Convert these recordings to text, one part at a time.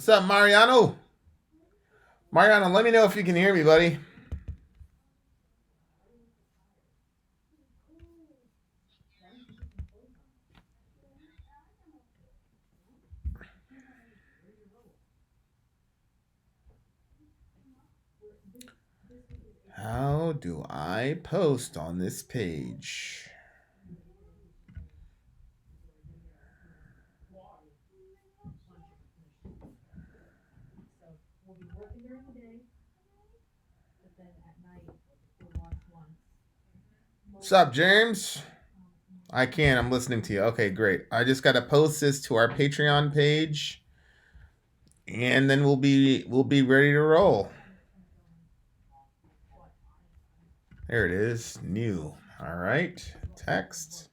What's up, Mariano? Mariano, let me know if you can hear me, buddy. How do I post on this page? What's up, James? I can. I'm listening to you. Okay, great. I just got to post this to our Patreon page, and then we'll be ready to roll. There it is. New. All right. Text.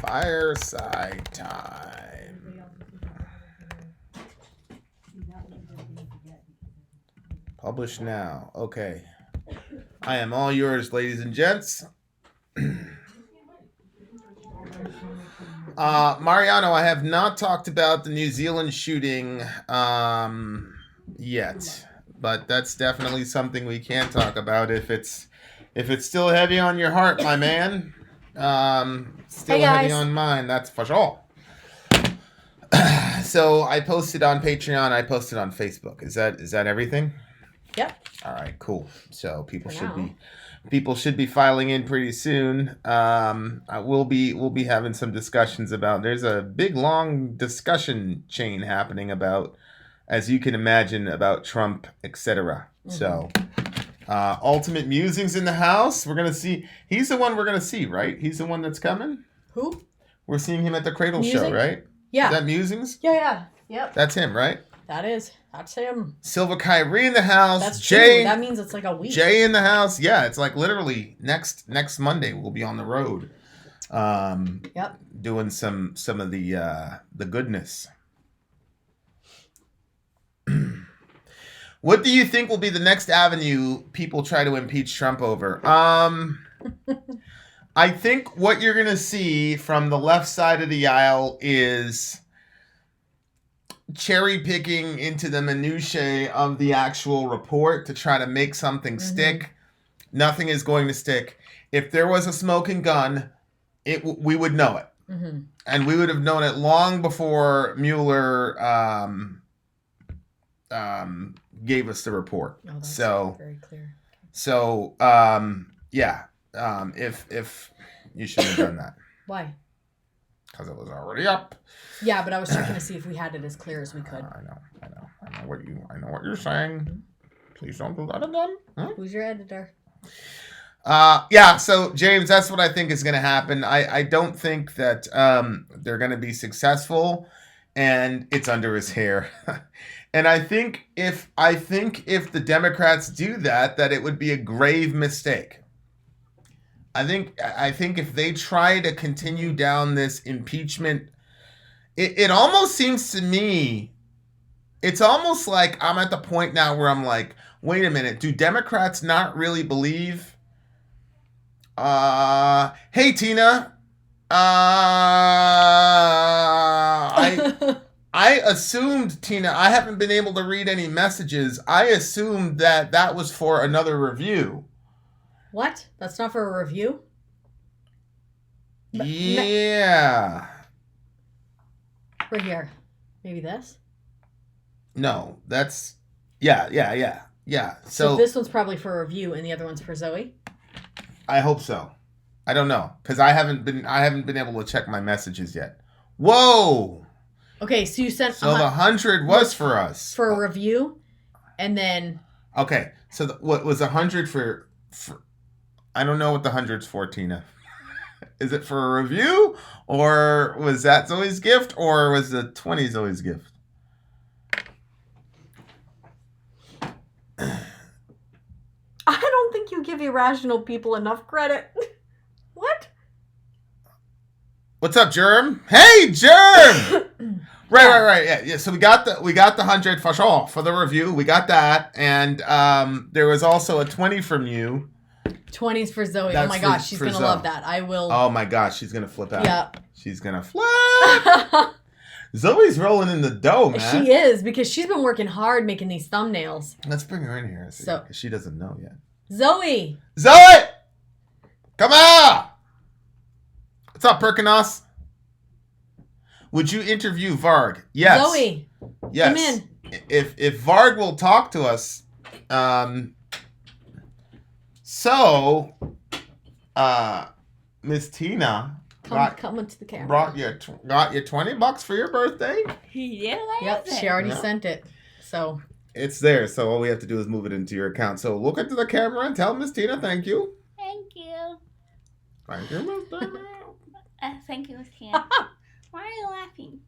Fireside time. Publish now. Okay. I am all yours, ladies and gents. Mariano, I have not talked about the New Zealand shooting yet, but that's definitely something we can talk about if it's still heavy on your heart, my man. Still heavy on mine, that's for sure. So I posted on Patreon, I posted on Facebook. Is that everything? Yep. All right, cool. So people should be filing in pretty soon. We'll be having some discussions about. There's a big long discussion chain happening about, as you can imagine, about Trump, etc. Mm-hmm. So, Ultimate Musings in the house. We're gonna see. He's the one we're gonna see, right? He's the one that's coming. Who? We're seeing him at the Cradle show, right? Yeah. Is that Musings? Yeah. Yep. That's him, right? That's him. Silver Kyrie in the house. That's Jay. true. That means it's like a week. Jay in the house. Yeah, it's like literally next Monday we'll be on the road. Yep. Doing some of the goodness. What do you think will be the next avenue people try to impeach Trump over? I think what you're gonna see from the left side of the aisle is cherry picking into the minutiae of the actual report to try to make something stick. Nothing is going to stick. If there was a smoking gun, we would know it. Mm-hmm. And we would have known it long before Mueller gave us the report. Oh, that's very clear. So, if you shouldn't have done that. Why? Because it was already up. Yeah, but I was checking to see if we had it as clear as we could. I know what you're saying. Mm-hmm. Please don't do that again. Who's your editor? So James, that's what I think is going to happen. I don't think that they're going to be successful, and it's under his hair. And I think if the Democrats do that it would be a grave mistake. I think if they try to continue down this impeachment, it almost seems to me, it's almost like I'm at the point now where I'm like, wait a minute, do Democrats not really believe? Hey Tina, I assumed, Tina, I haven't been able to read any messages. I assumed that was for another review. What? That's not for a review? Yeah. Right here. Maybe this? No, that's... Yeah. So this one's probably for a review and the other one's for Zoe? I hope so. I don't know. Because I haven't been able to check my messages yet. Whoa! Okay, so you sent... So the 100 was for us. For a review, and then... Okay, so what was 100 for... I don't know what the 100's for, Tina. Is it for a review? Or was that Zoe's gift? Or was the 20 Zoe's gift? I don't think you give irrational people enough credit. What? What's up, Germ? Hey, Germ! Right. Yeah. So we got the 100 for sure for the review. We got that, and there was also a 20 from you. 20's for Zoe. That's oh my gosh, she's gonna love that. I will. Oh my gosh, she's gonna flip out. Yeah. She's gonna flip. Zoe's rolling in the dough, man. She is, because she's been working hard making these thumbnails. Let's bring her in here, because she doesn't know yet. Zoe! Zoe! Come on! What's up, Perkinos? Would you interview Varg? Yes. Zoe! Yes. Come in. If Varg will talk to us, Miss Tina Come into the camera. got you $20 for your birthday. Yep, she already sent it. So it's there. So all we have to do is move it into your account. So look into the camera and tell Miss Tina thank you. Thank you. Thank you, Miss Tina. Thank you, Miss Tina. Why are you laughing?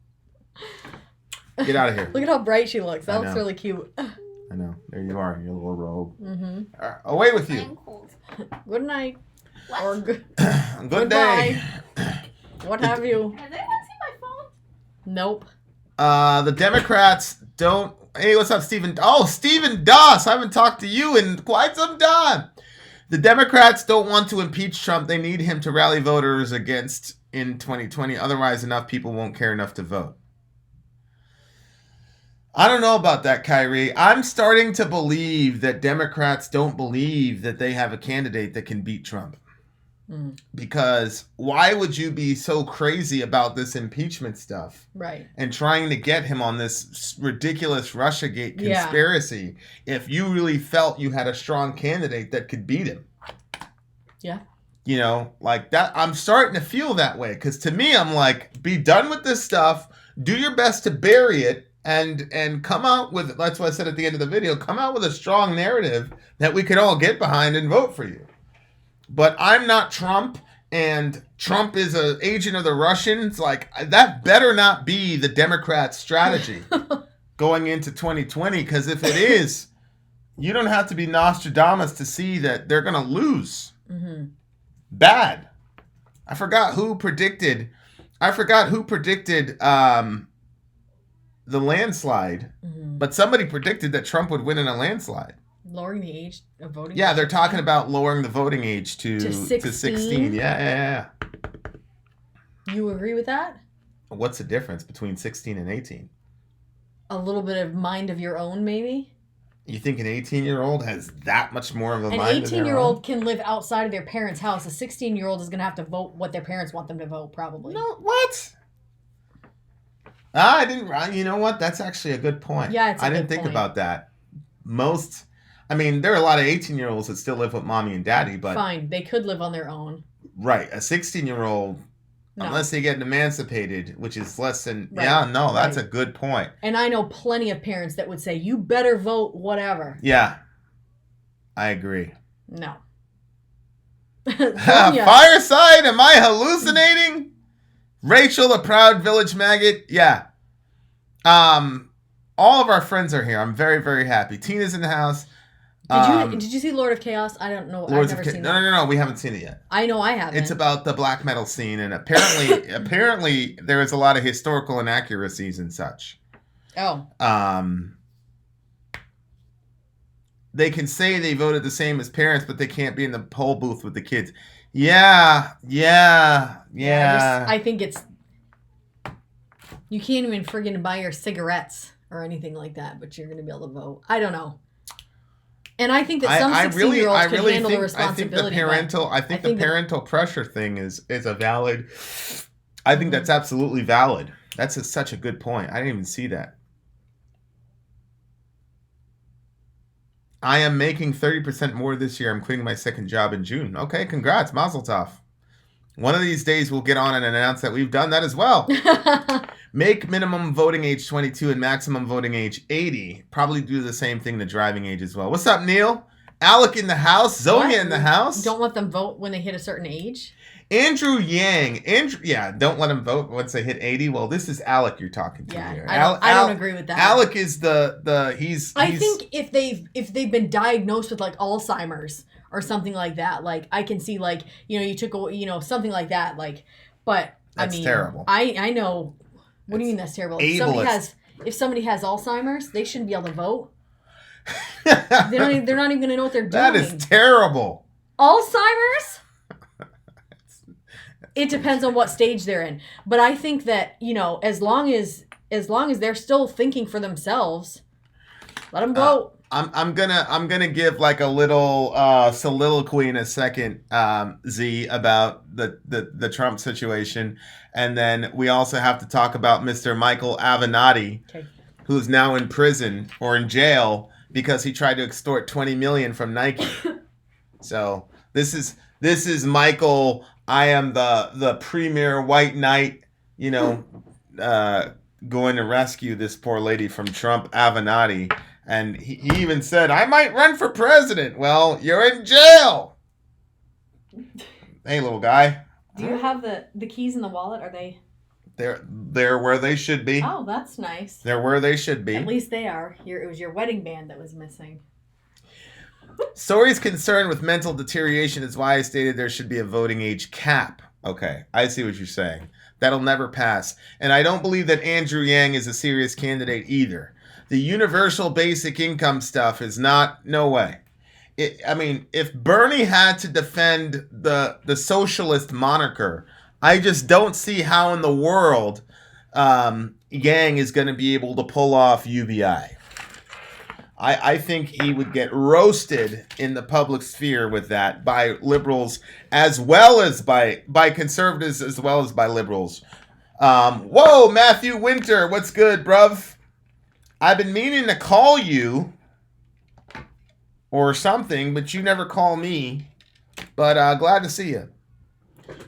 Get out of here. Look at how bright she looks. That looks really cute. I know. There you are in your little robe. Mm-hmm. Away with you. I'm cold. Good night. What? Or Good goodbye. day. What have you? Has anyone seen my phone? Nope. The Democrats don't. Hey, what's up, Stephen? Oh, Stephen Doss. I haven't talked to you in quite some time. The Democrats don't want to impeach Trump. They need him to rally voters against in 2020. Otherwise, enough people won't care enough to vote. I don't know about that, Kyrie. I'm starting to believe that Democrats don't believe that they have a candidate that can beat Trump. Because why would you be so crazy about this impeachment stuff? Right. And trying to get him on this ridiculous Russiagate conspiracy if you really felt you had a strong candidate that could beat him? Yeah. You know, like that. I'm starting to feel that way. Because to me, I'm like, be done with this stuff. Do your best to bury it. And come out with, that's what I said at the end of the video, come out with a strong narrative that we can all get behind and vote for you. But I'm not Trump, and Trump is an agent of the Russians. Like, that better not be the Democrats' strategy going into 2020, because if it is, you don't have to be Nostradamus to see that they're going to lose. Mm-hmm. Bad. I forgot who predicted the landslide, but somebody predicted that Trump would win in a landslide. Lowering the age of voting? Yeah, they're talking about lowering the voting age to 16. 16. Yeah. You agree with that? What's the difference between 16 and 18? A little bit of mind of your own, maybe? You think an 18-year-old has that much more of a mind? An 18-year-old can live outside of their parents' house. A 16-year-old is going to have to vote what their parents want them to vote, probably. No, what? I didn't. You know what? That's actually a good point. Yeah, I didn't think about that. There are a lot of 18-year-olds that still live with mommy and daddy, but fine, they could live on their own. Right, a 16-year-old, unless they get emancipated, which is less than. Right. Yeah, no, that's a good point. And I know plenty of parents that would say, "You better vote whatever." Yeah, I agree. No. Fireside? Am I hallucinating? Rachel, the proud village maggot. Yeah. All of our friends are here. I'm very, very happy. Tina's in the house. Did you see Lord of Chaos? I don't know. I've never seen that. No. We haven't seen it yet. I know I haven't. It's about the black metal scene, and apparently there is a lot of historical inaccuracies and such. Oh. They can say they voted the same as parents, but they can't be in the poll booth with the kids. Yeah. I think it's... You can't even friggin' buy your cigarettes or anything like that, but you're going to be able to vote. I don't know. And I think that some 16-year-olds can handle the responsibility. I think the parental pressure thing is a valid... I think that's absolutely valid. That's such a good point. I didn't even see that. I am making 30% more this year. I'm quitting my second job in June. Okay, congrats. Mazel tov. One of these days we'll get on and announce that we've done that as well. Make minimum voting age 22 and maximum voting age 80. Probably do the same thing to driving age as well. What's up, Neil? Alec in the house. Zonia in the house. Don't let them vote when they hit a certain age? Andrew Yang. Don't let them vote once they hit 80. Well, this is Alec you're talking to here. I don't agree with that. Alec is I think if they've been diagnosed with like Alzheimer's or something like that, like I can see like, you took something like that, like, but that's terrible. I know. What do you mean that's terrible? If somebody has Alzheimer's, they shouldn't be able to vote. they're not even going to know what they're doing. That is terrible. Alzheimer's? It depends on what stage they're in. But I think that, as long as as long as they're still thinking for themselves, let them vote. I'm gonna give like a little soliloquy in a second, Z, about the Trump situation, and then we also have to talk about Mr. Michael Avenatti, who's now in prison or in jail because he tried to extort $20 million from Nike. So this is Michael. I am the premier white knight, going to rescue this poor lady from Trump, Avenatti. And he even said, I might run for president. Well, you're in jail. Hey, little guy. Do you have the keys in the wallet? Are they? They're where they should be. Oh, that's nice. They're where they should be. At least they are. It was your wedding band that was missing. Stories concerned with mental deterioration is why I stated there should be a voting age cap. Okay, I see what you're saying. That'll never pass. And I don't believe that Andrew Yang is a serious candidate either. The universal basic income stuff is not, no way. If Bernie had to defend the socialist moniker, I just don't see how in the world Yang is going to be able to pull off UBI. I think he would get roasted in the public sphere with that by liberals as well as by conservatives as well as by liberals. Whoa, Matthew Winter, what's good, bruv? I've been meaning to call you or something, but you never call me. But glad to see you.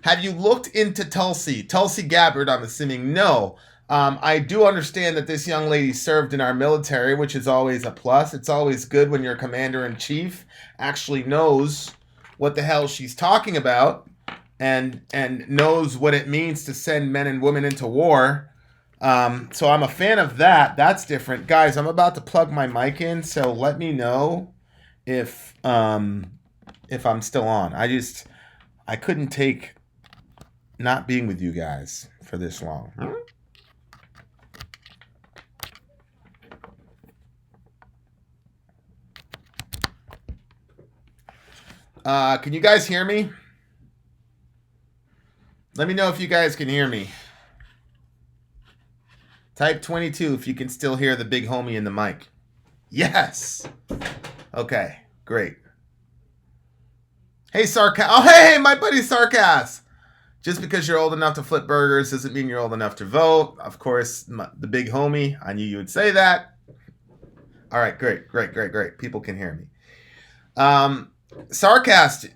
Have you looked into Tulsi Gabbard, I'm assuming? No. I do understand that this young lady served in our military, which is always a plus. It's always good when your commander-in-chief actually knows what the hell she's talking about and knows what it means to send men and women into war. So I'm a fan of that. That's different. Guys, I'm about to plug my mic in, so let me know if I'm still on. I couldn't take not being with you guys for this long. Can you guys hear me? Let me know if you guys can hear me. Type 22 if you can still hear the big homie in the mic. Yes. Okay, great. Hey, Sarcas. Oh, hey, my buddy Sarcas. Just because you're old enough to flip burgers doesn't mean you're old enough to vote. Of course, the big homie. I knew you would say that. All right, great. People can hear me. Sarcast,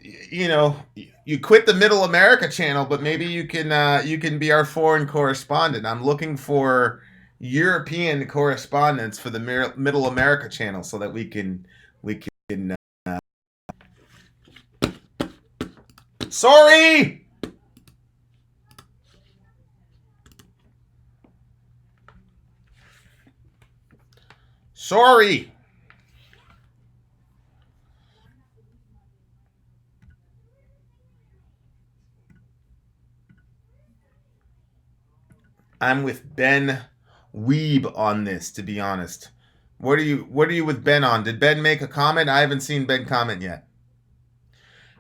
you quit the Middle America channel, but maybe you can be our foreign correspondent. I'm looking for European correspondents for the Middle America channel so that we can. Sorry. I'm with Ben Weeb on this, to be honest. What are you with Ben on? Did Ben make a comment? I haven't seen Ben comment yet.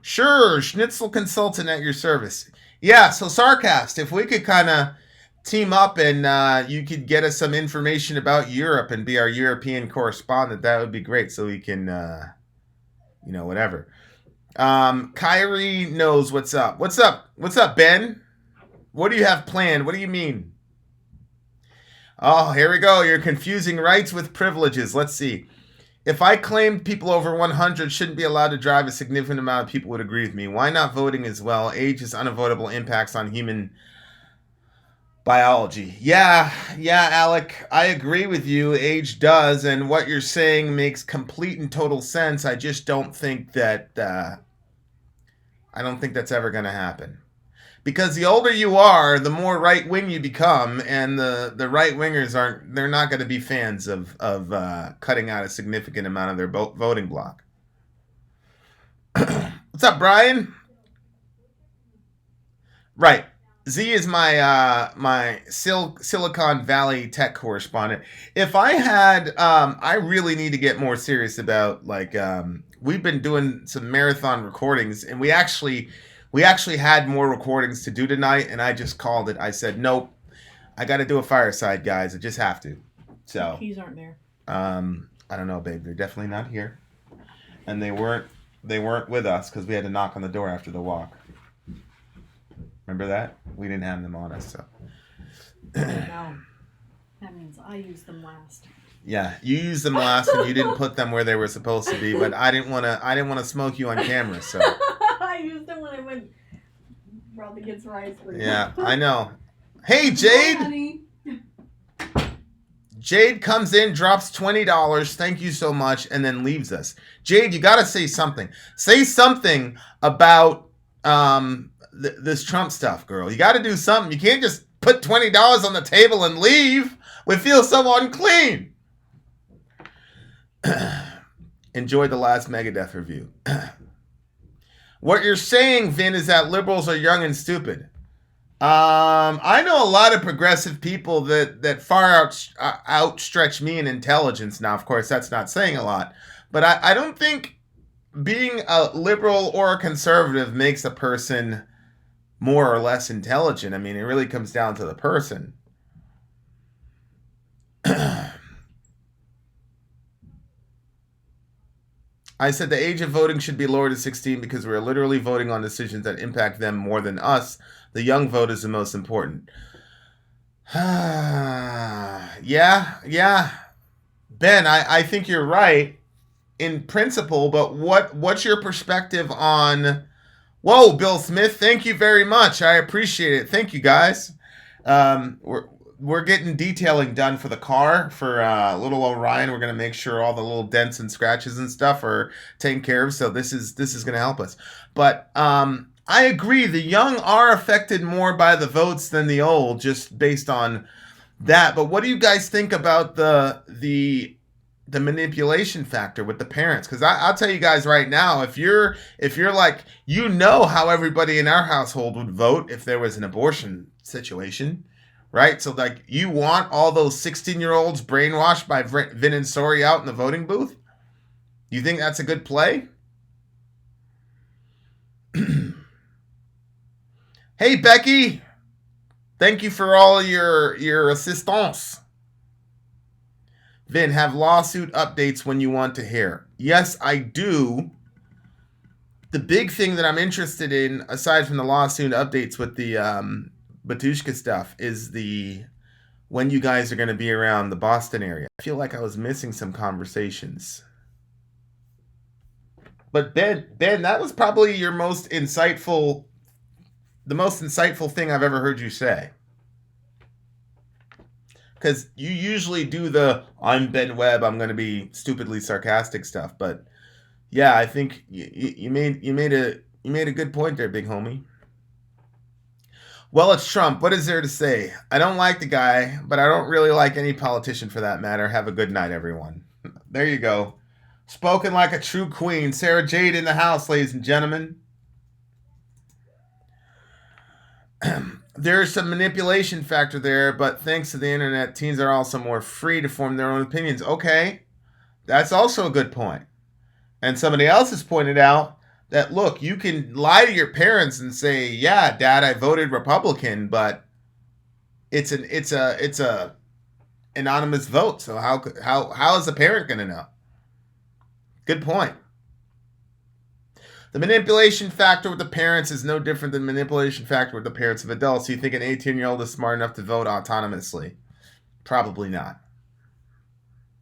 Sure, Schnitzel Consultant at your service. Yeah, so Sarcast, if we could kind of team up and you could get us some information about Europe and be our European correspondent, that would be great so we can, whatever. Kyrie knows what's up. What's up, Ben? What do you have planned? What do you mean? Oh, here we go. You're confusing rights with privileges. Let's see. If I claimed people over 100 shouldn't be allowed to drive, a significant amount of people would agree with me. Why not voting as well? Age has unavoidable impacts on human biology. Yeah, Alec, I agree with you. Age does, and what you're saying makes complete and total sense. I just don't think that I don't think that's ever going to happen. Because the older you are, the more right-wing you become, and the right-wingers they're not going to be fans of cutting out a significant amount of their voting block. What's up, Brian? Right. Z is my Silicon Valley tech correspondent. If I had, I really need to get more serious about, we've been doing some marathon recordings, and we actually had more recordings to do tonight, and I just called it. I said, nope, I got to do a fireside, guys. I just have to. So keys aren't there. I don't know, babe. They're definitely not here, and they weren't with us because we had to knock on the door after the walk. Remember that? We didn't have them on us, so. No. That means I used them last. Yeah, you used them last, and you didn't put them where they were supposed to be. But I didn't want to smoke you on camera, so. I used them when I went brought the kids rice. Yeah, I know. Hey, Jade. Hi, honey. Jade comes in, drops $20. Thank you so much, and then leaves us. Jade, you got to say something. Say something about this Trump stuff, girl. You got to do something. You can't just put $20 on the table and leave. We feel so unclean. Enjoy the last Megadeth review. What you're saying, Vin, is that liberals are young and stupid. I know a lot of progressive people that far outstretch me in intelligence. Now, of course, that's not saying a lot. But I don't think being a liberal or a conservative makes a person more or less intelligent. I mean, it really comes down to the person. I said the age of voting should be lowered to 16 because we're literally voting on decisions that impact them more than us. The young vote is the most important. Yeah. Ben, I think you're right in principle, but what's your perspective on... Whoa, Bill Smith, thank you very much. I appreciate it. Thank you, guys. We're getting detailing done for the car for little Orion. We're going to make sure all the little dents and scratches and stuff are taken care of. So this is going to help us. But I agree. The young are affected more by the votes than the old, just based on that. But what do you guys think about the manipulation factor with the parents? Because I'll tell you guys right now, if you're like, how everybody in our household would vote if there was an abortion situation. Right? So, like, you want all those 16-year-olds brainwashed by Vin and Sori out in the voting booth? You think that's a good play? Hey, Becky. Thank you for all your assistance. Vin, have lawsuit updates when you want to hear. Yes, I do. The big thing that I'm interested in, aside from the lawsuit updates with the... Batushka stuff is when you guys are going to be around the Boston area. I feel like I was missing some conversations. But Ben, that was probably the most insightful thing I've ever heard you say. Because you usually do I'm Ben Webb, I'm going to be stupidly sarcastic stuff. But yeah, I think you made a good point there, big homie. Well, it's Trump. What is there to say? I don't like the guy, but I don't really like any politician for that matter. Have a good night, everyone. There you go. Spoken like a true queen. Sarah Jade in the house, ladies and gentlemen. There is some manipulation factor there, but thanks to the internet, teens are also more free to form their own opinions. Okay, that's also a good point. And somebody else has pointed out that, look, you can lie to your parents and say, yeah, Dad, I voted Republican, but it's a anonymous vote. So how is a parent going to know? Good point. The manipulation factor with the parents is no different than manipulation factor with the parents of adults. You think an 18-year-old is smart enough to vote autonomously? Probably not.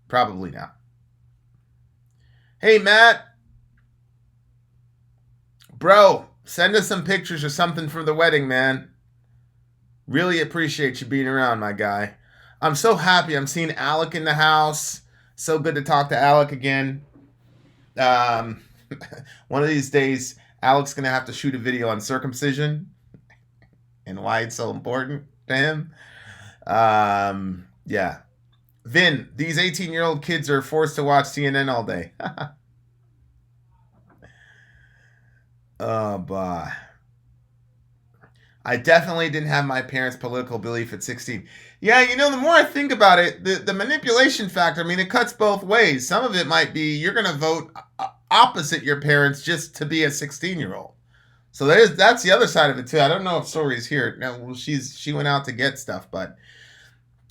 Probably not. Hey, Matt. Bro, send us some pictures or something from the wedding, man. Really appreciate you being around, my guy. I'm so happy. I'm seeing Alec in the house. So good to talk to Alec again. One of these days, Alec's going to have to shoot a video on circumcision and why it's so important to him. Yeah. Vin, these 18-year-old kids are forced to watch CNN all day. Oh, boy. I definitely didn't have my parents' political belief at 16. Yeah, the more I think about it, the manipulation factor, I mean, it cuts both ways. Some of it might be you're going to vote opposite your parents just to be a 16-year-old. So that's the other side of it, too. I don't know if Sori's here. No, she went out to get stuff, but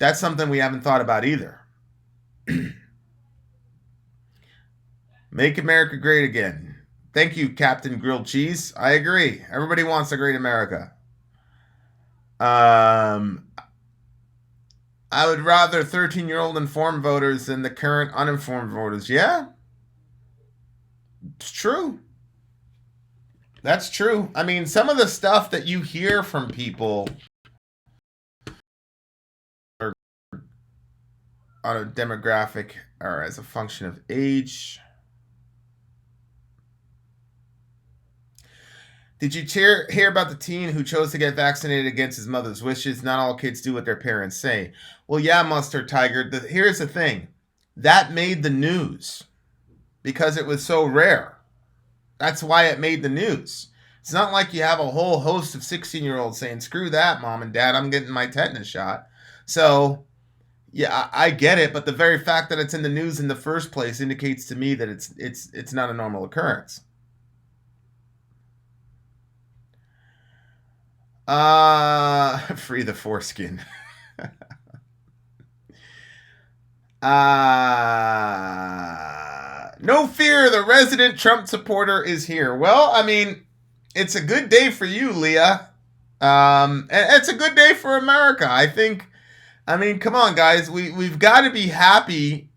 That's something we haven't thought about either. Make America great again. Thank you, Captain Grilled Cheese. I agree. Everybody wants a great America. I would rather 13-year-old informed voters than the current uninformed voters. Yeah, it's true. That's true. I mean, some of the stuff that you hear from people are on a demographic or as a function of age. Did you hear about the teen who chose to get vaccinated against his mother's wishes? Not all kids do what their parents say. Well, yeah, Mustard Tiger. Here's the thing. That made the news because it was so rare. That's why it made the news. It's not like you have a whole host of 16-year-olds saying, screw that, Mom and Dad, I'm getting my tetanus shot. So, yeah, I get it, but the very fact that it's in the news in the first place indicates to me that it's not a normal occurrence. Free the foreskin. No fear, the resident Trump supporter is here. Well, I mean, it's a good day for you, Leah. And it's a good day for America. I mean, come on, guys. We've got to be happy.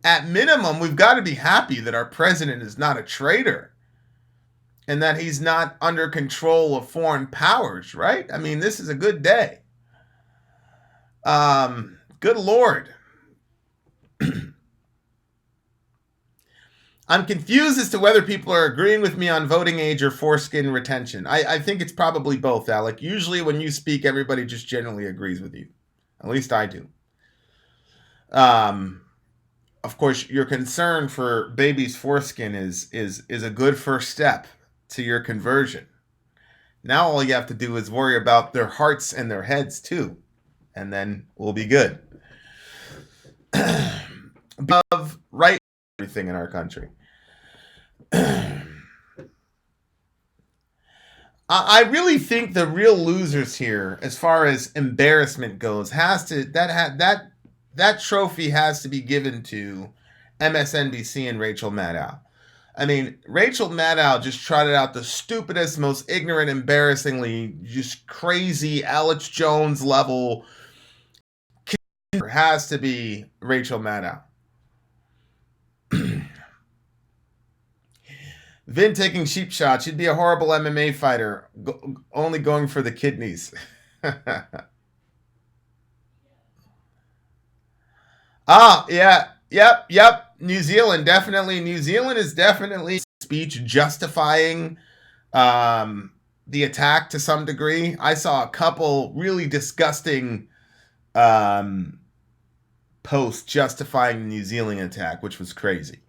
At minimum, we've got to be happy that our president is not a traitor. And that he's not under control of foreign powers, right? I mean, this is a good day. Good Lord. I'm confused as to whether people are agreeing with me on voting age or foreskin retention. I think it's probably both, Alec. Usually when you speak, everybody just generally agrees with you. At least I do. Of course, your concern for baby's foreskin is a good first step to your conversion. Now all you have to do is worry about their hearts and their heads too, and then we'll be good. Of right everything in our country. I really think the real losers here, as far as embarrassment goes, that trophy has to be given to MSNBC and Rachel Maddow. I mean, Rachel Maddow just trotted out the stupidest, most ignorant, embarrassingly just crazy Alex Jones level. Has to be Rachel Maddow. Vin taking sheep shots. You'd be a horrible MMA fighter, only going for the kidneys. Yeah. Yep. New Zealand, definitely. New Zealand is definitely speech justifying the attack to some degree. I saw a couple really disgusting posts justifying the New Zealand attack, which was crazy.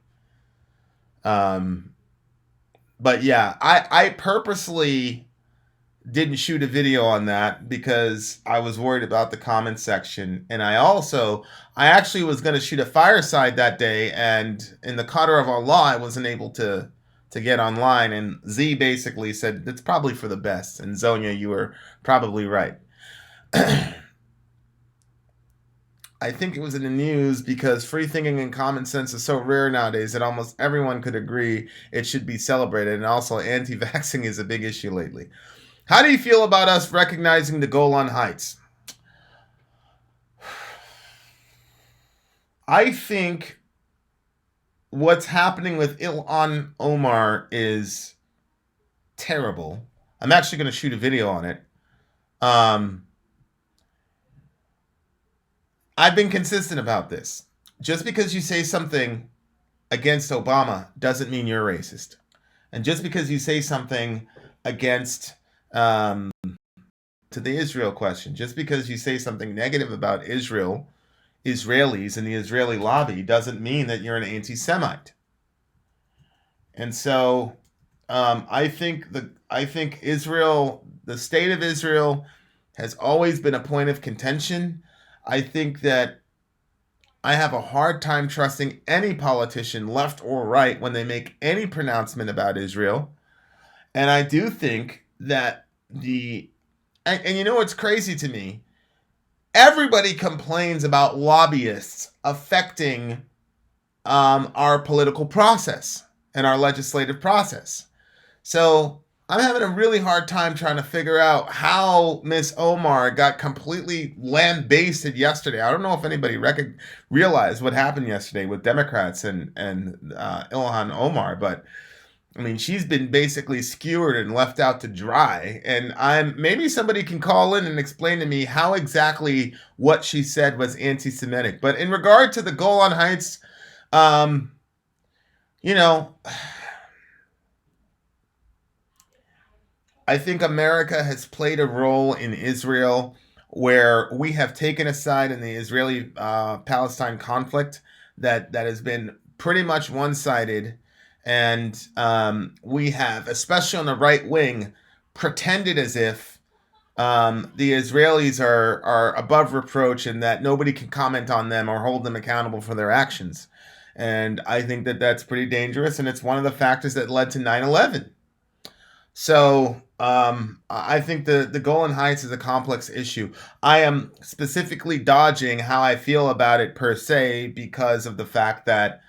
But yeah, I purposely didn't shoot a video on that because I was worried about the comment section. And I actually was going to shoot a fireside that day. And in the qadr of Allah, I wasn't able to get online. And Z basically said, it's probably for the best. And Zonia, you were probably right. I think it was in the news because free thinking and common sense is so rare nowadays that almost everyone could agree it should be celebrated. And also anti-vaxxing is a big issue lately. How do you feel about us recognizing the Golan Heights? I think what's happening with Ilhan Omar is terrible. I'm actually going to shoot a video on it. I've been consistent about this. Just because you say something against Obama doesn't mean you're racist. And just because you say something against to the Israel question, just because you say something negative about Israelis and the Israeli lobby doesn't mean that you're an anti-Semite. And so I think Israel, the state of Israel, has always been a point of contention. I think that I have a hard time trusting any politician, left or right, when they make any pronouncement about Israel. And I do think that and you know what's crazy to me? everybody complains about lobbyists affecting our political process and our legislative process. So I'm having a really hard time trying to figure out how Miss Omar got completely lambasted yesterday. I don't know if anybody realized what happened yesterday with Democrats and Ilhan Omar, but I mean, she's been basically skewered and left out to dry. And maybe somebody can call in and explain to me how exactly what she said was anti-Semitic. But in regard to the Golan Heights, you know, I think America has played a role in Israel where we have taken a side in the Israeli-Palestine conflict that has been pretty much one-sided. And we have, especially on the right wing, pretended as if the Israelis are above reproach and that nobody can comment on them or hold them accountable for their actions. And I think that that's pretty dangerous, and it's one of the factors that led to 9/11. So I think the Golan Heights is a complex issue. I am specifically dodging how I feel about it per se because of the fact that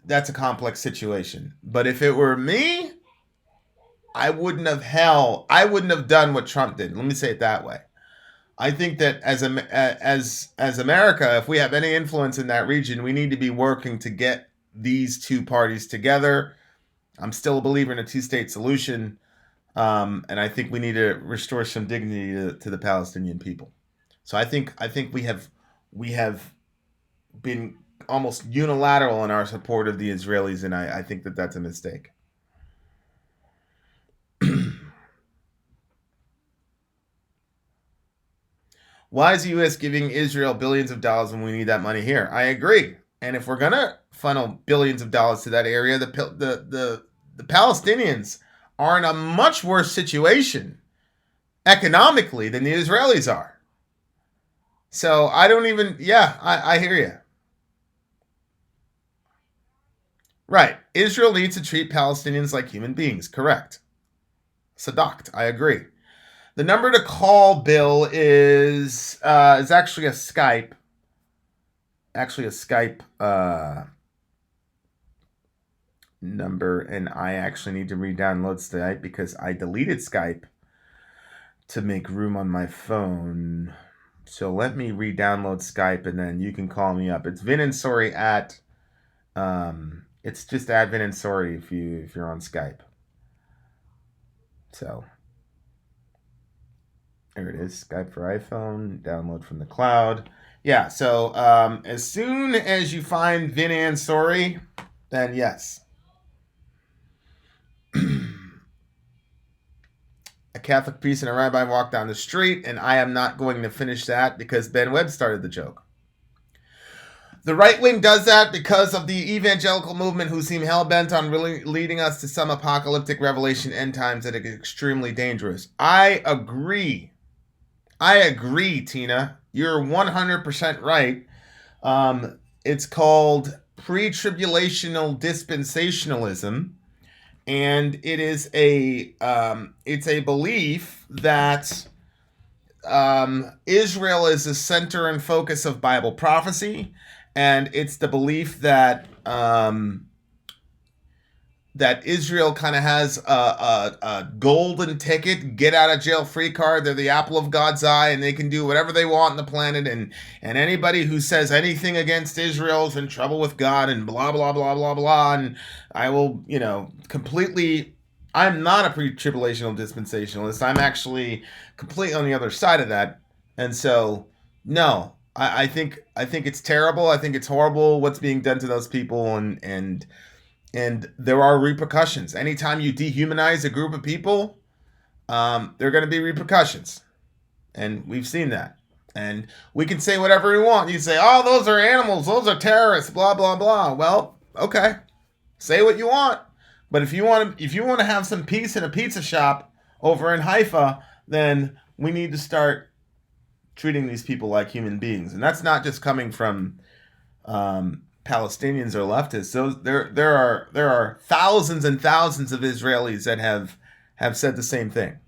that's a complex situation. But if it were me, I wouldn't have done what Trump did. Let me say it that way. I think that as America, if we have any influence in that region, we need to be working to get these two parties together. I'm still a believer in a two-state solution, and I think we need to restore some dignity to the Palestinian people. So I think we have been almost unilateral in our support of the Israelis, and I think that that's a mistake. Why is the U.S. giving Israel billions of dollars when we need that money here? I agree. And if we're going to funnel billions of dollars to that area, the Palestinians are in a much worse situation economically than the Israelis are. So I don't even, I hear you. Right. Israel needs to treat Palestinians like human beings. Correct. Sadaqt. I agree. The number to call, Bill, is actually a Skype. Actually, a Skype number, and I actually need to re-download Skype because I deleted Skype to make room on my phone. So let me re-download Skype, and then you can call me up. It's Vin and Sorry at. It's just at Vin and Sorry if you're on Skype. So. There it is, Skype for iPhone, download from the cloud. Yeah, so as soon as you find Vin and Sorry, then yes. A Catholic priest and a rabbi walk down the street, and I am not going to finish that because Ben Webb started the joke. The right wing does that because of the evangelical movement who seem hell-bent on really leading us to some apocalyptic revelation end times that are extremely dangerous. I agree, Tina. You're 100% right. It's called pre-tribulational dispensationalism, and it is it's a belief that Israel is the center and focus of Bible prophecy, and it's the belief that that Israel kind of has a golden ticket, get out of jail free card. They're the apple of God's eye, and they can do whatever they want on the planet. And anybody who says anything against Israel is in trouble with God, and blah blah blah blah blah. And I will, completely. I'm not a pre-tribulational dispensationalist. I'm actually completely on the other side of that. And so, no, I think it's terrible. I think it's horrible what's being done to those people, and there are repercussions. Anytime you dehumanize a group of people, there are going to be repercussions. And we've seen that. And we can say whatever we want. You say, oh, those are animals. Those are terrorists, blah, blah, blah. Well, okay. Say what you want. But if you want to have some peace in a pizza shop over in Haifa, then we need to start treating these people like human beings. And that's not just coming from Palestinians or leftists. There are thousands and thousands of Israelis that have said the same thing.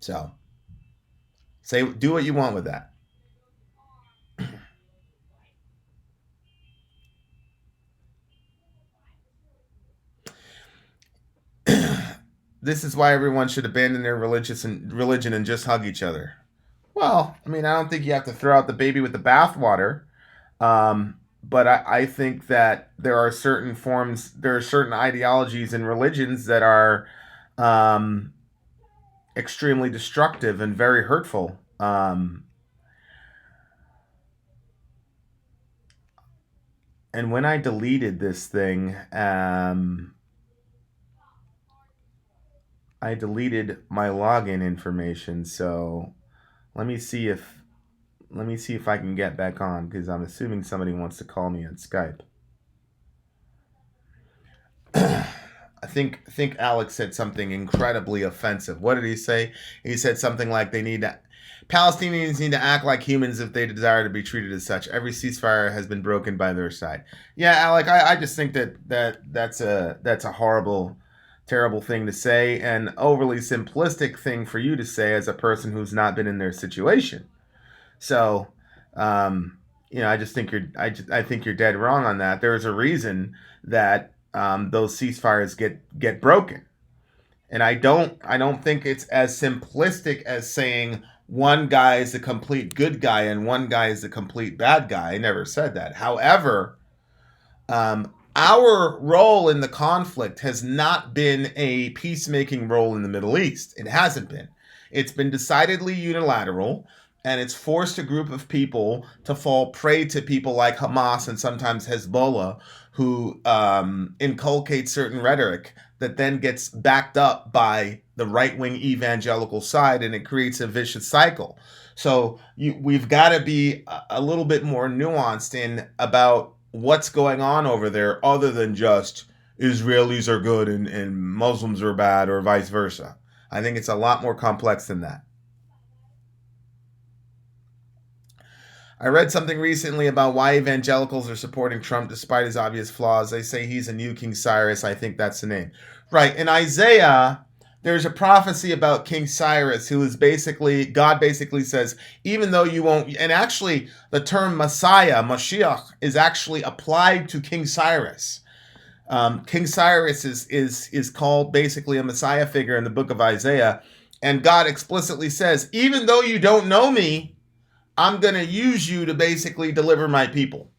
So do what you want with that. This is why everyone should abandon their religion and just hug each other. Well, I mean, I don't think you have to throw out the baby with the bathwater. But I think that there are certain ideologies and religions that are um, extremely destructive and very hurtful. And when I deleted this thing, I deleted my login information. So let me see if I can get back on, because I'm assuming somebody wants to call me on Skype. I think Alex said something incredibly offensive. What did he say? He said something like Palestinians need to act like humans if they desire to be treated as such. Every ceasefire has been broken by their side. Yeah, Alec, I just think that's a horrible, terrible thing to say, and overly simplistic thing for you to say as a person who's not been in their situation. So, I just think I think you're dead wrong on that. There's a reason that those ceasefires get broken, and I don't think it's as simplistic as saying one guy is the complete good guy and one guy is the complete bad guy. I never said that. However, our role in the conflict has not been a peacemaking role in the Middle East. It hasn't been. It's been decidedly unilateral, and it's forced a group of people to fall prey to people like Hamas and sometimes Hezbollah, who inculcate certain rhetoric that then gets backed up by the right-wing evangelical side, and it creates a vicious cycle. So we've got to be a little bit more nuanced in about what's going on over there, other than just Israelis are good and Muslims are bad, or vice versa. I think it's a lot more complex than that. I read something recently about why evangelicals are supporting Trump despite his obvious flaws. They say he's a new King Cyrus. I think that's the name. Right. In Isaiah, there's a prophecy about King Cyrus who is God basically says, even though you won't, and actually the term Messiah, Mashiach, is actually applied to King Cyrus. King Cyrus is called basically a Messiah figure in the book of Isaiah. And God explicitly says, even though you don't know me, I'm going to use you to basically deliver my people.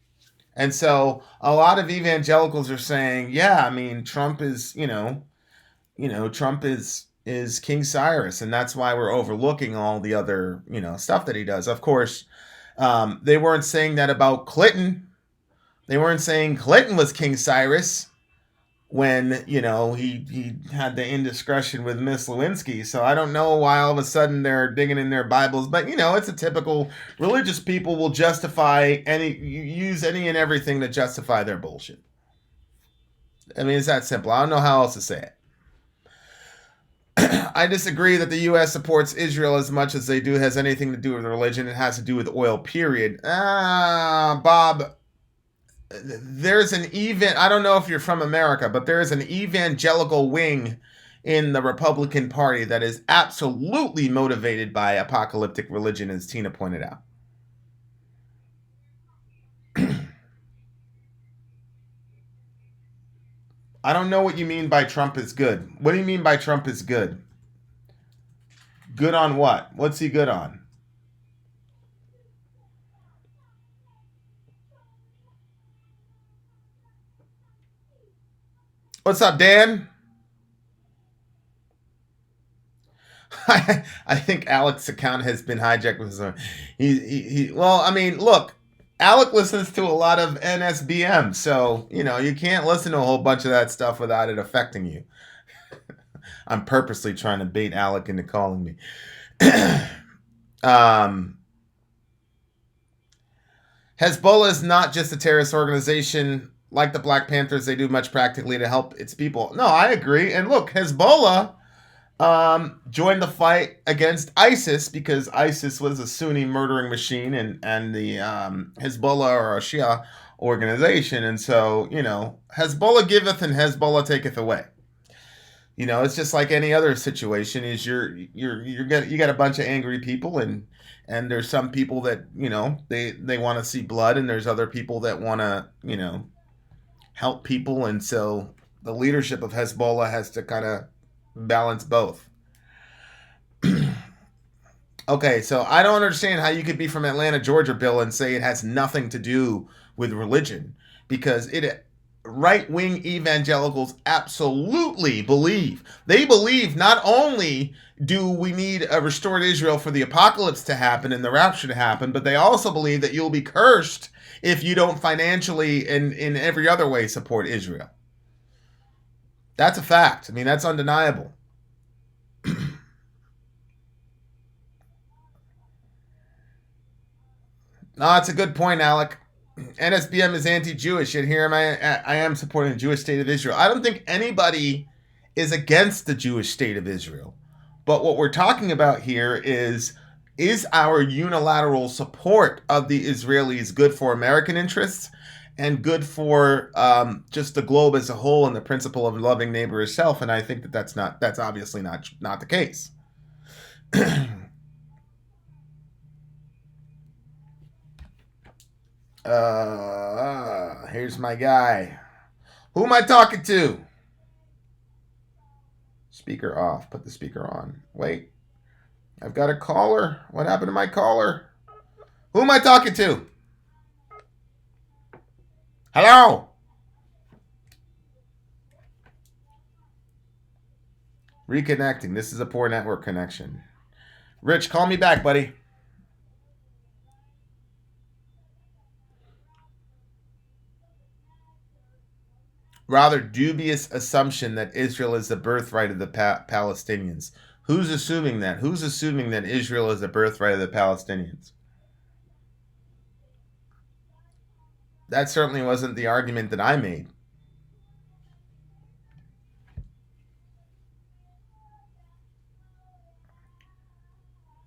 And so a lot of evangelicals are saying, yeah, I mean, Trump is, Trump is King Cyrus, and that's why we're overlooking all the other, stuff that he does. Of course, they weren't saying that about Clinton. They weren't saying Clinton was King Cyrus when, he had the indiscretion with Miss Lewinsky. So I don't know why all of a sudden they're digging in their Bibles, but it's a typical religious people will use any and everything to justify their bullshit. I mean, it's that simple. I don't know how else to say it. I disagree that the U.S. supports Israel as much as they do has anything to do with religion. It has to do with oil, period. Bob, there's I don't know if you're from America, but there is an evangelical wing in the Republican Party that is absolutely motivated by apocalyptic religion, as Tina pointed out. I don't know what you mean by Trump is good. What do you mean by Trump is good? Good on what? What's he good on? What's up, Dan? I think Alec's account has been hijacked with his well, I mean, look, Alec listens to a lot of NSBM, so, you can't listen to a whole bunch of that stuff without it affecting you. I'm purposely trying to bait Alec into calling me. Hezbollah is not just a terrorist organization. Like the Black Panthers, they do much practically to help its people. No, I agree. And look, Hezbollah joined the fight against ISIS because ISIS was a Sunni murdering machine, and the Hezbollah are a Shia organization. And so, Hezbollah giveth and Hezbollah taketh away. It's just like any other situation. Is you got a bunch of angry people, and there's some people that they want to see blood, and there's other people that want to help people, and so the leadership of Hezbollah has to kind of balance both. Okay, so I don't understand how you could be from Atlanta, Georgia, Bill, and say it has nothing to do with religion, because it right-wing evangelicals absolutely believe. They believe not only do we need a restored Israel for the apocalypse to happen and the rapture to happen, but they also believe that you'll be cursed if you don't financially and in every other way support Israel. That's a fact. I mean, that's undeniable. No, it's a good point, Alec. NSBM is anti-Jewish, and here I am supporting the Jewish state of Israel. I don't think anybody is against the Jewish state of Israel. But what we're talking about here is our unilateral support of the Israelis good for American interests and good for just the globe as a whole and the principle of loving neighbor as self? And I think that's obviously not the case. Here's my guy. Who am I talking to? Speaker off. Put the speaker on. Wait. I've got a caller. What happened to my caller? Who am I talking to? Hello? Reconnecting. This is a poor network connection. Rich, call me back, buddy. Rather dubious assumption that Israel is the birthright of the Palestinians. Who's assuming that? Who's assuming that Israel is the birthright of the Palestinians? That certainly wasn't the argument that I made.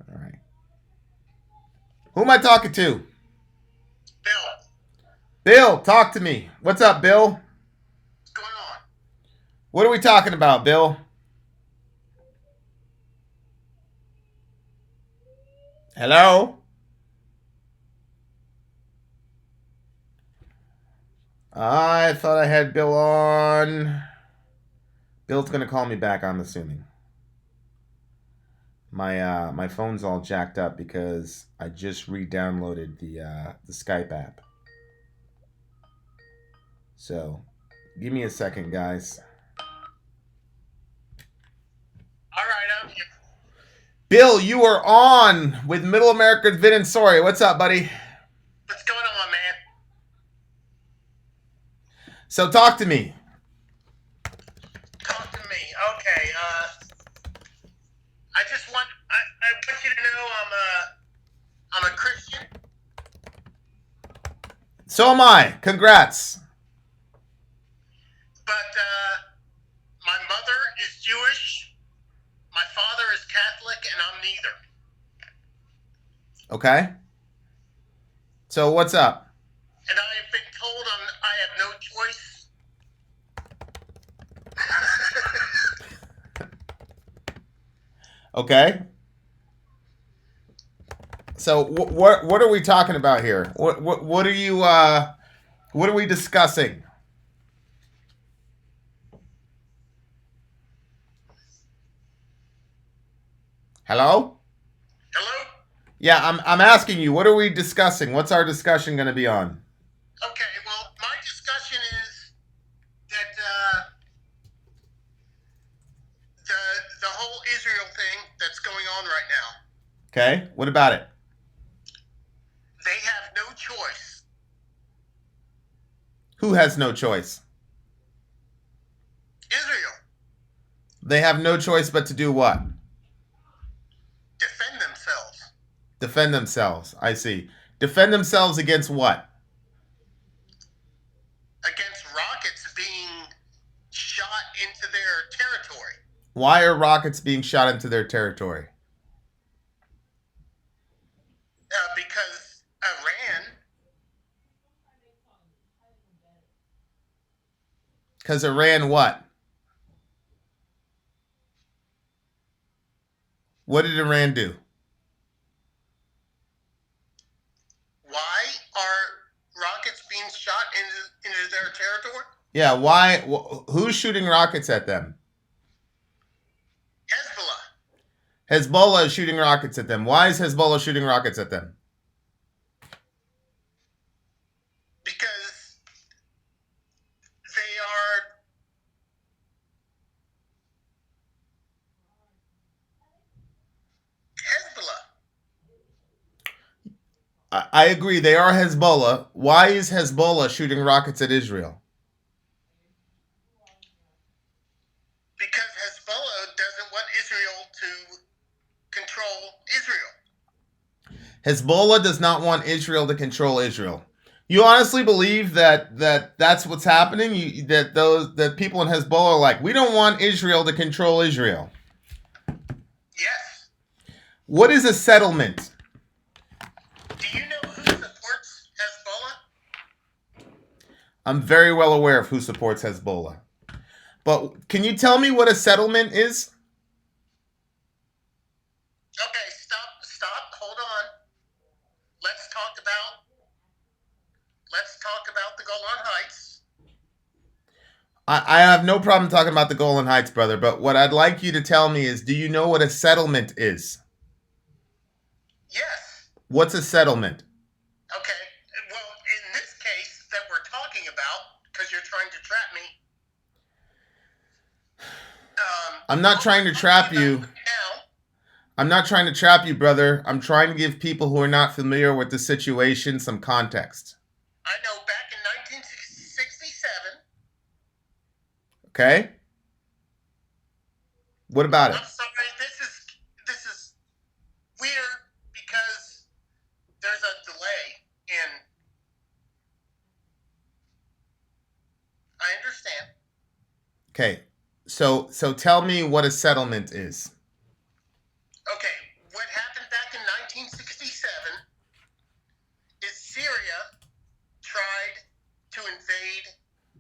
All right. Who am I talking to? Bill. Bill, talk to me. What's up, Bill? What's going on? What are we talking about, Bill? Hello? I thought I had Bill on. Bill's going to call me back, I'm assuming. My phone's all jacked up because I just re-downloaded the Skype app. So, give me a second, guys. All right, I'm here. Bill, you are on with Middle America's Vin and Sorry. What's up, buddy? What's going on, man? So, talk to me. Talk to me. Okay. I want you to know I'm a Christian. So am I. Congrats. But my mother is Jewish. My father is Catholic, and I'm neither. Okay. So what's up? And I have been told I have no choice. Okay. So what are we talking about here? What are you what are we discussing? Hello? Hello? Yeah, I'm asking you, what are we discussing? What's our discussion going to be on? Okay, well, my discussion is that the whole Israel thing that's going on right now. Okay, what about it? They have no choice. Who has no choice? Israel. They have no choice but to do what? Defend themselves. Defend themselves. I see. Defend themselves against what? Against rockets being shot into their territory. Why are rockets being shot into their territory? Because Iran. Because Iran what? What did Iran do? Why are rockets being shot into their territory? Yeah, why? Who's shooting rockets at them? Hezbollah. Hezbollah is shooting rockets at them. Why is Hezbollah shooting rockets at them? Because they are Hezbollah. I agree, they are Hezbollah. Why is Hezbollah shooting rockets at Israel? Because Hezbollah doesn't want Israel to control Israel. Hezbollah does not want Israel to control Israel. You honestly believe that that's what's happening? That people in Hezbollah are like, we don't want Israel to control Israel. Yes. What is a settlement? Do you know who supports Hezbollah? I'm very well aware of who supports Hezbollah. But can you tell me what a settlement is? Okay, stop, hold on. Let's talk about the Golan Heights. I have no problem talking about the Golan Heights, brother, but what I'd like you to tell me is, do you know what a settlement is? Yes. What's a settlement? Okay, well, in this case that we're talking about, because you're trying to trap me. I'm not trying to trap you. I'm not trying to trap you, brother. I'm trying to give people who are not familiar with the situation some context. I know back in 1967. Okay? What about it? I'm sorry, this is weird because there's a delay in. I understand. Okay. So tell me what a settlement is. Okay, what happened back in 1967 is Syria tried to invade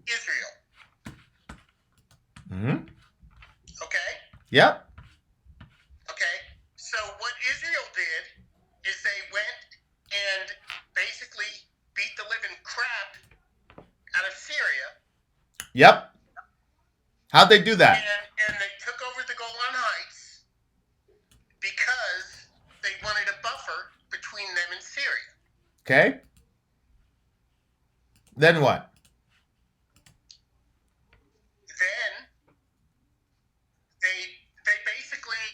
Israel. Mm-hmm. Okay? Yep. Okay, so what Israel did is they went and basically beat the living crap out of Syria. Yep. How'd they do that? And they took over the Golan Heights because they wanted a buffer between them and Syria. Okay. Then what? Then they basically,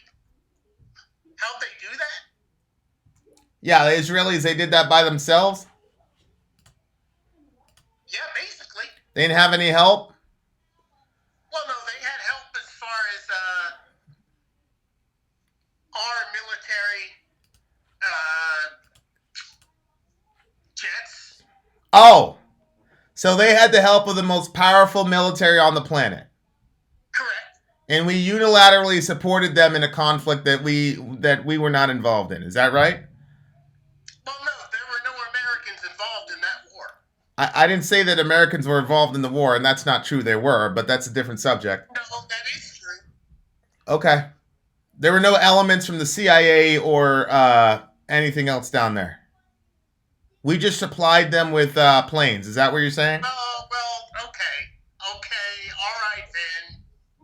how'd they do that? Yeah, the Israelis, they did that by themselves? Yeah, basically. They didn't have any help? Well, no, they had help as far as our military jets. Oh, so they had the help of the most powerful military on the planet. Correct. And we unilaterally supported them in a conflict that we were not involved in. Is that right? Well, no, there were no Americans involved in that war. I didn't say that Americans were involved in the war, and that's not true. They were, but that's a different subject. No, that is true. Okay. There were no elements from the CIA or anything else down there. We just supplied them with planes. Is that what you're saying? Oh, well, okay. Okay, all right then.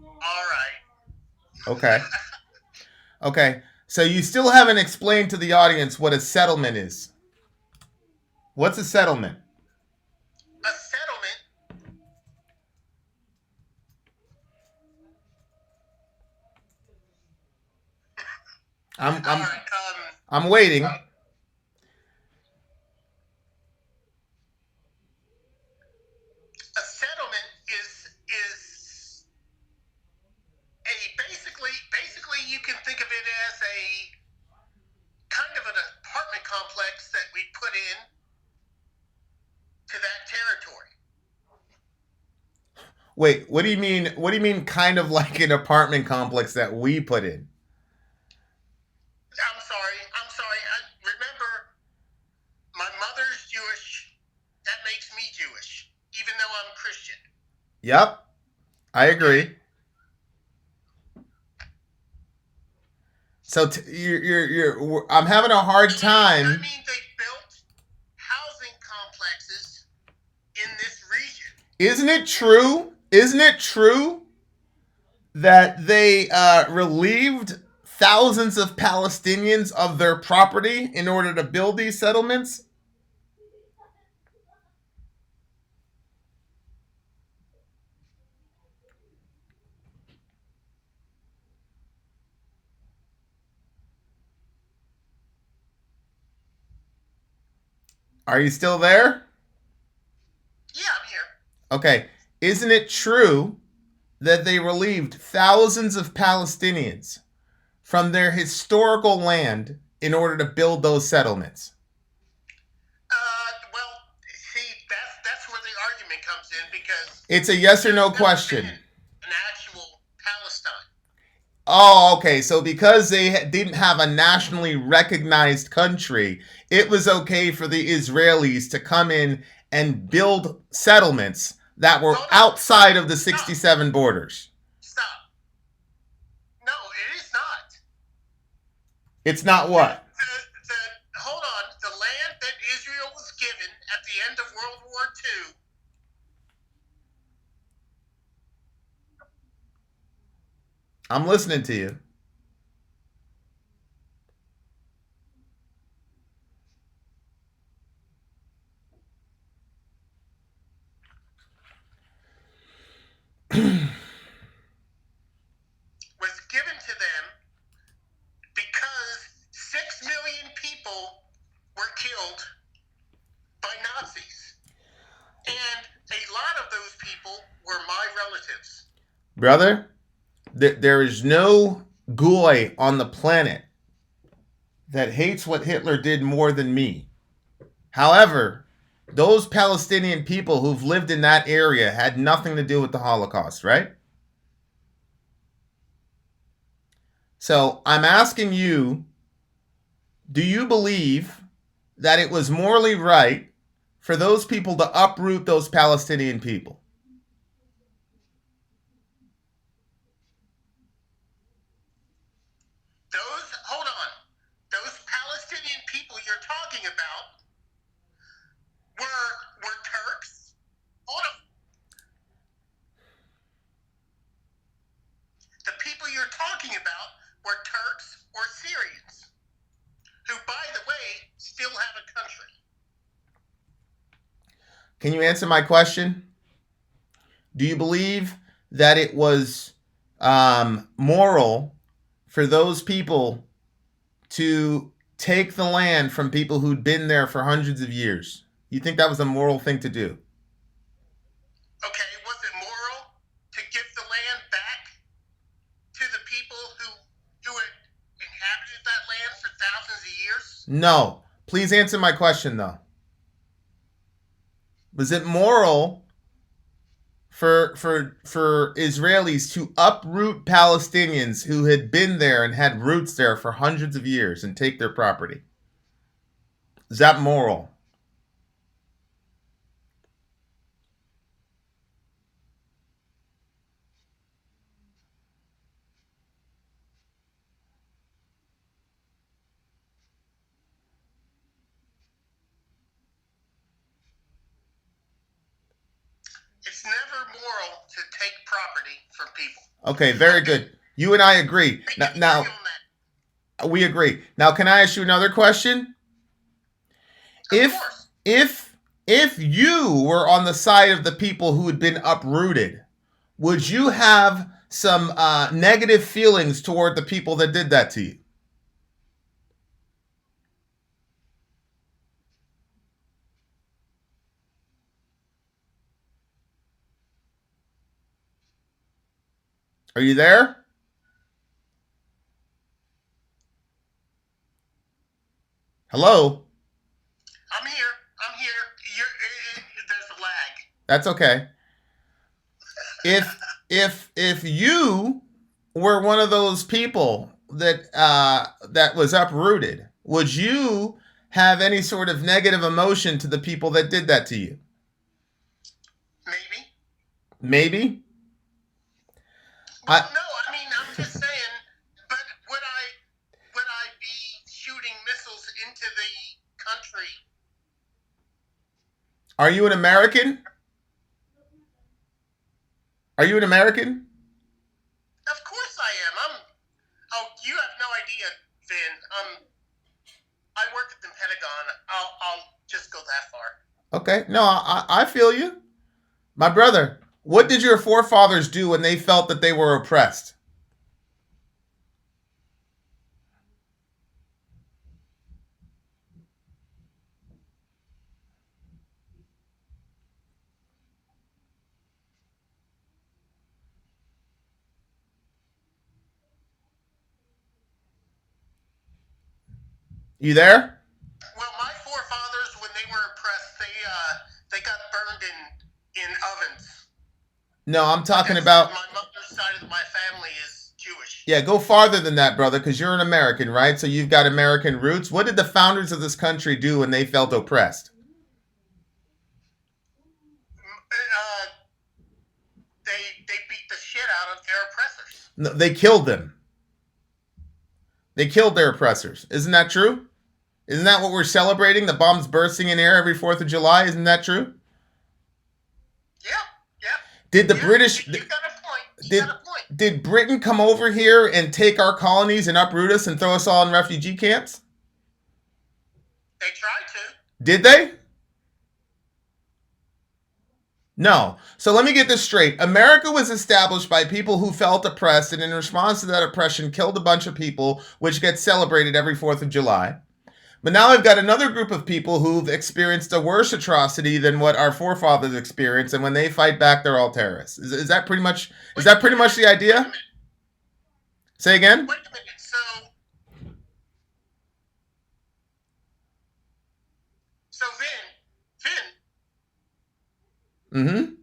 All right. Okay. Okay. So you still haven't explained to the audience what a settlement is. What's a settlement? A settlement. All right, I'm waiting. A settlement is a basically you can think of it as a kind of an apartment complex that we put in to that territory. Wait, what do you mean? What do you mean kind of like an apartment complex that we put in? I'm sorry. Remember, my mother's Jewish. That makes me Jewish, even though I'm Christian. Yep. I agree. So I'm having a hard time. I mean, they built housing complexes in this region. Isn't it true? Isn't it true that they relieved thousands of Palestinians of their property in order to build these settlements? Are you still there? Yeah, I'm here. Okay. Isn't it true that they relieved thousands of Palestinians from their historical land in order to build those settlements? Well, see, that's where the argument comes in because it's a yes or no question. An actual Palestine. Oh, okay. So because they didn't have a nationally recognized country, it was okay for the Israelis to come in and build settlements that were outside of the 67 borders. Stop. No, it is not. It's not what? Hold on. The land that Israel was given at the end of World War II. I'm listening to you. Was given to them because 6 million people were killed by Nazis. And a lot of those people were my relatives. Brother, there is no goy on the planet that hates what Hitler did more than me. However, those Palestinian people who've lived in that area had nothing to do with the Holocaust, right? So I'm asking you, do you believe that it was morally right for those people to uproot those Palestinian people? Hold on. Those Palestinian people you're talking about were Turks. Hold on. The people you're talking about were Turks or Syrians, who, by the way, still have a country. Can you answer my question? Do you believe that it was moral for those people to take the land from people who'd been there for hundreds of years? You think that was a moral thing to do? Okay, was it moral to give the land back to the people who had inhabited that land for thousands of years? No. Please answer my question, though. Was it moral for Israelis to uproot Palestinians who had been there and had roots there for hundreds of years and take their property? Is that moral? It's never moral to take property from people. Okay, very good. You and I agree. Now we agree. Now, can I ask you another question? Of course. If you were on the side of the people who had been uprooted, would you have some negative feelings toward the people that did that to you? Are you there? Hello? I'm here. There's a lag. That's okay. If you were one of those people that was uprooted, would you have any sort of negative emotion to the people that did that to you? Maybe. Maybe? Well, no, I mean, I'm just saying, but would I Are you an American? Are you an American? Of course I am. Oh, you have no idea, Vin. I work at the Pentagon. I'll just go that far. Okay. No, I feel you. My brother, what did your forefathers do when they felt that they were oppressed? You there? Well, my forefathers, when they were oppressed, they got burned in ovens. No, I'm talking about. My mother's side of my family is Jewish. Yeah, go farther than that, brother, because you're an American, right? So you've got American roots. What did the founders of this country do when they felt oppressed? They beat the shit out of their oppressors. No, they killed them. They killed their oppressors. Isn't that true? Isn't that what we're celebrating? The bombs bursting in air every 4th of July? Isn't that true? Yeah. Did the British... You got a point. Did Britain come over here and take our colonies and uproot us and throw us all in refugee camps? They tried to. Did they? No. So let me get this straight. America was established by people who felt oppressed, and in response to that oppression, killed a bunch of people, which gets celebrated every 4th of July. But now I've got another group of people who've experienced a worse atrocity than what our forefathers experienced, and when they fight back, they're all terrorists. Is that pretty much the idea? Say again? Wait a minute. So Vin. Mm-hmm.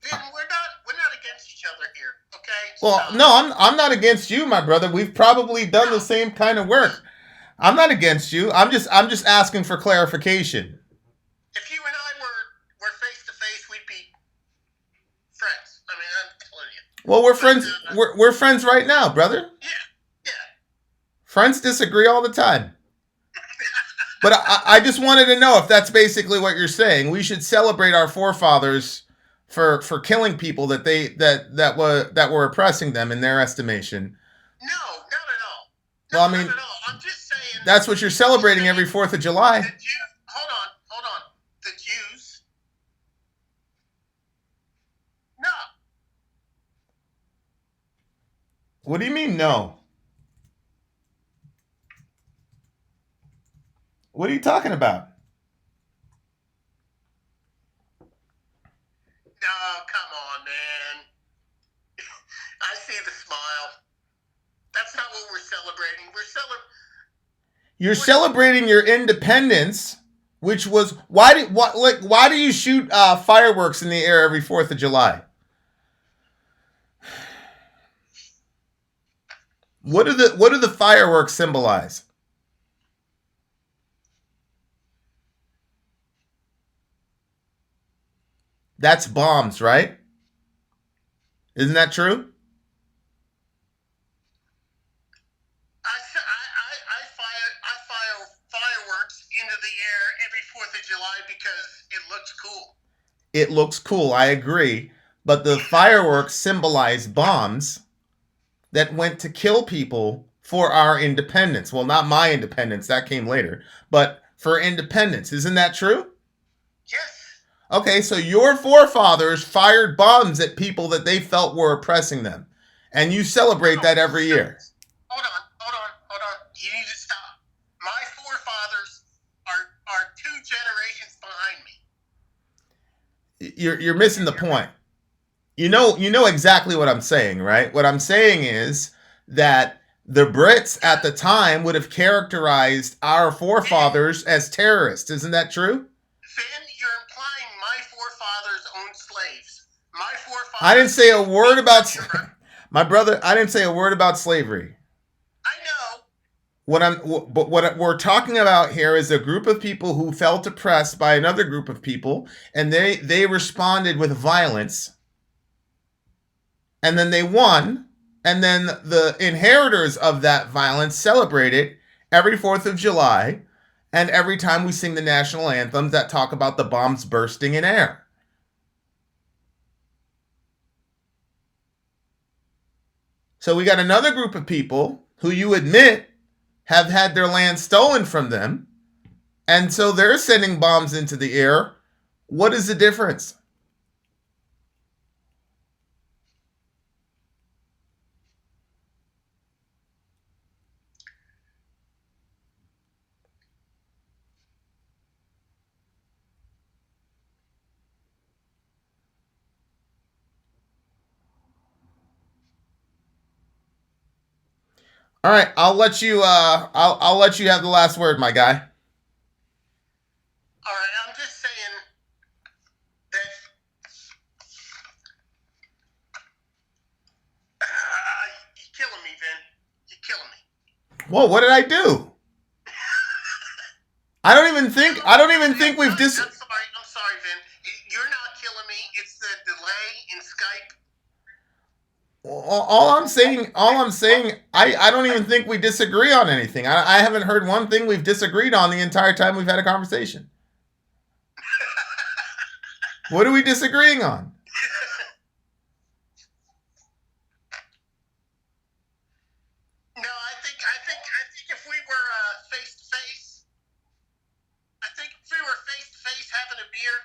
Vin, we're not against each other here, okay? Well, no, I'm not against you, my brother. We've probably done the same kind of work. I'm not against you. I'm just asking for clarification. If you and I were face to face, we'd be friends. I mean, I'm telling you. Well, we're friends. We're friends right now, brother. Yeah. Friends disagree all the time. But I just wanted to know if that's basically what you're saying. We should celebrate our forefathers for killing people that were oppressing them in their estimation. No, not at all. Well, I mean, not at all. I'm just saying. That's what you're celebrating every 4th of July. The Jews, hold on. The Jews. No. What do you mean, no? What are you talking about? No, come on, man. I see the smile. That's not what we're celebrating. You're celebrating your independence, which was why do you shoot fireworks in the air every 4th of July? What do the fireworks symbolize? That's bombs, right? Isn't that true? I fire fireworks into the air every 4th of July because it looks cool. It looks cool, I agree. But the fireworks symbolize bombs that went to kill people for our independence. Well, not my independence, that came later, but for independence. Isn't that true? Yes. Okay, so your forefathers fired bombs at people that they felt were oppressing them. And you celebrate that every year. Hold on. You need to stop. My forefathers are 2 generations behind me. You're missing the point. You know exactly what I'm saying, right? What I'm saying is that the Brits at the time would have characterized our forefathers as terrorists. Isn't that true? Finn, you're implying my forefathers owned slaves. My forefathers... I didn't say a word about... My brother, I didn't say a word about slavery. I know. What we're talking about here is a group of people who felt oppressed by another group of people, and they responded with violence, and then they won, and then the inheritors of that violence celebrate it every 4th of July and every time we sing the national anthems that talk about the bombs bursting in air. So we got another group of people who you admit have had their land stolen from them, and so they're sending bombs into the air. What is the difference? All right, I'll let you. I'll let you have the last word, my guy. All right, I'm just saying that you're killing me, Vin. You're killing me. Whoa, what did I do? I don't even think we've I'm sorry, Vin. You're not killing me. It's the delay in Skype. All I'm saying, I don't even think we disagree on anything. I haven't heard one thing we've disagreed on the entire time we've had a conversation. What are we disagreeing on? No, I think if we were face to face, having a beer.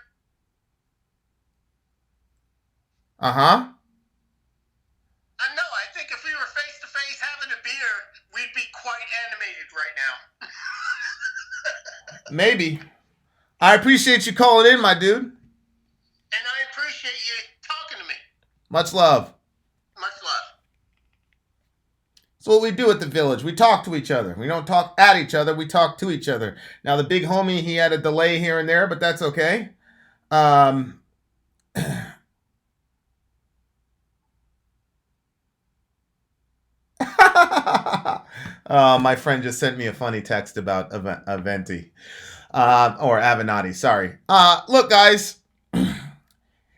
Uh-huh. No, I think if we were face to face having a beer, we'd be quite animated right now. Maybe. I appreciate you calling in, my dude. And I appreciate you talking to me. Much love. Much love. That's what we do at the village. We talk to each other. We don't talk at each other. We talk to each other. Now, the big homie, he had a delay here and there, but that's okay. My friend just sent me a funny text about avenatti. Or avenatti, sorry. Look, guys.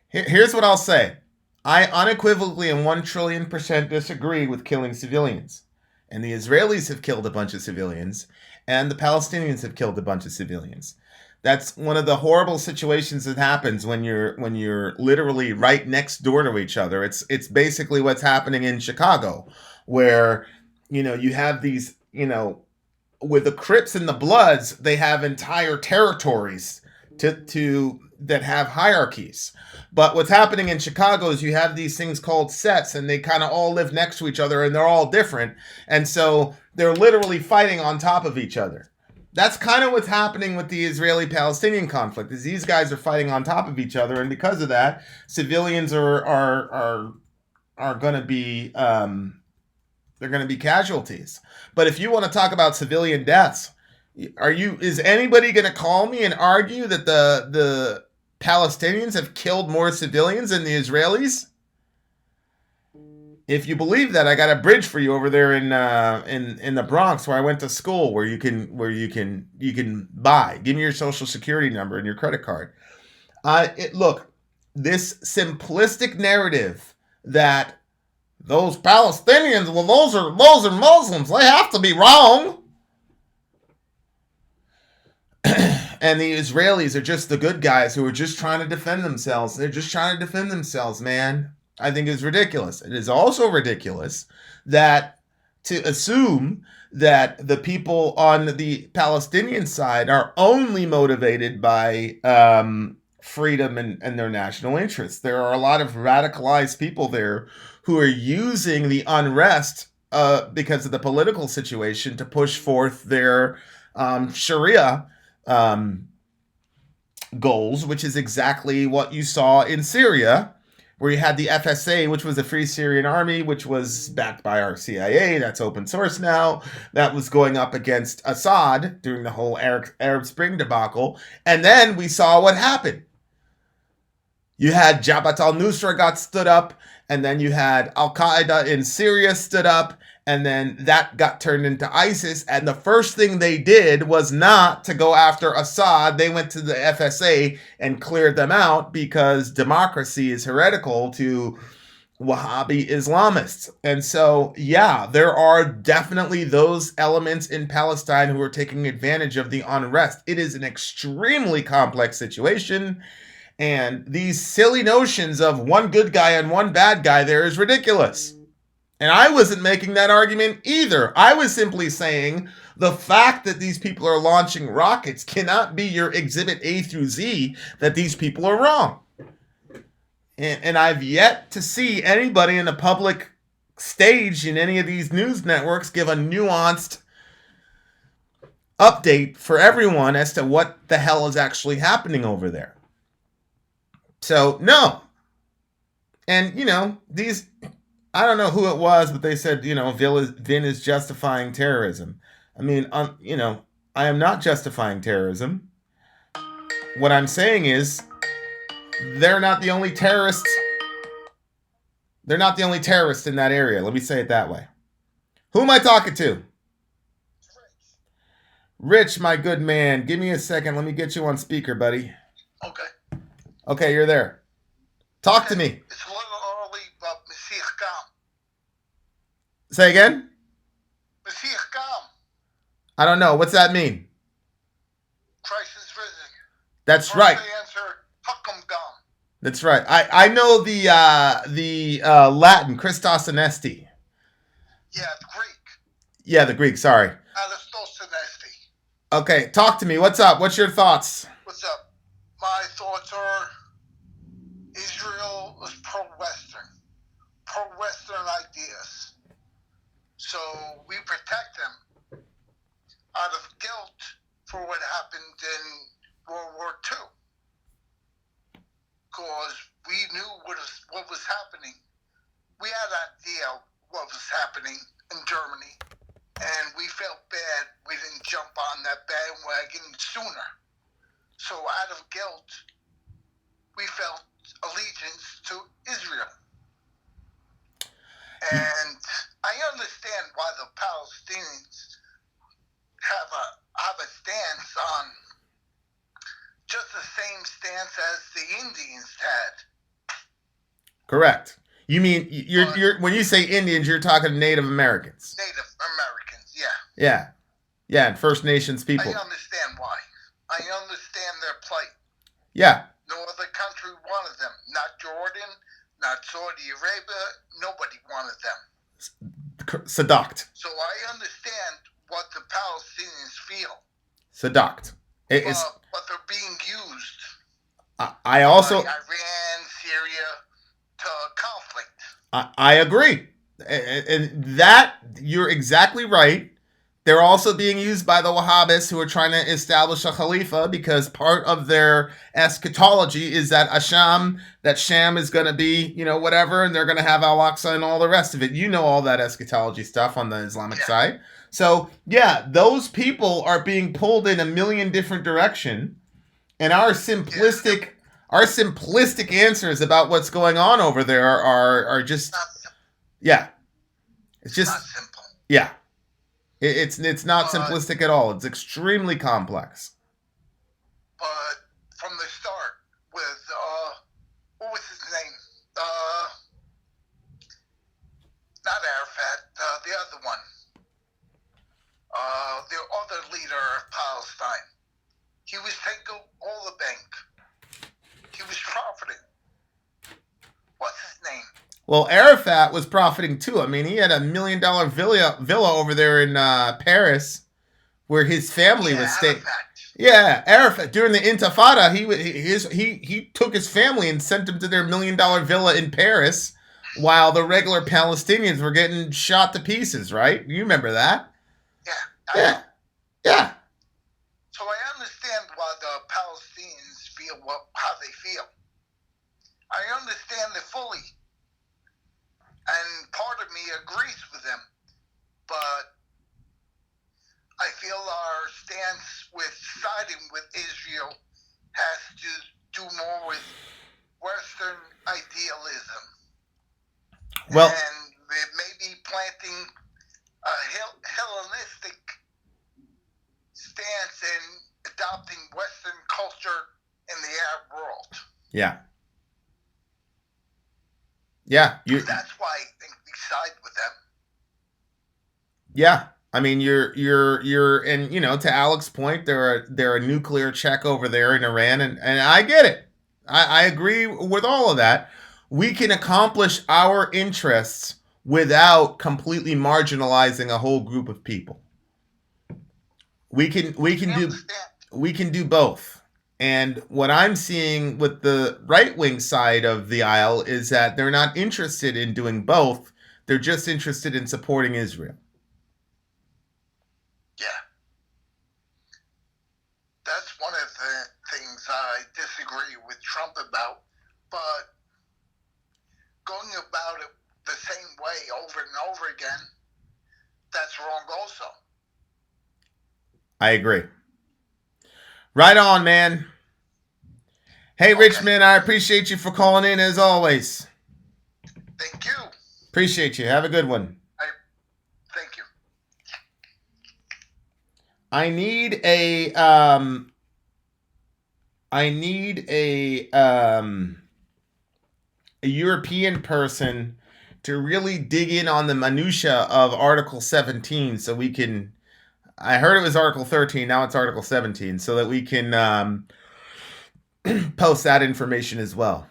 Here's what I'll say. I unequivocally and 1,000,000,000% disagree with killing civilians. And the Israelis have killed a bunch of civilians. And the Palestinians have killed a bunch of civilians. That's one of the horrible situations that happens when you're literally right next door to each other. It's basically what's happening in Chicago, where you have these, with the Crips and the Bloods, they have entire territories to that have hierarchies. But what's happening in Chicago is you have these things called sets, and they kind of all live next to each other, and they're all different. And so they're literally fighting on top of each other. That's kind of what's happening with the Israeli-Palestinian conflict, is these guys are fighting on top of each other, and because of that, civilians are going to be they're going to be casualties. But if you want to talk about civilian deaths, is anybody going to call me and argue that the Palestinians have killed more civilians than the Israelis? If you believe that, I got a bridge for you over there in the Bronx, where I went to school, where you can buy. Give me your social security number and your credit card. Look, this simplistic narrative that those Palestinians, well, those are Muslims, they have to be wrong, and the Israelis are just the good guys who are just trying to defend themselves. They're just trying to defend themselves, man. I think is ridiculous. It is also ridiculous that to assume that the people on the Palestinian side are only motivated by freedom and their national interests. There are a lot of radicalized people there who are using the unrest because of the political situation to push forth their Sharia goals, which is exactly what you saw in Syria, where you had the FSA, which was the Free Syrian Army, which was backed by our CIA. That's open source now. That was going up against Assad during the whole Arab Spring debacle. And then we saw what happened. You had Jabhat al-Nusra got stood up, and then you had Al-Qaeda in Syria stood up, and then that got turned into ISIS. And the first thing they did was not to go after Assad. They went to the FSA and cleared them out because democracy is heretical to Wahhabi Islamists. And so, yeah, there are definitely those elements in Palestine who are taking advantage of the unrest. It is an extremely complex situation. And these silly notions of one good guy and one bad guy there is ridiculous. And I wasn't making that argument either. I was simply saying the fact that these people are launching rockets cannot be your exhibit A through Z that these people are wrong. And I've yet to see anybody in the public stage in any of these news networks give a nuanced update for everyone as to what the hell is actually happening over there. So, no. And, these, I don't know who it was, but they said, Vin is justifying terrorism. I mean, I am not justifying terrorism. What I'm saying is, they're not the only terrorists. They're not the only terrorists in that area. Let me say it that way. Who am I talking to? Rich, my good man. Give me a second. Let me get you on speaker, buddy. Okay. Okay, you're there. Talk to me. It's a little early, but Mashiach Gam. Say again? Mashiach Gam. I don't know. What's that mean? Christ is risen. That's First right. they answer, Hakam Gam. That's right. I know the Latin, Christos Anesti. Yeah, the Greek. Yeah, the Greek. Sorry. Aristos Anesti. Okay, talk to me. What's up? What's your thoughts? What's up? My thoughts are Israel is pro-Western ideas. So we protect them out of guilt for what happened in World War II. Because we knew what was happening. We had an idea what was happening in Germany, and we felt bad we didn't jump on that bandwagon sooner. So out of guilt, we felt allegiance to Israel. And I understand why the Palestinians have a stance on just the same stance as the Indians had. Correct. You mean you're when you say Indians, you're talking Native Americans. Native Americans, yeah. Yeah. Yeah, and First Nations people. I understand why. I understand their plight. Yeah. No other country wanted them. Not Jordan, not Saudi Arabia. Nobody wanted them. Seduct. So I understand what the Palestinians feel. Seduct. But they're being used. I also by Iran, Syria, to conflict. I agree. And that you're exactly right. They're also being used by the Wahhabis who are trying to establish a Khalifa because part of their eschatology is that Sham is going to be, whatever, and they're going to have Al-Aqsa and all the rest of it. You know all that eschatology stuff on the Islamic side. So, yeah, those people are being pulled in a million different directions, and our simplistic answers about what's going on over there are just, yeah. It's just, not simple. Yeah. It's not simplistic at all. It's extremely complex. But from the start, with what was his name? Not Arafat, the other one. The other leader of Palestine. He was taking all the bank. He was profiting. What's his name? Well, Arafat was profiting too. I mean, he had $1 million villa over there in Paris, where his family was staying. Yeah, Arafat during the Intifada, he took his family and sent them to their $1 million villa in Paris, while the regular Palestinians were getting shot to pieces. Right? You remember that? Yeah. Yeah. So I understand why the Palestinians feel how they feel. I understand it fully. And part of me agrees with them. But I feel our stance with siding with Israel has to do more with Western idealism. Well, and it may be planting a Hellenistic stance in adopting Western culture in the Arab world. Yeah. Yeah, that's why I think we side with them. Yeah, I mean, and to Alex's point, they're a nuclear check over there in Iran, and I get it. I agree with all of that. We can accomplish our interests without completely marginalizing a whole group of people. We can do both. And what I'm seeing with the right wing side of the aisle is that they're not interested in doing both. They're just interested in supporting Israel. Yeah. That's one of the things I disagree with Trump about. But going about it the same way over and over again, that's wrong also. I agree. Right on, man. Hey, okay. Richmond, I appreciate you for calling in as always. Thank you. Appreciate you. Have a good one. Thank you. I need a European person to really dig in on the minutia of Article 17 so we can. I heard it was Article 13, now it's Article 17, so that we can post that information as well.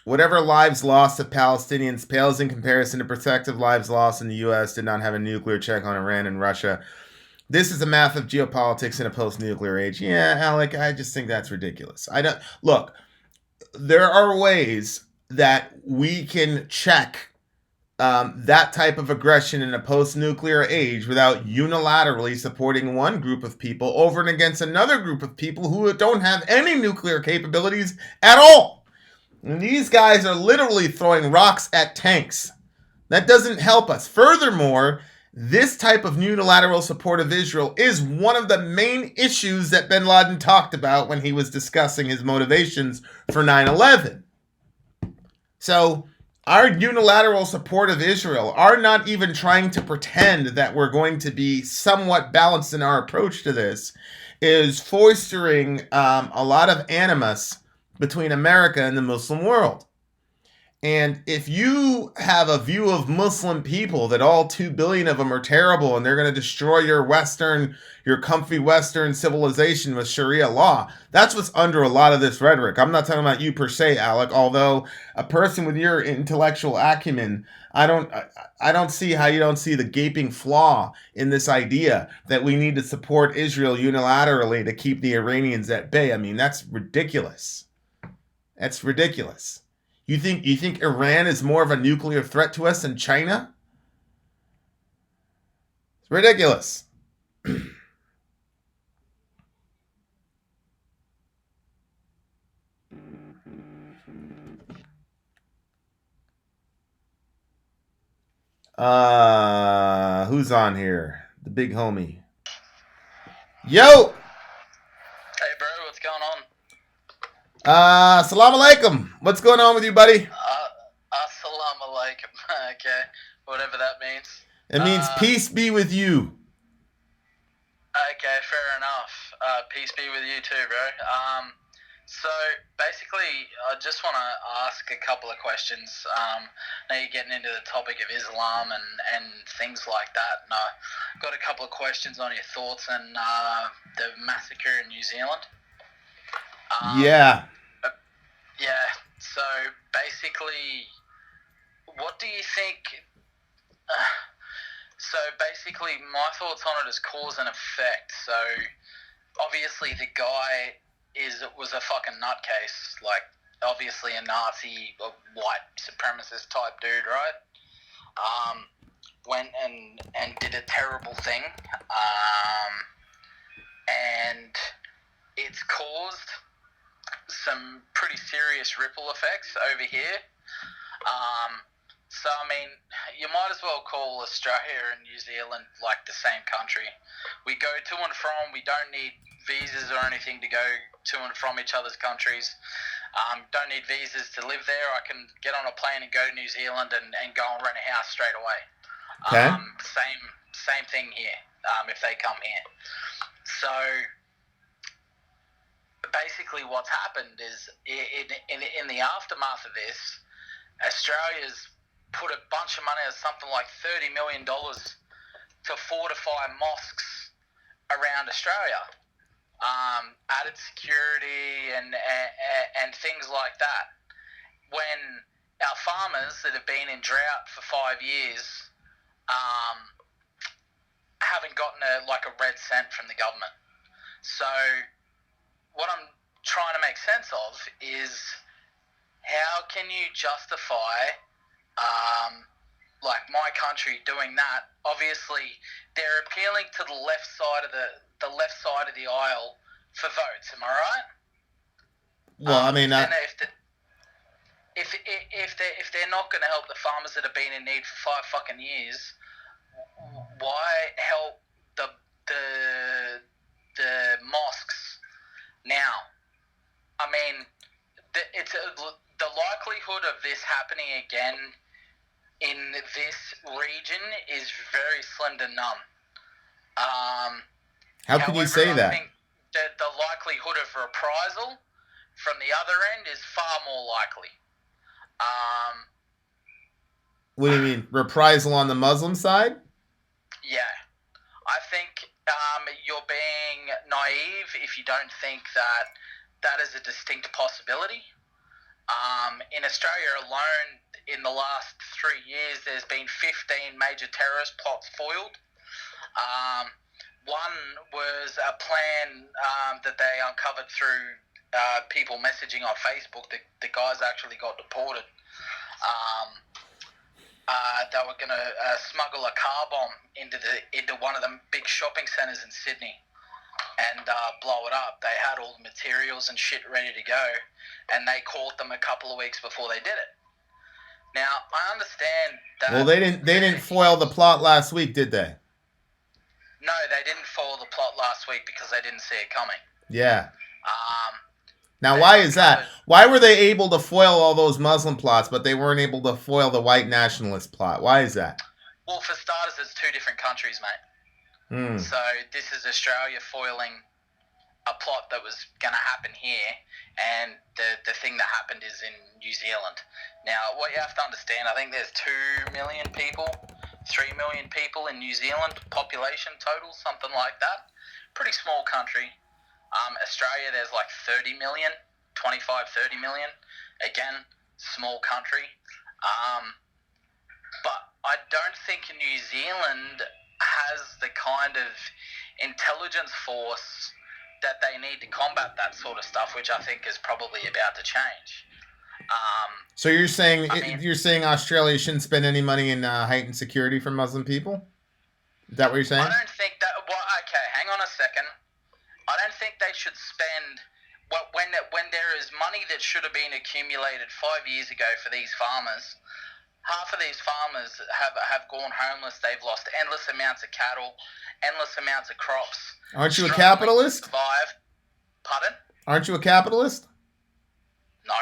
Whatever lives lost of Palestinians pales in comparison to prospective lives lost in the U.S. did not have a nuclear check on Iran and Russia. This is a math of geopolitics in a post-nuclear age. Yeah, Alec, I just think that's ridiculous. I don't look. There are ways that we can check that type of aggression in a post-nuclear age without unilaterally supporting one group of people over and against another group of people who don't have any nuclear capabilities at all. And these guys are literally throwing rocks at tanks. That doesn't help us. Furthermore, this type of unilateral support of Israel is one of the main issues that bin Laden talked about when he was discussing his motivations for 9/11. So, our unilateral support of Israel, our not even trying to pretend that we're going to be somewhat balanced in our approach to this, is fostering a lot of animus between America and the Muslim world. And if you have a view of Muslim people that all 2 billion of them are terrible and they're going to destroy your comfy Western civilization with Sharia law, that's what's under a lot of this rhetoric. I'm not talking about you per se, Alec, although a person with your intellectual acumen, I don't see how you don't see the gaping flaw in this idea that we need to support Israel unilaterally to keep the Iranians at bay. I mean, that's ridiculous. That's ridiculous. You think Iran is more of a nuclear threat to us than China? It's ridiculous. Who's on here? The big homie. Yo! Hey bro, what's going on? Salam alaikum. What's going on with you, buddy? Assalamu alaikum. Okay, whatever that means. It means peace be with you. Okay, fair enough. Peace be with you too, bro. So basically, I just want to ask a couple of questions. Now you're getting into the topic of Islam and things like that. And I've got a couple of questions on your thoughts on the massacre in New Zealand. Yeah. Yeah. So basically, what do you think? So basically, my thoughts on it is cause and effect. So obviously, the guy was a fucking nutcase, like obviously a Nazi, a white supremacist type dude, right? Went and did a terrible thing, and it's caused some pretty serious ripple effects over here. So, I mean, you might as well call Australia and New Zealand like the same country. We go to and from, we don't need visas or anything to go to and from each other's countries. Don't need visas to live there. I can get on a plane and go to New Zealand and go and rent a house straight away. Okay. Same thing here, if they come here. So, basically what's happened is in the aftermath of this, Australia's put a bunch of money, something like $30 million, to fortify mosques around Australia. Added security and things like that. When our farmers that have been in drought for 5 years haven't gotten a red cent from the government. So what I'm trying to make sense of is, how can you justify my country doing that? Obviously, they're appealing to the left side of the aisle for votes. Am I right? Well, I mean, if they're not going to help the farmers that have been in need for 5 fucking years, why help the mosques now? I mean, the likelihood of this happening again in this region is very slim to none. how can you say that? I think that the likelihood of reprisal from the other end is far more likely. What do you mean, reprisal on the Muslim side? Yeah, I think you're being naive if you don't think that is a distinct possibility. In Australia alone, in the last 3 years, there's been 15 major terrorist plots foiled. One was a plan that they uncovered through people messaging on Facebook. The guys actually got deported. They were going to smuggle a car bomb into one of the big shopping centres in Sydney and blow it up. They had all the materials and shit ready to go, and they caught them a couple of weeks before they did it. Now, I understand that... Well, they didn't foil the plot last week, did they? No, they didn't foil the plot last week because they didn't see it coming. Yeah. Now, why is that? Why were they able to foil all those Muslim plots, but they weren't able to foil the white nationalist plot? Why is that? Well, for starters, it's 2 different countries, mate. So this is Australia foiling a plot that was going to happen here, and the thing that happened is in New Zealand. Now, what you have to understand, I think there's 2 million people, 3 million people in New Zealand, population total, something like that. Pretty small country. Australia, there's like 30 million, 25, 30 million. Again, small country. But I don't think New Zealand has the kind of intelligence force that they need to combat that sort of stuff, which I think is probably about to change. So you're saying Australia shouldn't spend any money in heightened security for Muslim people? Is that what you're saying? I don't think that... Well, okay, hang on a second. I don't think they should spend... Well, when there is money that should have been accumulated 5 years ago for these farmers, half of these farmers have gone homeless. They've lost endless amounts of cattle, endless amounts of crops. Aren't you a capitalist? Survive. Pardon? Aren't you a capitalist? No.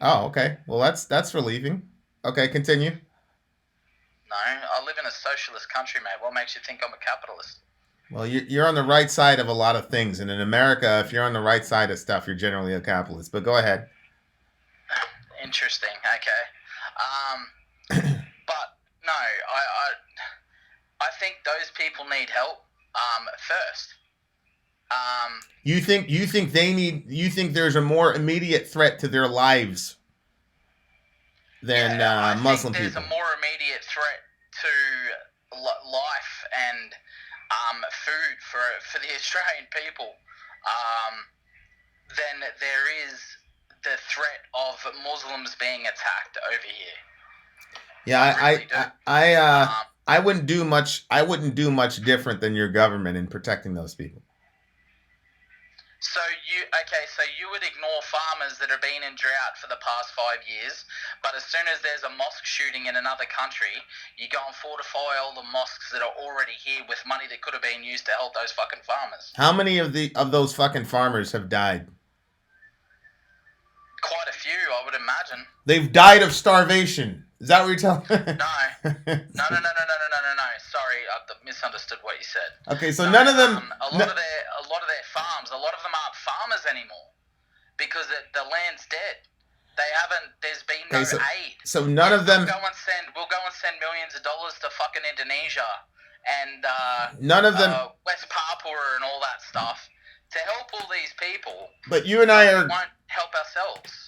Oh, okay. Well, that's relieving. Okay, continue. No, I live in a socialist country, mate. What makes you think I'm a capitalist? Well, you're on the right side of a lot of things, and in America, if you're on the right side of stuff, you're generally a capitalist. But go ahead. Interesting. Okay. But no, I think those people need help first. You think there's a more immediate threat to their lives than Muslim people? There's a more immediate threat to life and food for the Australian people than there is the threat of Muslims being attacked over here. Yeah, I wouldn't do much. I wouldn't do much different than your government in protecting those people. So you would ignore farmers that have been in drought for the past 5 years, but as soon as there's a mosque shooting in another country, you go and fortify all the mosques that are already here with money that could have been used to help those fucking farmers. How many of those fucking farmers have died? Quite a few, I would imagine. They've died of starvation. Is that what you're telling me? No. Sorry, I misunderstood what you said. Okay, so none of them. A lot of their farms. A lot of them aren't farmers anymore because the land's dead. They haven't. There's been no aid. So none of them. We'll go and send millions of dollars to fucking Indonesia and none of them. West Papua and all that stuff to help all these people. But you and I we won't help ourselves.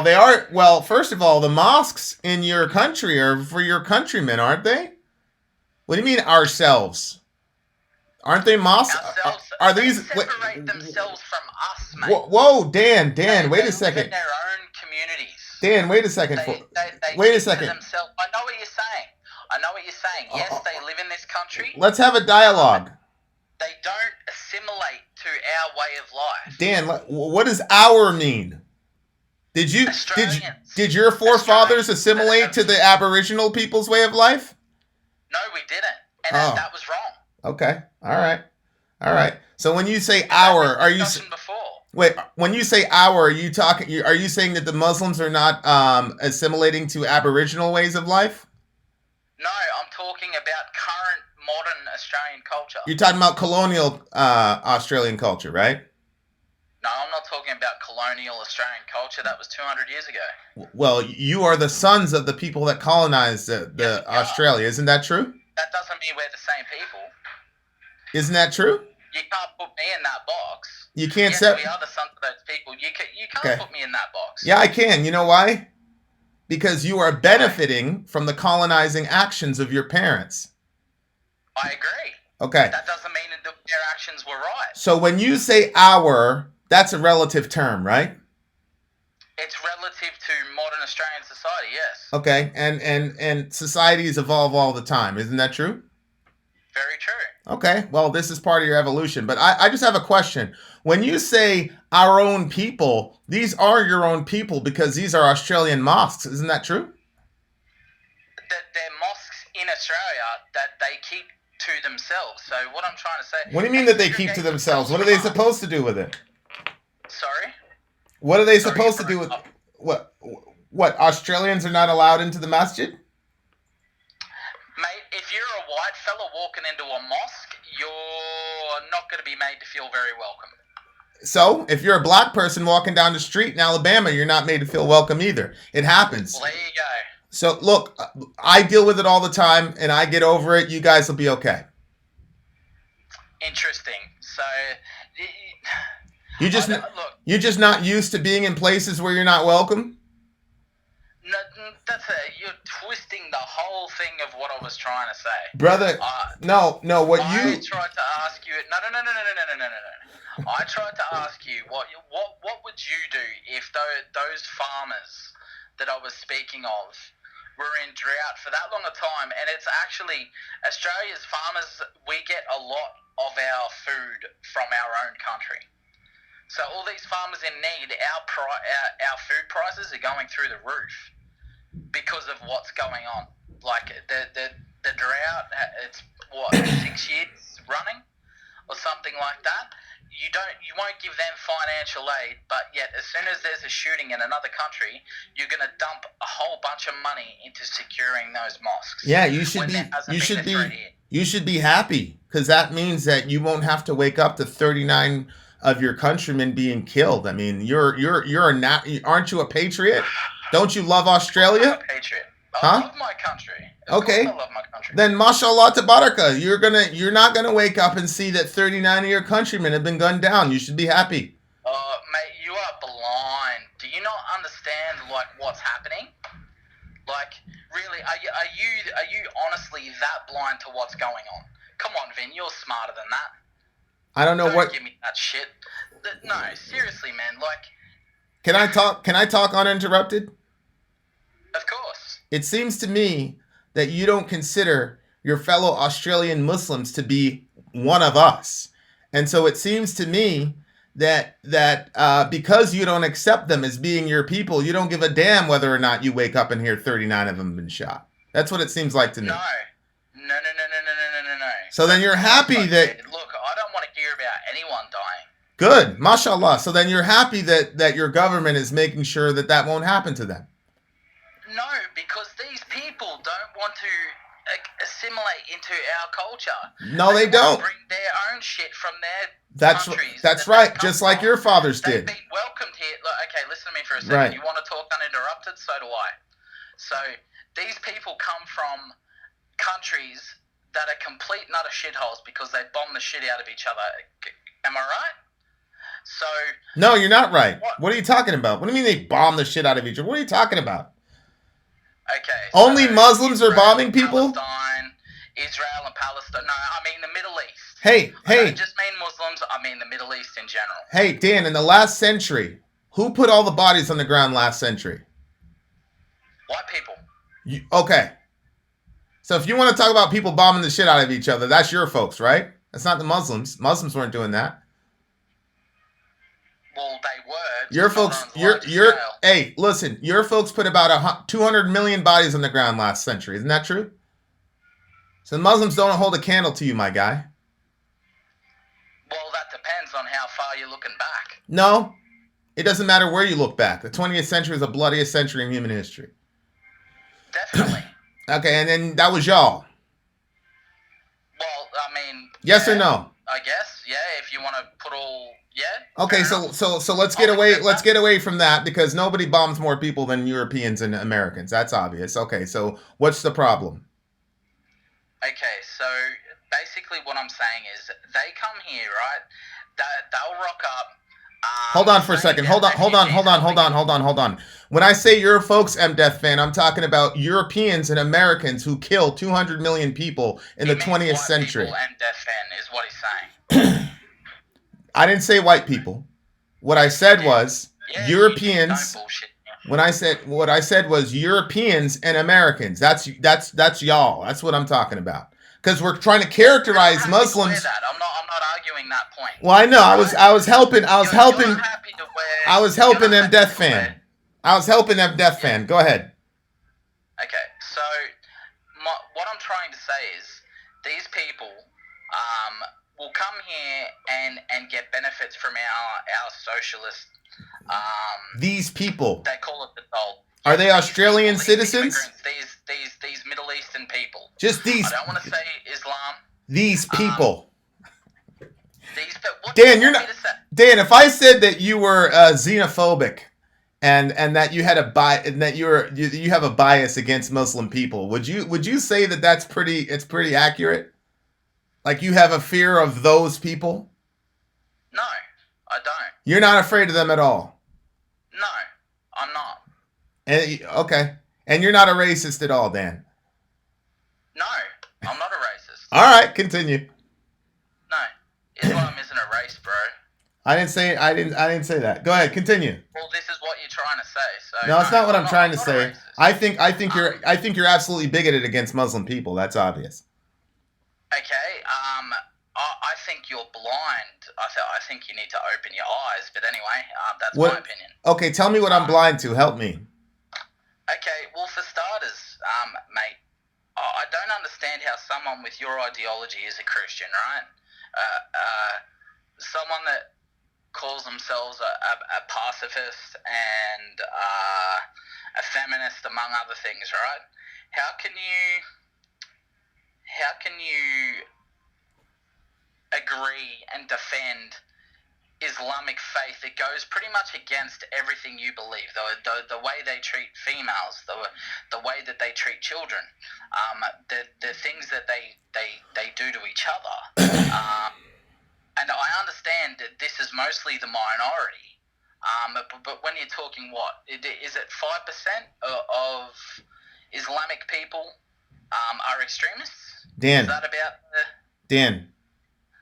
They are. Well, first of all, the mosques in your country are for your countrymen, aren't they? What do you mean ourselves? Aren't they mosques? Are these separate themselves from us, mate? Whoa, Dan, wait a second. Live in their own communities. Dan, wait a second. Wait a second. I know what you're saying. Yes, they live in this country. Let's have a dialogue. They don't assimilate to our way of life. Dan, what does "our" mean? Did your forefathers assimilate to the Aboriginal people's way of life? No, we didn't, and that was wrong. Okay, all right. So when you say "our," are you? Wait, when you say "our," are you talking? Are you saying that the Muslims are not assimilating to Aboriginal ways of life? No, I'm talking about current modern Australian culture. You're talking about colonial Australian culture, right? No, I'm not talking about colonial Australian culture. That was 200 years ago. Well, you are the sons of the people that colonized the Australia. Isn't that true? That doesn't mean we're the same people. Isn't that true? You can't put me in that box. You can't we are the sons of those people. You can't put me in that box. Yeah, I can. You know why? Because you are benefiting from the colonizing actions of your parents. I agree. Okay. That doesn't mean that their actions were right. So when you say "our," that's a relative term, right? It's relative to modern Australian society, yes. Okay, and societies evolve all the time. Isn't that true? Very true. Okay, well, this is part of your evolution. But I just have a question. When you say "our own people," these are your own people because these are Australian mosques. Isn't that true? They're mosques in Australia that they keep to themselves. So what I'm trying to say... What do you mean that they keep to themselves? What are they supposed to do with it? Sorry? What are they supposed to do with... What? Australians are not allowed into the masjid? Mate, if you're a white fella walking into a mosque, you're not going to be made to feel very welcome. So, if you're a black person walking down the street in Alabama, you're not made to feel welcome either. It happens. Well, there you go. So, look, I deal with it all the time, and I get over it. You guys will be okay. Interesting. So, you're just not used to being in places where you're not welcome? No, you're twisting the whole thing of what I was trying to say. Brother, no, I tried to ask you... No. I tried to ask you, what would you do if those farmers that I was speaking of were in drought for that long a time? And it's actually, Australia's farmers, we get a lot of our food from our own country. So all these farmers in need, our food prices are going through the roof because of what's going on. Like the drought, it's 6 years running or something like that. You won't give them financial aid, but yet as soon as there's a shooting in another country, you're going to dump a whole bunch of money into securing those mosques. Yeah, you should be happy, because that means that you won't have to wake up to 39 of your countrymen being killed. I mean, aren't you a patriot? Don't you love Australia? I'm a patriot. I love my country. Of course I love my country. Then mashallah tabaraka, you're not gonna wake up and see that 39 of your countrymen have been gunned down. You should be happy. Mate, you are blind. Do you not understand what's happening? Like, really, are you honestly that blind to what's going on? Come on, Vin, you're smarter than that. I don't know Don't give me that shit. No, seriously, man. Like, Can I talk uninterrupted? Of course. It seems to me that you don't consider your fellow Australian Muslims to be one of us. And so it seems to me that because you don't accept them as being your people, you don't give a damn whether or not you wake up and hear 39 of them have been shot. That's what it seems like to me. No. So then you're happy that... Look, I don't want to hear about anyone dying. Good. Mashallah. So then you're happy that your government is making sure that won't happen to them. No, because these people don't want to assimilate into our culture. No, they don't. Bring their own shit from their countries. That's right. Just like your fathers did. They've been welcomed here. Look, okay, listen to me for a second. Right. You want to talk uninterrupted? So do I. So these people come from countries that are complete and utter shitholes because they bomb the shit out of each other. Am I right? So no, you're not right. What are you talking about? What do you mean they bomb the shit out of each other? What are you talking about? Okay. Only so Muslims Israel, are bombing people? Palestine, Israel and Palestine. No, I mean the Middle East. Hey, I don't just mean Muslims, I mean the Middle East in general. Hey, Dan, in the last century, who put all the bodies on the ground last century? White people. Okay. So if you want to talk about people bombing the shit out of each other, that's your folks, right? That's not the Muslims. Muslims weren't doing that. Well, they were. Your folks, hey, listen, your folks put about 200 million bodies on the ground last century. Isn't that true? So the Muslims don't hold a candle to you, my guy. Well, that depends on how far you're looking back. No, it doesn't matter where you look back. The 20th century is the bloodiest century in human history. Definitely. Okay, and then that was y'all. Well, I mean... Yes or no? I guess, yeah, if you want to put all... Yeah. Okay, so let's get away from that because nobody bombs more people than Europeans and Americans. That's obvious. Okay, so what's the problem? Okay, so basically what I'm saying is they come here, right? They'll rock up. Hold on for a second. Hold on. When I say your folks, Death Fan, I'm talking about Europeans and Americans who killed 200 million people in the 20th century. Death Fan is what he's saying. I didn't say white people. What I said was Europeans. What I said was Europeans and Americans. That's y'all. That's what I'm talking about. Because we're trying to characterize Muslims. I'm not arguing that point. Well, I know. I was helping them, Death Fan. I was helping them, Death Fan. Go ahead. Okay, so what I'm trying to say is these people will come here and get benefits from our socialist. These people. They call it the dole. Are they Australian citizens? These Middle Eastern people. Just these. I don't want to say Islam. These people. What Dan, you're not. Dan, if I said that you were xenophobic, and that you had you have a bias against Muslim people, would you say that it's pretty accurate? Like you have a fear of those people? No, I don't. You're not afraid of them at all? No, I'm not. Okay. And you're not a racist at all, Dan? No, I'm not a racist. All right, continue. No, Islam isn't a race, bro. I didn't say that. Go ahead, continue. Well, this is what you're trying to say. So no, it's not what I'm trying to say. I think you're absolutely bigoted against Muslim people. That's obvious. Okay. I think you're blind. I think you need to open your eyes. But anyway, that's my opinion. Okay, tell me what I'm blind to. Help me. Okay. Well, for starters, mate, I don't understand how someone with your ideology is a Christian, right? Someone that calls themselves a pacifist and a feminist, among other things, right? How can you agree and defend Islamic faith? It goes pretty much against everything you believe. The way they treat females, the way that they treat children, the things that they do to each other. And I understand that this is mostly the minority. But when you're talking is it 5% of Islamic people are extremists? Dan. Is that about Dan,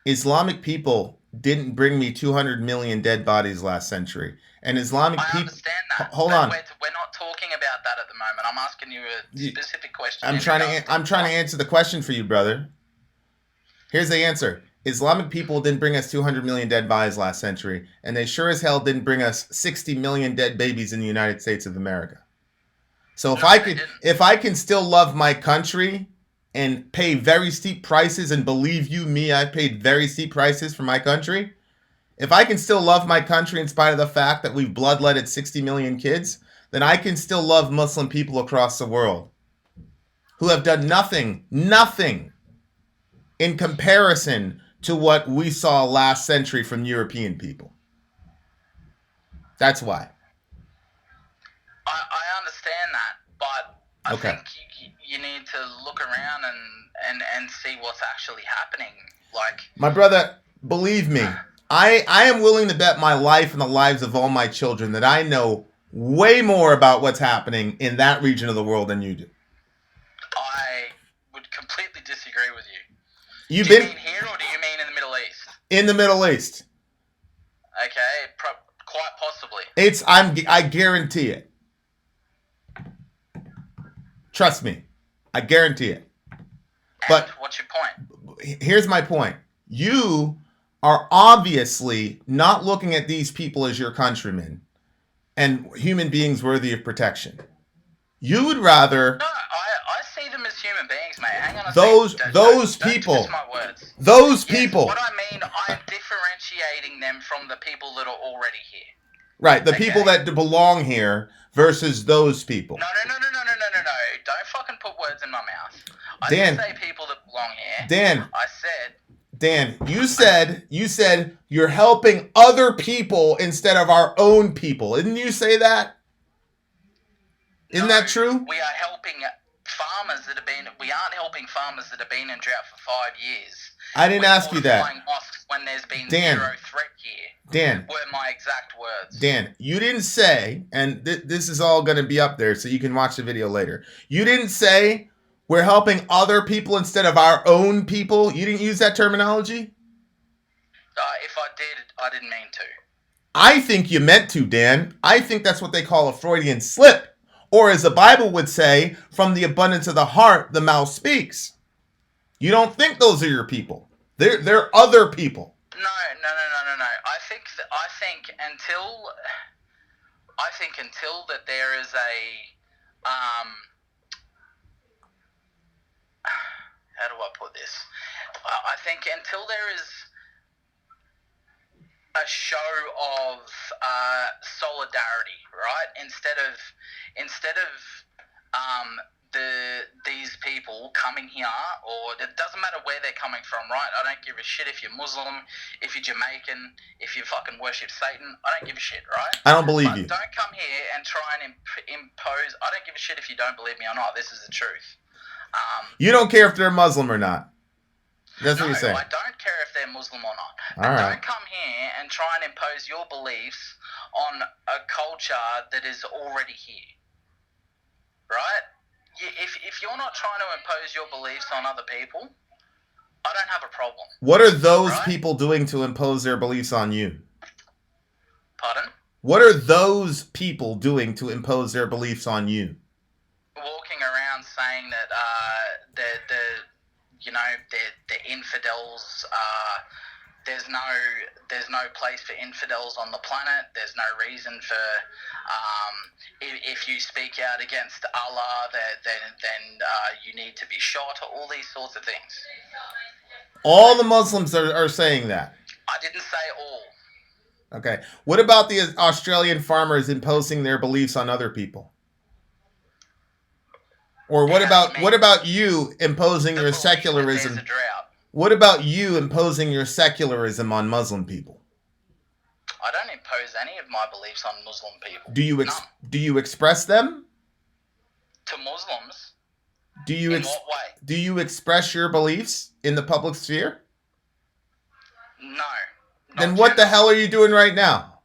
Islamic people didn't bring me 200 million dead bodies last century. And Islamic people... I understand that. Hold on. We're not talking about that at the moment. I'm asking you a specific question. I'm trying to answer the question for you, brother. Here's the answer. Islamic people didn't bring us 200 million dead bodies last century, and they sure as hell didn't bring us 60 million dead babies in the United States of America. So if I can still love my country and pay very steep prices, and believe you me, I paid very steep prices for my country. If I can still love my country in spite of the fact that we've bloodletted 60 million kids, then I can still love Muslim people across the world who have done nothing in comparison to what we saw last century from European people. That's why. I understand that, but I Okay. think you need to look around and see what's actually happening. Like, my brother, believe me, I am willing to bet my life and the lives of all my children that I know way more about what's happening in that region of the world than you do. I would completely disagree with you. You've Do you been mean here or do you mean in the Middle East? in the Middle East. Okay, quite possibly. I guarantee it. Trust me, I guarantee it. But what's your point? here's my point. You are obviously not looking at these people as your countrymen and human beings worthy of protection. You would rather No, I see them as human beings, mate. Hang on a second. Those don't people. twist my words. Those Yes, people. what I mean, I'm differentiating them from the people that are already here. Right, the people that belong here versus those people. No. Don't fucking put words in my mouth. I Dan, didn't say people that belong here. Dan, I said... Dan, you said you're helping other people instead of our own people. Didn't you say that? Isn't that true? We are helping farmers that have been... We aren't helping farmers that have been in drought for 5 years. I didn't ask you that. Mosques when there's been Dan, zero threat here. Dan. Were my exact words. Dan, you didn't say, and this is all going to be up there so you can watch the video later. You didn't say we're helping other people instead of our own people. You didn't use that terminology? If I did, I didn't mean to. I think you meant to, Dan. I think that's what they call a Freudian slip. Or as the Bible would say, from the abundance of the heart, the mouth speaks. You don't think those are your people. They're other people. No. I think until that there is a how do I put this? I think until there is a show of solidarity, right? Instead of these people coming here, or it doesn't matter where they're coming from, right? I don't give a shit if you're Muslim, if you're Jamaican, if you fucking worship Satan. I don't give a shit, right? I don't believe you. Don't come here and try and impose. I don't give a shit if you don't believe me or not. This is the truth. You don't care if they're Muslim or not. That's what you're saying. I don't care if they're Muslim or not. All right. Don't come here and try and impose your beliefs on a culture that is already here, right? If you're not trying to impose your beliefs on other people, I don't have a problem. What are those people doing to impose their beliefs on you? Pardon? What are those people doing to impose their beliefs on you? Walking around saying that the infidels. There's no place for infidels on the planet. There's no reason for if you speak out against Allah, then you need to be shot. All these sorts of things. All the Muslims are saying that. I didn't say all. Okay. What about the Australian farmers imposing their beliefs on other people? Or what about you imposing your secularism? There's a drought. What about you imposing your secularism on Muslim people? I don't impose any of my beliefs on Muslim people. Do you express them? To Muslims? In what way? Do you express your beliefs in the public sphere? No. Then what the hell are you doing right now?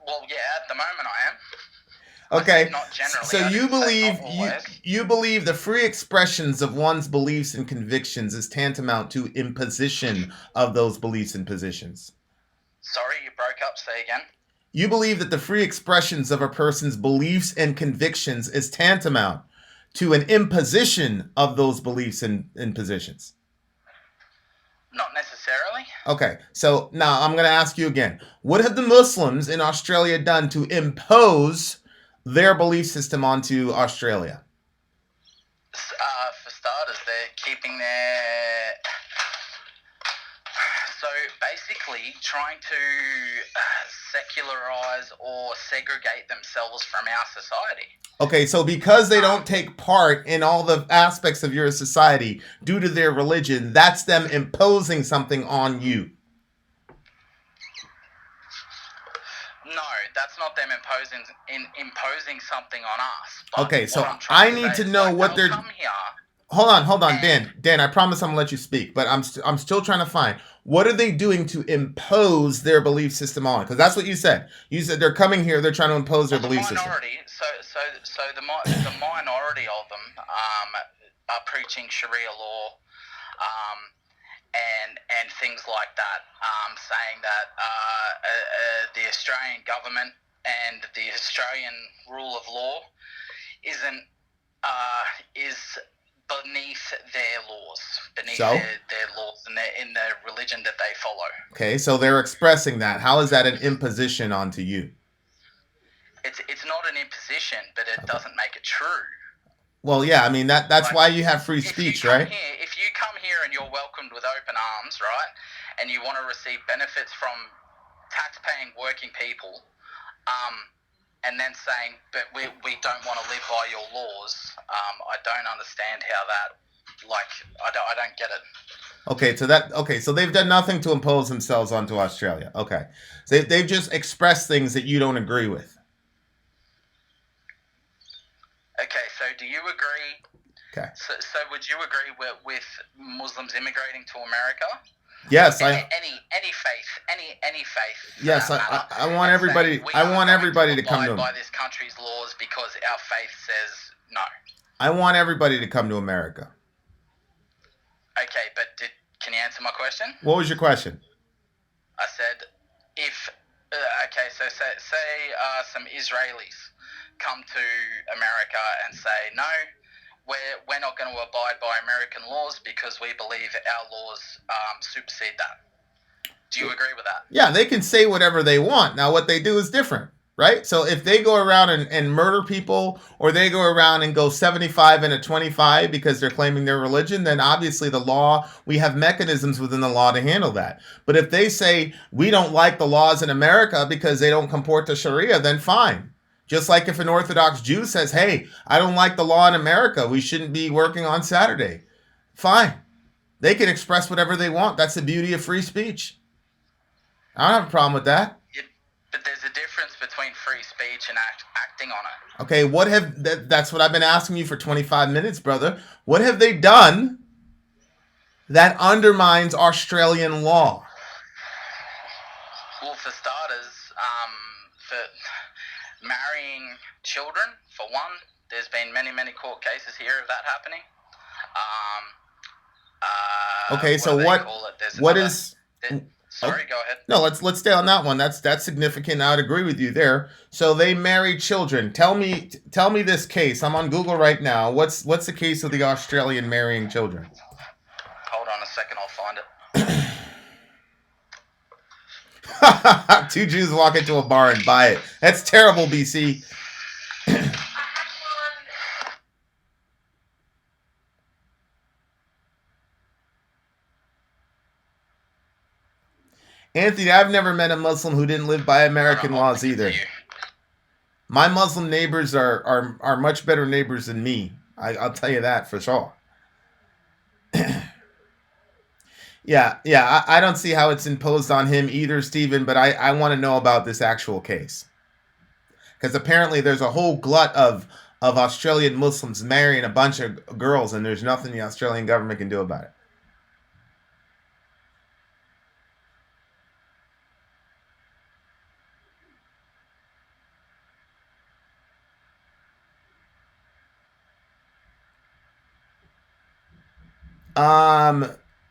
Well, yeah, at the moment I am. Okay. Not generally. So you believe the free expressions of one's beliefs and convictions is tantamount to imposition of those beliefs and positions. Sorry, you broke up. Say again. You believe that the free expressions of a person's beliefs and convictions is tantamount to an imposition of those beliefs and positions. Not necessarily. Okay, so now I'm going to ask you again. What have the Muslims in Australia done to impose their belief system onto Australia? For starters, they're keeping their... So basically trying to secularize or segregate themselves from our society. Okay, so because they don't take part in all the aspects of your society due to their religion, that's them imposing something on you. No, that's not them imposing something on us. But Okay, so I need to know what they're. Come here. Hold on, Dan. I promise I'm gonna let you speak, but I'm still trying to find what are they doing to impose their belief system on? Because that's what you said. You said they're coming here, they're trying to impose their belief system. So the minority of them are preaching Sharia law, and things like that, saying that the Australian government and the Australian rule of law is beneath their laws, their laws in the religion that they follow. Okay, so they're expressing that. How is that an imposition onto you? It's not an imposition, but it doesn't make it true. Well, yeah, I mean that's why you have free speech, right? If you come here and you're welcomed with open arms, right, and you want to receive benefits from tax-paying working people, and then saying, but we don't want to live by your laws, I don't understand how that, I don't get it. Okay, so they've done nothing to impose themselves onto Australia. Okay, so they've just expressed things that you don't agree with. Okay, so do you agree? Okay. So would you agree with Muslims immigrating to America? Yes, any faith, any faith. Yes, I want everybody. I want everybody to come to by this country's laws because our faith says no. I want everybody to come to America. Okay, but can you answer my question? What was your question? I said, if so say some Israelis come to America and say no. We're not going to abide by American laws because we believe our laws supersede that. Do you agree with that? Yeah, they can say whatever they want. Now, what they do is different, right? So if they go around and murder people, or they go around and go 75 and a 25 because they're claiming their religion, then obviously the law, we have mechanisms within the law to handle that. But if they say, we don't like the laws in America because they don't comport to Sharia, then fine. Just like if an Orthodox Jew says, hey, I don't like the law in America, we shouldn't be working on Saturday. Fine. They can express whatever they want. That's the beauty of free speech. I don't have a problem with that. Yeah, but there's a difference between free speech and acting on it. Okay, that's what I've been asking you for 25 minutes, brother. What have they done that undermines Australian law? Well, for starters, for marrying children, for one, there's been many court cases here of that happening. Okay, so Sorry, go ahead. No, let's stay on that one. That's significant. I would agree with you there. So they marry children. Tell me this case. I'm on Google right now. What's the case of the Australian marrying children? Hold on a second, I'll find it. Two Jews walk into a bar and buy it. That's terrible, BC. Anthony, I've never met a Muslim who didn't live by American laws either. My Muslim neighbors are much better neighbors than me. I'll tell you that for sure. Yeah, I don't see how it's imposed on him either, Stephen, but I want to know about this actual case. Because apparently there's a whole glut of Australian Muslims marrying a bunch of girls, and there's nothing the Australian government can do about it.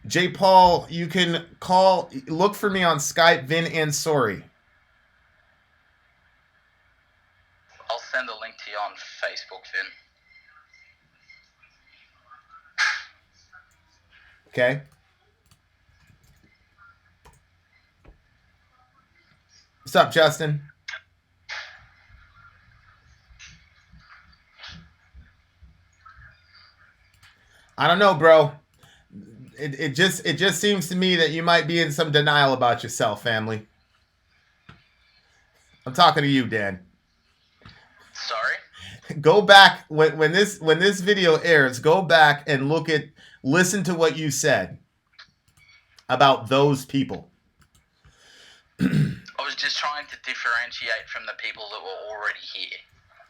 J. Paul, you can look for me on Skype, Vin and Sorry. I'll send a link to you on Facebook, Vin. Okay. What's up, Justin? I don't know, bro. It just seems to me that you might be in some denial about yourself, family. I'm talking to you, Dan. Sorry? Go back when this video airs, go back and listen to what you said about those people. I was just trying to differentiate from the people that were already here.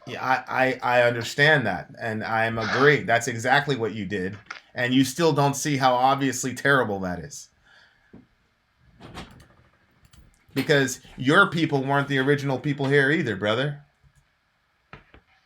Yeah, I understand that, and I'm agree. That's exactly what you did, and you still don't see how obviously terrible that is. Because your people weren't the original people here either, brother.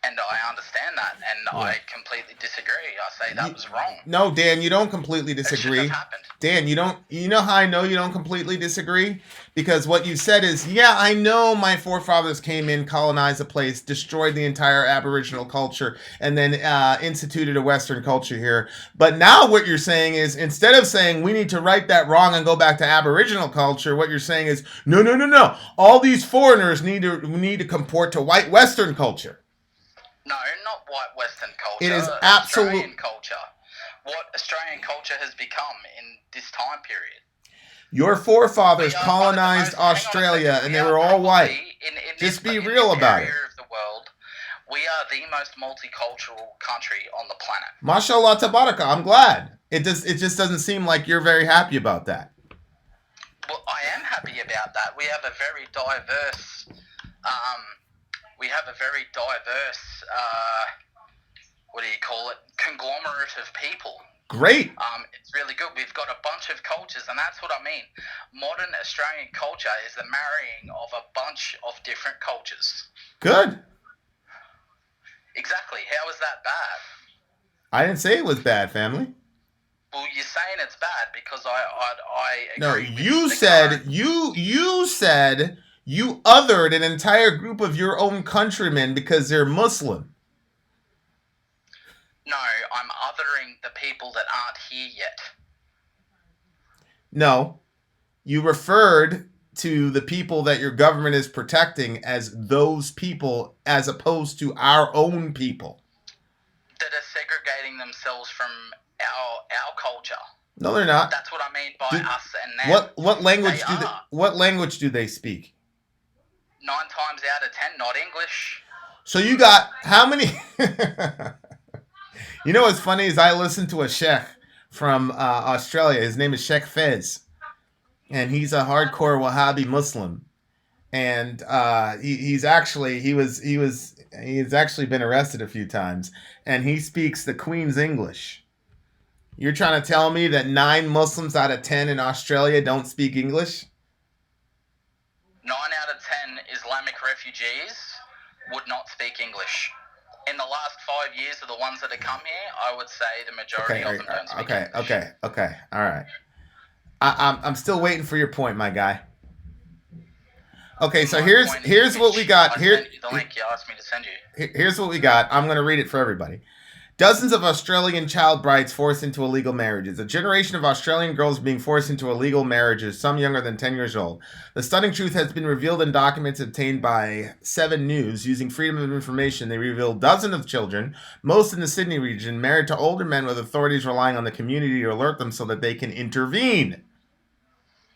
And I understand that, and Yeah. I completely disagree. I say that was wrong. No, Dan, you don't completely It shouldn't disagree. have happened. Dan, you know how I know you don't completely disagree? Because what you said is, yeah, I know my forefathers came in, colonized a place, destroyed the entire Aboriginal culture, and then instituted a Western culture here. But now what you're saying is, instead of saying we need to right that wrong and go back to Aboriginal culture, what you're saying is, no. All these foreigners need to comport to white Western culture. No, not white Western culture. It is Australian culture. What Australian culture has become in this time period. Your forefathers colonized Australia, and they were all white. Just be real about it. Of the world, we are the most multicultural country on the planet. Mashallah tabaraka, I'm glad. It just doesn't seem like you're very happy about that. Well, I am happy about that. We have a very diverse conglomerate of people. Great. It's really good. We've got a bunch of cultures, and that's what I mean. Modern Australian culture is the marrying of a bunch of different cultures. Good. Exactly. How is that bad? I didn't say it was bad, family. Well, you're saying it's bad because I agree. No, with you the said current- you said you othered an entire group of your own countrymen because they're Muslim. No, I'm othering the people that aren't here yet. No, you referred to the people that your government is protecting as those people as opposed to our own people. That are segregating themselves from our culture. No, they're not. That's what I mean by us and them. What language do they speak? 9 times out of 10, not English. So you got how many? You know what's funny is I listened to a sheikh from Australia. His name is Sheikh Fez, and he's a hardcore Wahhabi Muslim. And he's actually been arrested a few times, and he speaks the Queen's English. You're trying to tell me that 9 Muslims out of 10 in Australia don't speak English? 9 out of 10 Islamic refugees would not speak English. In the last 5 years of the ones that have come here, I would say the majority of them don't speak English. Okay, all right. I'm still waiting for your point, my guy. Okay, so here's what we got. Here, the link you asked me to send you. Here's what we got. I'm going to read it for everybody. Dozens of Australian child brides forced into illegal marriages. A generation of Australian girls being forced into illegal marriages, some younger than 10 years old. The stunning truth has been revealed in documents obtained by 7 News. Using freedom of information, they revealed dozens of children, most in the Sydney region, married to older men, with authorities relying on the community to alert them so that they can intervene.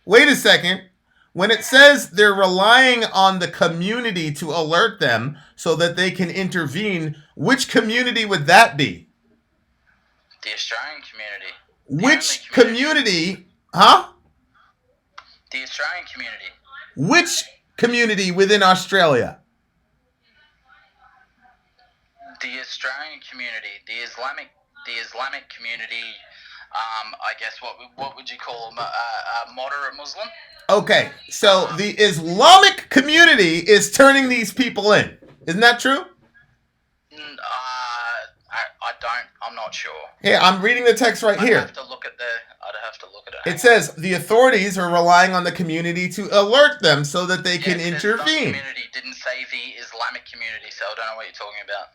Wait a second. When it says they're relying on the community to alert them so that they can intervene, which community would that be? The Australian community. Which community? Huh? The Australian community. Which community within Australia? The Australian community. The Islamic community. I guess what would you call them? A moderate Muslim? Okay, so the Islamic community is turning these people in. Isn't that true? I'm not sure. Here, I'm reading the text right here. I'd have to look at it. It says the authorities are relying on the community to alert them so that they can intervene. The community didn't say the Islamic community, so I don't know what you're talking about.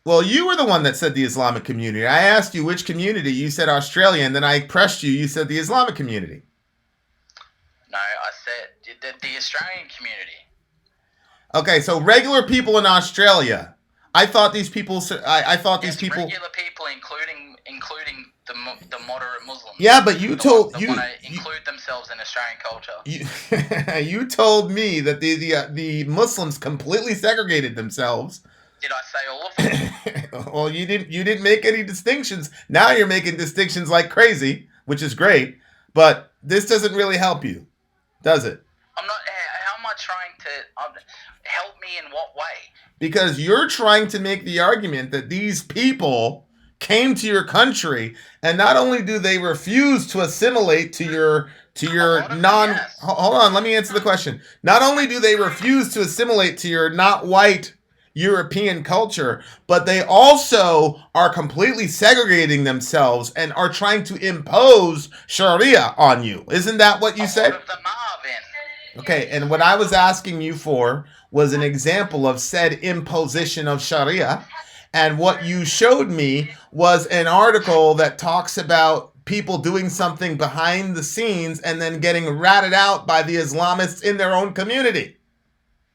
Well, you were the one that said the Islamic community. I asked you which community. You said Australia, and then I pressed you. You said the Islamic community. No, I said the Australian community. Okay, so regular people in Australia. I thought these people. Regular people, including the moderate Muslims. Yeah, but you told want to include themselves in Australian culture. You told me that the Muslims completely segregated themselves. Did I say all of them? Well, you didn't make any distinctions. Now you're making distinctions like crazy, which is great, but this doesn't really help you, does it? I'm not. How trying to help me in what way? Because you're trying to make the argument that these people came to your country, and not only do they refuse to assimilate to your Yes. hold on, let me answer the question. Not only do they refuse to assimilate to your not white European culture, but they also are completely segregating themselves and are trying to impose Sharia on you. Isn't that what you said? Okay, and what I was asking you for was an example of said imposition of Sharia. And what you showed me was an article that talks about people doing something behind the scenes and then getting ratted out by the Islamists in their own community.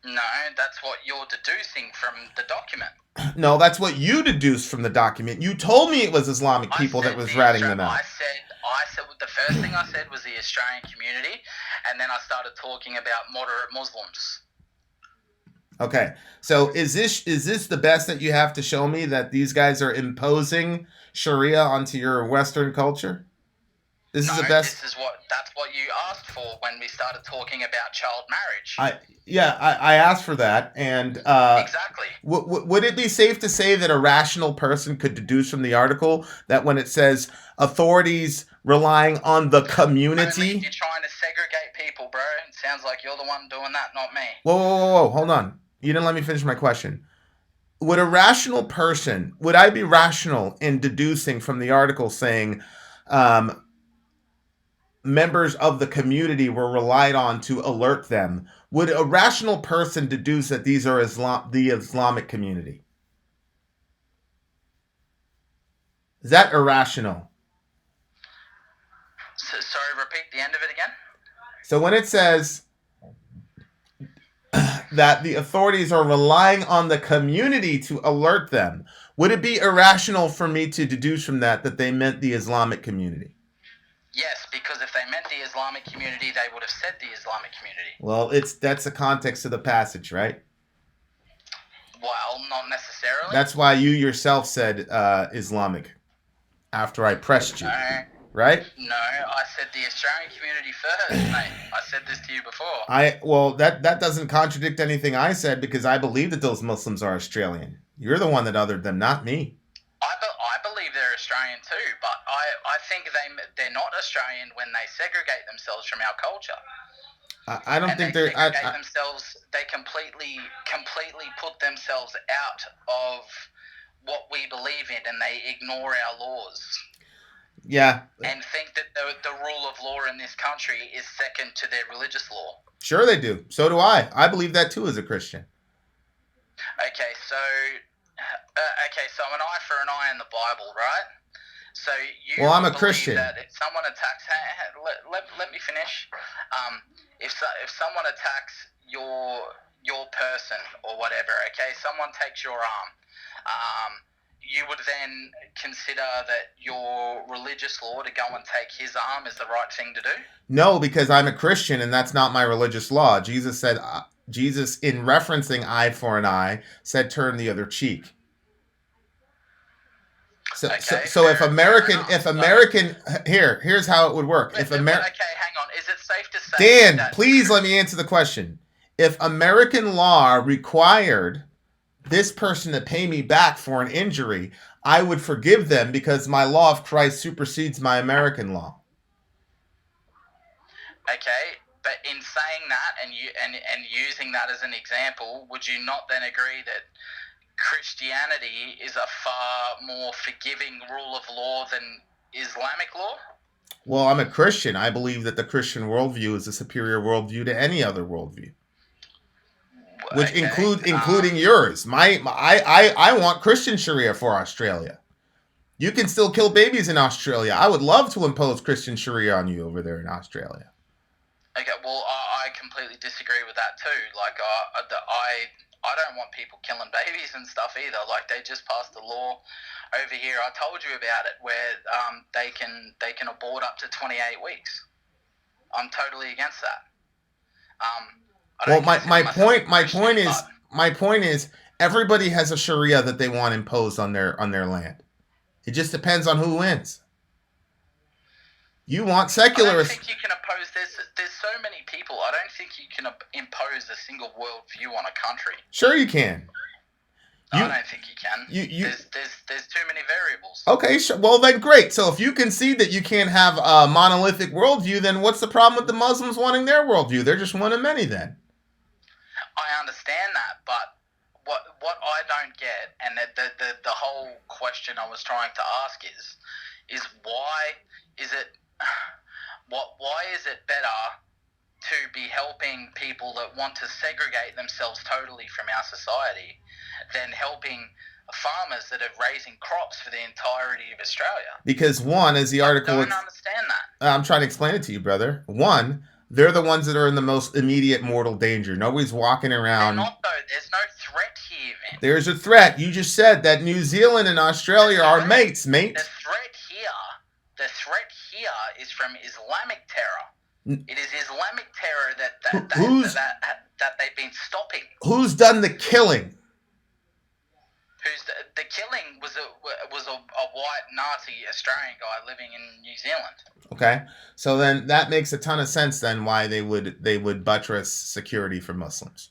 No, that's what you're deducing from the document. No, that's what you deduced from the document. You told me it was Islamic people that was ratting them out. I said the first thing I said was the Australian community, and then I started talking about moderate Muslims. Okay, so is this the best that you have to show me, that these guys are imposing Sharia onto your Western culture? This is the best. That's what you asked for when we started talking about child marriage. I asked for that, and exactly. Would it be safe to say that a rational person could deduce from the article that when it says authorities relying on the community, you're trying to segregate people, bro? It sounds like you're the one doing that, not me. Whoa, hold on. You didn't let me finish my question. Would I be rational in deducing from the article saying members of the community were relied on to alert them? Would a rational person deduce that these are the Islamic community? Is that irrational? Sorry, repeat the end of it again. So when it says that the authorities are relying on the community to alert them, would it be irrational for me to deduce from that they meant the Islamic community? Yes, because if they meant the Islamic community, they would have said the Islamic community. Well, that's the context of the passage, right? Well, not necessarily. That's why you yourself said Islamic after I pressed you. Right? No, I said the Australian community first, mate. I said this to you before. Well, that doesn't contradict anything I said, because I believe that those Muslims are Australian. You're the one that othered them, not me. I believe they're Australian too, but I think they're not Australian when they segregate themselves from our culture. I don't think they're. They completely put themselves out of what we believe in, and they ignore our laws. Yeah. And think that the rule of law in this country is second to their religious law. Sure they do. So do I. I believe that too as a Christian. Okay, so an eye for an eye in the Bible, right? So you. Well, I'm a Christian. That if someone attacks, let me finish. If someone attacks your person or whatever, okay, someone takes your arm. You would then consider that your religious law to go and take his arm is the right thing to do? No, because I'm a Christian and that's not my religious law. Jesus, in referencing eye for an eye, said turn the other cheek. So if American, here's how it would work. Okay, hang on. Is it safe to say Dan, please let me answer the question. If American law required this person to pay me back for an injury, I would forgive them because my law of Christ supersedes my American law. Okay, but in saying that and using that as an example, would you not then agree that Christianity is a far more forgiving rule of law than Islamic law? Well, I'm a Christian. I believe that the Christian worldview is a superior worldview to any other worldview. Which including yours. I want Christian Sharia for Australia. You can still kill babies in Australia. I would love to impose Christian Sharia on you over there in Australia. Okay, well, I completely disagree with that too. Like, I don't want people killing babies and stuff either. Like, they just passed a law over here. I told you about it, where they can abort up to 28 weeks. I'm totally against that. Well, my point is everybody has a Sharia that they want imposed on their land. It just depends on who wins. You want I don't secularists. think you can oppose. There's so many people. I don't think you can impose a single worldview on a country. Sure, you can. I don't think you can. There's too many variables. Okay, well then great. So if you concede that you can't have a monolithic worldview, then what's the problem with the Muslims wanting their worldview? They're just one of many then. I understand that, but what I don't get, and the whole question I was trying to ask is why is it better to be helping people that want to segregate themselves totally from our society than helping farmers that are raising crops for the entirety of Australia? Because one, as the article... I don't understand that. I'm trying to explain it to you, brother. One, they're the ones that are in the most immediate mortal danger. Nobody's walking around... They're not, though. There's no threat here, Vin. There's a threat. You just said that New Zealand and Australia are mates, mate. The threat here is from Islamic terror. It is Islamic terror that they've been stopping. Who's done the killing? The killing was a white Nazi Australian guy living in New Zealand. Okay, so then that makes a ton of sense. Then why they would buttress security for Muslims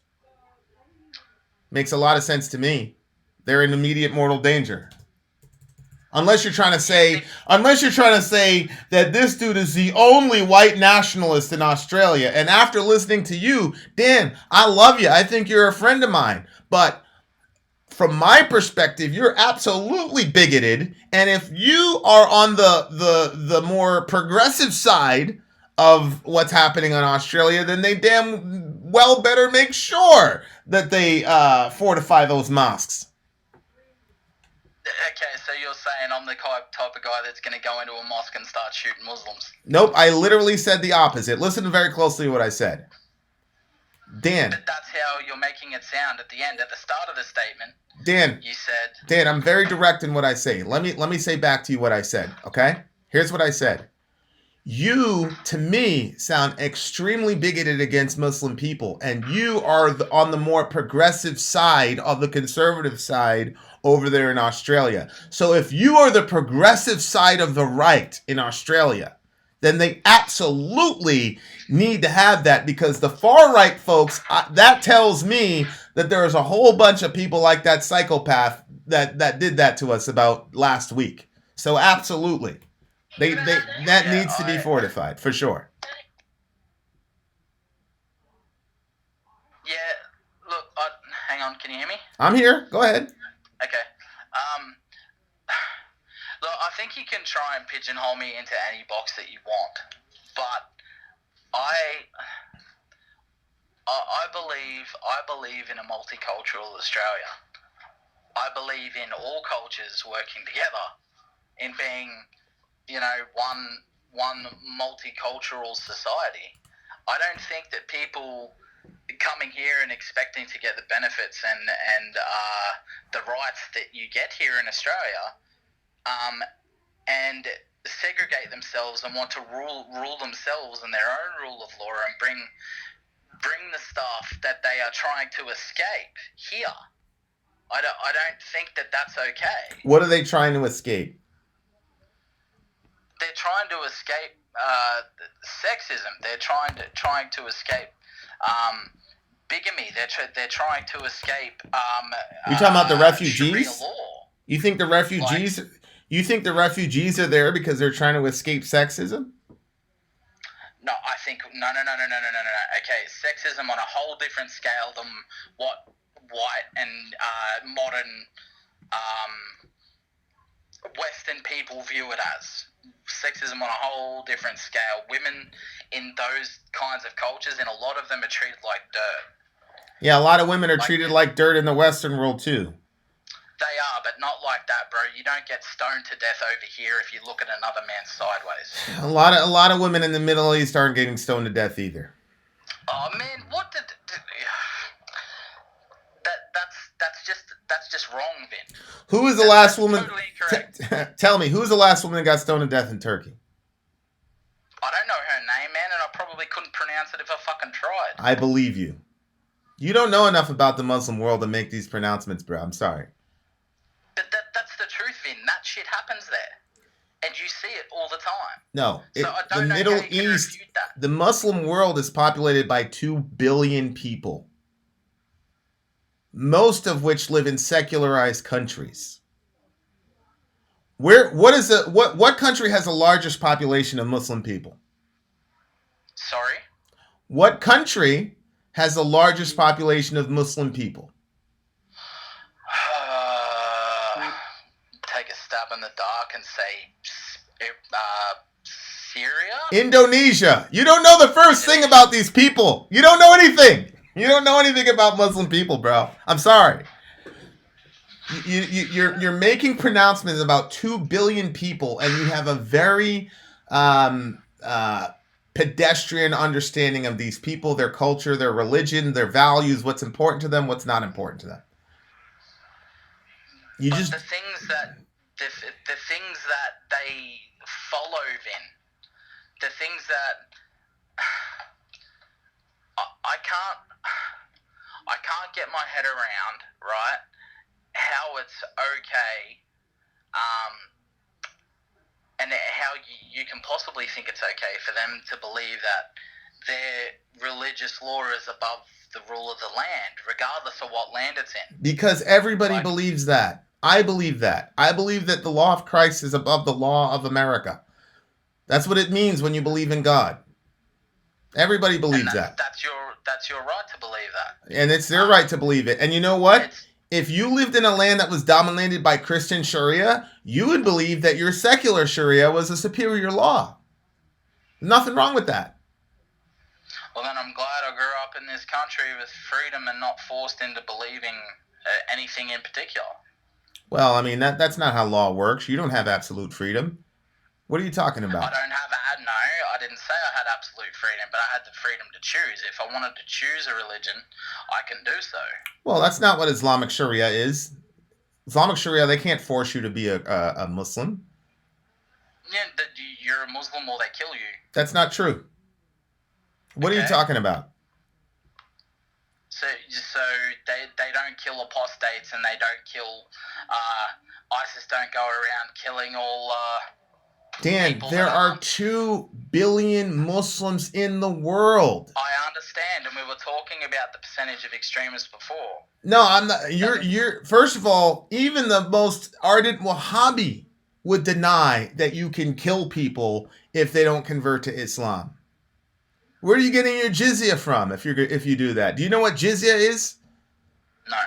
makes a lot of sense to me. They're in immediate mortal danger. Unless you're trying to say that this dude is the only white nationalist in Australia. And after listening to you, Dan, I love you. I think you're a friend of mine. But from my perspective, you're absolutely bigoted. And if you are on the more progressive side of what's happening in Australia, then they damn well better make sure that they fortify those mosques. Okay, so you're saying I'm the type of guy that's going to go into a mosque and start shooting Muslims? Nope, I literally said the opposite. Listen very closely to what I said. Dan. But that's how you're making it sound at the end. At the start of the statement, Dan, you said... Dan, I'm very direct in what I say. Let me say back to you what I said, okay? Here's what I said. You, to me, sound extremely bigoted against Muslim people, and you are on the more progressive side of the conservative side over there in Australia. So if you are the progressive side of the right in Australia, then they absolutely need to have that, because the far right folks, that tells me that there is a whole bunch of people like that psychopath that did that to us about last week. So absolutely. That needs to be fortified, for sure. Yeah, look, hang on, can you hear me? I'm here. Go ahead. Okay. Look, I think you can try and pigeonhole me into any box that you want, but I believe in a multicultural Australia. I believe in all cultures working together, in being, one multicultural society. I don't think that people coming here and expecting to get the benefits and the rights that you get here in Australia, and segregate themselves and want to rule themselves and their own rule of law and bring the stuff that they are trying to escape here. I don't think that that's okay. What are they trying to escape? They're trying to escape sexism. They're trying to escape bigamy. They're trying to escape. You're talking about the refugees? Sharia law. You think the refugees? You think the refugees are there because they're trying to escape sexism? No, I think no. Okay, sexism on a whole different scale than what white and modern Western people view it as. Sexism on a whole different scale. Women in those kinds of cultures, and a lot of them are treated like dirt. Yeah, a lot of women are treated like dirt in the Western world too. They are, but not like that, bro. You don't get stoned to death over here if you look at another man sideways. A lot of women in the Middle East aren't getting stoned to death either. Oh man, what did that's just wrong, Vin. Who was the last woman? Totally incorrect. Tell me, who's the last woman that got stoned to death in Turkey? I don't know her name, man, and I probably couldn't pronounce it if I fucking tried. I believe you. You don't know enough about the Muslim world to make these pronouncements, bro. I'm sorry. But that's the truth, Vin. That shit happens there. and you see it all the time. No, So I the don't know Middle how you can East, refute that. the Muslim world is populated by 2 billion people, most of which live in secularized countries. What country has the largest population of Muslim people? Sorry? What country has the largest population of Muslim people? Take a stab in the dark and say Syria? Indonesia. You don't know the first thing about these people. You don't know anything. You don't know anything about Muslim people, bro. I'm sorry. You're making pronouncements about 2 billion people, and you have a very pedestrian understanding of these people, their culture, their religion, their values, what's important to them, what's not important to them. The things that they follow, Vin, the things that I can't get my head around, right? How it's okay, and how you can possibly think it's okay for them to believe that their religious law is above the rule of the land, regardless of what land it's in. Because everybody believes that. I believe that. I believe that the law of Christ is above the law of America. That's what it means when you believe in God. Everybody believes that. That's your right to believe that. And it's their right to believe it. And you know what? If you lived in a land that was dominated by Christian Sharia, you would believe that your secular Sharia was a superior law. Nothing wrong with that. Well, then I'm glad I grew up in this country with freedom and not forced into believing anything in particular. Well, I mean, that's not how law works. You don't have absolute freedom. What are you talking about? No, I didn't say I had absolute freedom, but I had the freedom to choose. If I wanted to choose a religion, I can do so. Well, that's not what Islamic Sharia is. Islamic Sharia, they can't force you to be a Muslim. Yeah, you're a Muslim or they kill you. That's not true. What are you talking about? So they don't kill apostates and they don't kill ISIS don't go around killing all Dan, there are 2 billion Muslims in the world. I understand, and we were talking about the percentage of extremists before. No, I'm not. You're first of all, even the most ardent Wahhabi would deny that you can kill people if they don't convert to Islam. Where are you getting your jizya from if you do that? Do you know what jizya is? No.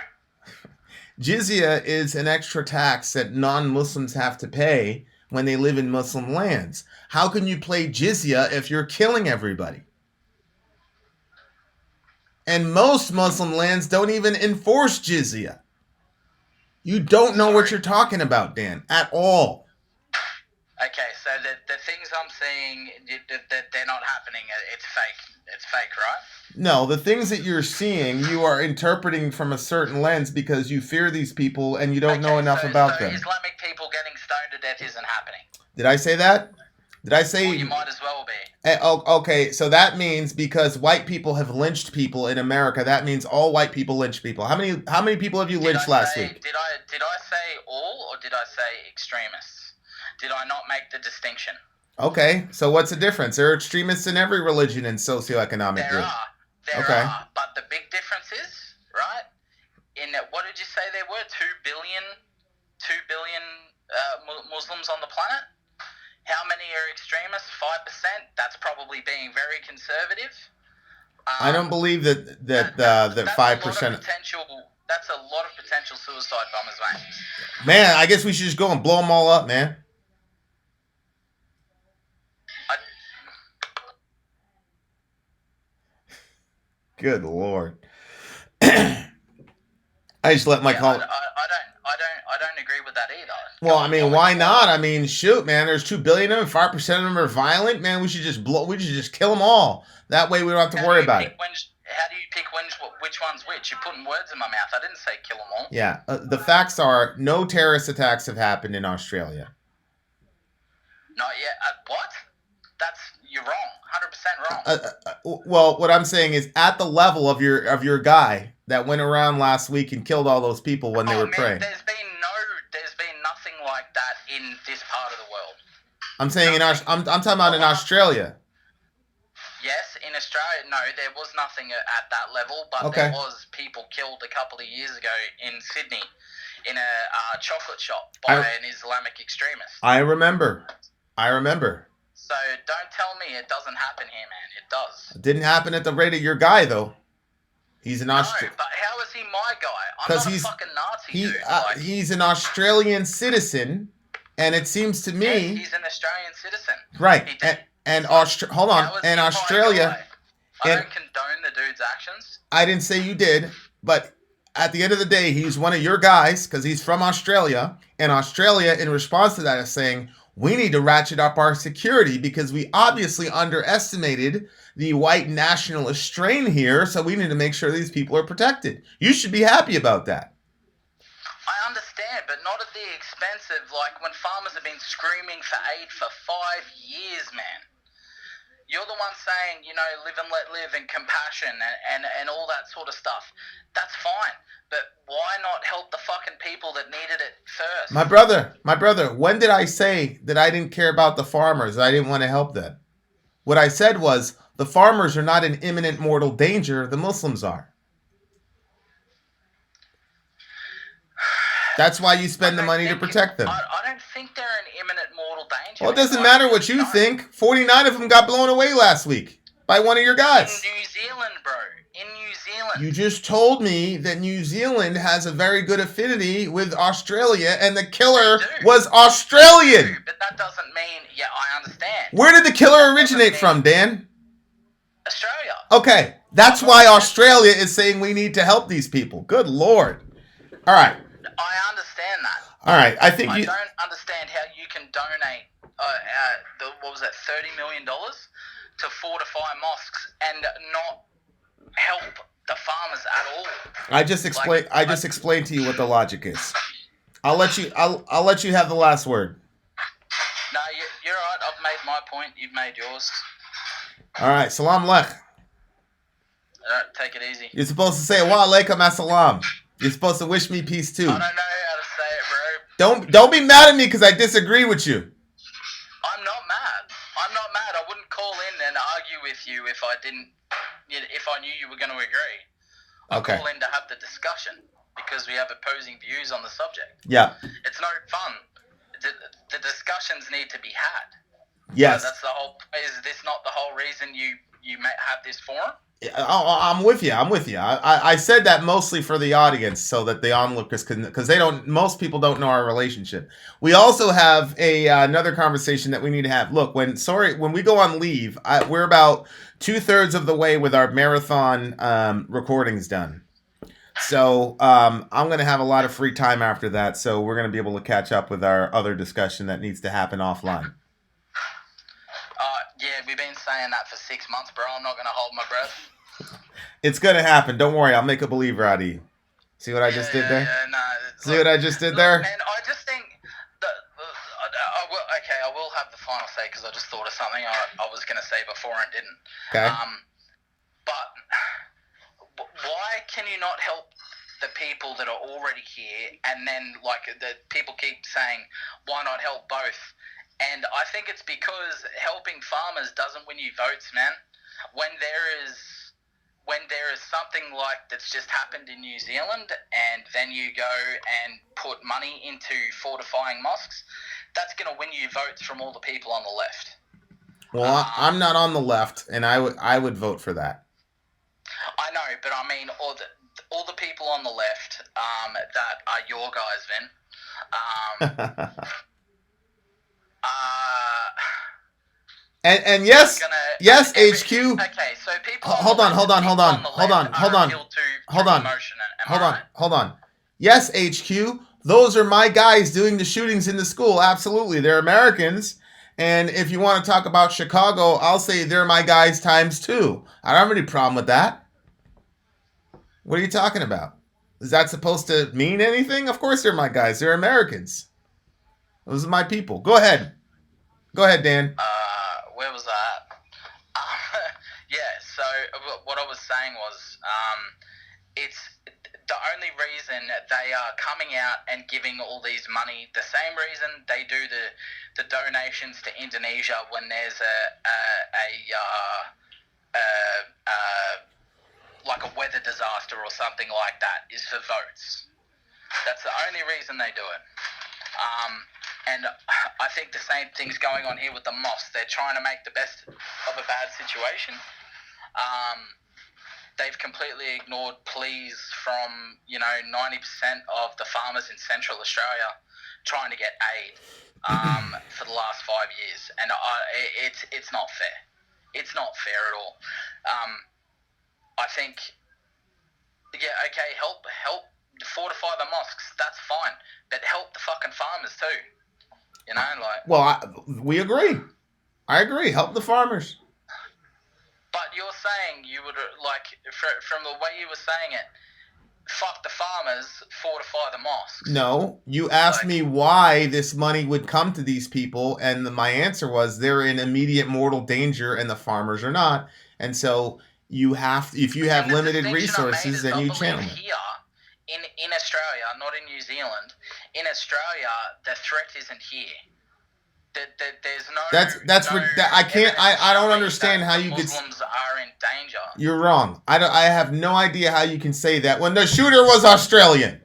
Jizya is an extra tax that non-Muslims have to pay when they live in Muslim lands. How can you pay jizya if you're killing everybody? And most Muslim lands don't even enforce jizya. You don't know what you're talking about, Dan, at all. Okay, so the things I'm seeing, they're not happening. It's fake. It's fake, right? No, the things that you're seeing, you are interpreting from a certain lens because you fear these people and you don't know enough about them. Islamic people getting stoned to death isn't happening. Did I say that? Did I say... Well, you might as well be. Okay, so that means because white people have lynched people in America, that means all white people lynch people. How many people have you lynched last week? Did I say all or did I say extremists? Did I not make the distinction? Okay, so what's the difference? There are extremists in every religion and socioeconomic group. There are, but the big difference is, right, in that, what did you say there were? 2 billion Muslims on the planet? How many are extremists? 5%? That's probably being very conservative. I don't believe that 5%. That's a lot of potential suicide bombers, mate. Man, I guess we should just go and blow them all up, man. Good Lord. I just let my call. I don't agree with that either. Well, I mean, why not? I mean, shoot, man. There's 2 billion of them. 5% of them are violent. Man, we should just kill them all. That way, we don't have to worry about it. How do you pick which one's which? You're putting words in my mouth. I didn't say kill them all. Yeah, the facts are no terrorist attacks have happened in Australia. Not yet. What? You're wrong. 100% wrong. Well, what I'm saying is at the level of your guy that went around last week and killed all those people when they were praying. There's been nothing like that in this part of the world. I'm saying I'm talking about in Australia. Yes, in Australia, no, there was nothing at that level, but Okay. there was people killed a couple of years ago in Sydney in a chocolate shop by an Islamic extremist. I remember. So don't tell me it doesn't happen here, man. It does. It didn't happen at the rate of your guy, though. He's an Australian. No, but how is he my guy? I'm not a fucking Nazi, dude. He's an Australian citizen, and it seems to me... Yeah, he's an Australian citizen. Right. Hold on. And Australia... I don't condone the dude's actions. I didn't say you did, but at the end of the day, he's one of your guys because he's from Australia. And Australia, in response to that, is saying, we need to ratchet up our security because we obviously underestimated the white nationalist strain here. So we need to make sure these people are protected. You should be happy about that. I understand, but not at the expense of, like, when farmers have been screaming for aid for 5 years, man. You're the one saying, you know, live and let live and compassion and all that sort of stuff. That's fine. But why not help the fucking people that needed it first? My brother, when did I say that I didn't care about the farmers? I didn't want to help them. What I said was the farmers are not in imminent mortal danger. The Muslims are. That's why you spend the money to protect them. I don't think they're in imminent mortal danger. Well, it doesn't matter what you think. 49 of them got blown away last week by one of your guys. In New Zealand, bro. In New Zealand. You just told me that New Zealand has a very good affinity with Australia, and the killer was Australian. But that doesn't mean... Yeah, I understand. Where did the killer originate from, Dan? Australia. Okay, that's why Australia is saying we need to help these people. Good Lord. All right. I understand that. All right, I don't understand how you can donate $30 million to fortify mosques and not help the farmers at all. I just explained to you what the logic is. I'll let you have the last word. No, you're right. I've made my point. You've made yours. All right, salam lech. All right, take it easy. You're supposed to say wa alaikum assalam. You're supposed to wish me peace too. I don't know how to say it, bro. Don't be mad at me because I disagree with you. I'm not mad. I wouldn't call in and argue with you if I knew you were going to agree. I'd call in to have the discussion because we have opposing views on the subject. Yeah. It's no fun. The discussions need to be had. Yes. That's the whole. Is this not the whole reason you have this forum? I'm with you. I said that mostly for the audience so that the onlookers can, because most people don't know our relationship. We also have another conversation that we need to have. Look, when we go on leave, we're about 2/3 of the way with our marathon recordings done. So I'm going to have a lot of free time after that. So we're going to be able to catch up with our other discussion that needs to happen offline. Yeah, we've been saying that for 6 months, bro. I'm not going to hold my breath. It's going to happen. Don't worry. I'll make a believer out of you. See what I just did there? Yeah, no. See what I just did there? Man, I just think that... I will have the final say because I just thought of something I was going to say before and didn't. Okay. But why can you not help the people that are already here and then, like, the people keep saying, why not help both? And I think it's because helping farmers doesn't win you votes, man. When there is something like that's just happened in New Zealand and then you go and put money into fortifying mosques, that's going to win you votes from all the people on the left. Well, I'm not on the left, and I would vote for that. I know, but I mean all the people on the left that are your guys, Vin. And yes, HQ. Okay, so people. Hold on. Yes, HQ. Those are my guys doing the shootings in the school. Absolutely, they're Americans. And if you want to talk about Chicago, I'll say they're my guys times 2. I don't have any problem with that. What are you talking about? Is that supposed to mean anything? Of course they're my guys. They're Americans. Those are my people. Go ahead, Dan. Where was that? Yeah, so what I was saying was, the only reason they are coming out and giving all these money, the same reason they do the donations to Indonesia when there's like a weather disaster or something like that, is for votes. That's the only reason they do it. And I think the same thing's going on here with the mosques. They're trying to make the best of a bad situation. They've completely ignored pleas from 90% of the farmers in Central Australia trying to get aid for the last 5 years, and it's not fair. It's not fair at all. I think, help fortify the mosques. That's fine, but help the fucking farmers too. Well, we agree. I agree. Help the farmers. But you're saying you would, from the way you were saying it, fuck the farmers, fortify the mosques. No, you asked me why this money would come to these people, and my answer was they're in immediate mortal danger, and the farmers are not. And so you have, if you have limited resources, then you channel it. Here, in Australia, not in New Zealand, in Australia, the threat isn't here. There's I don't understand how you could. Muslims are in danger. You're wrong. I have no idea how you can say that when the shooter was Australian.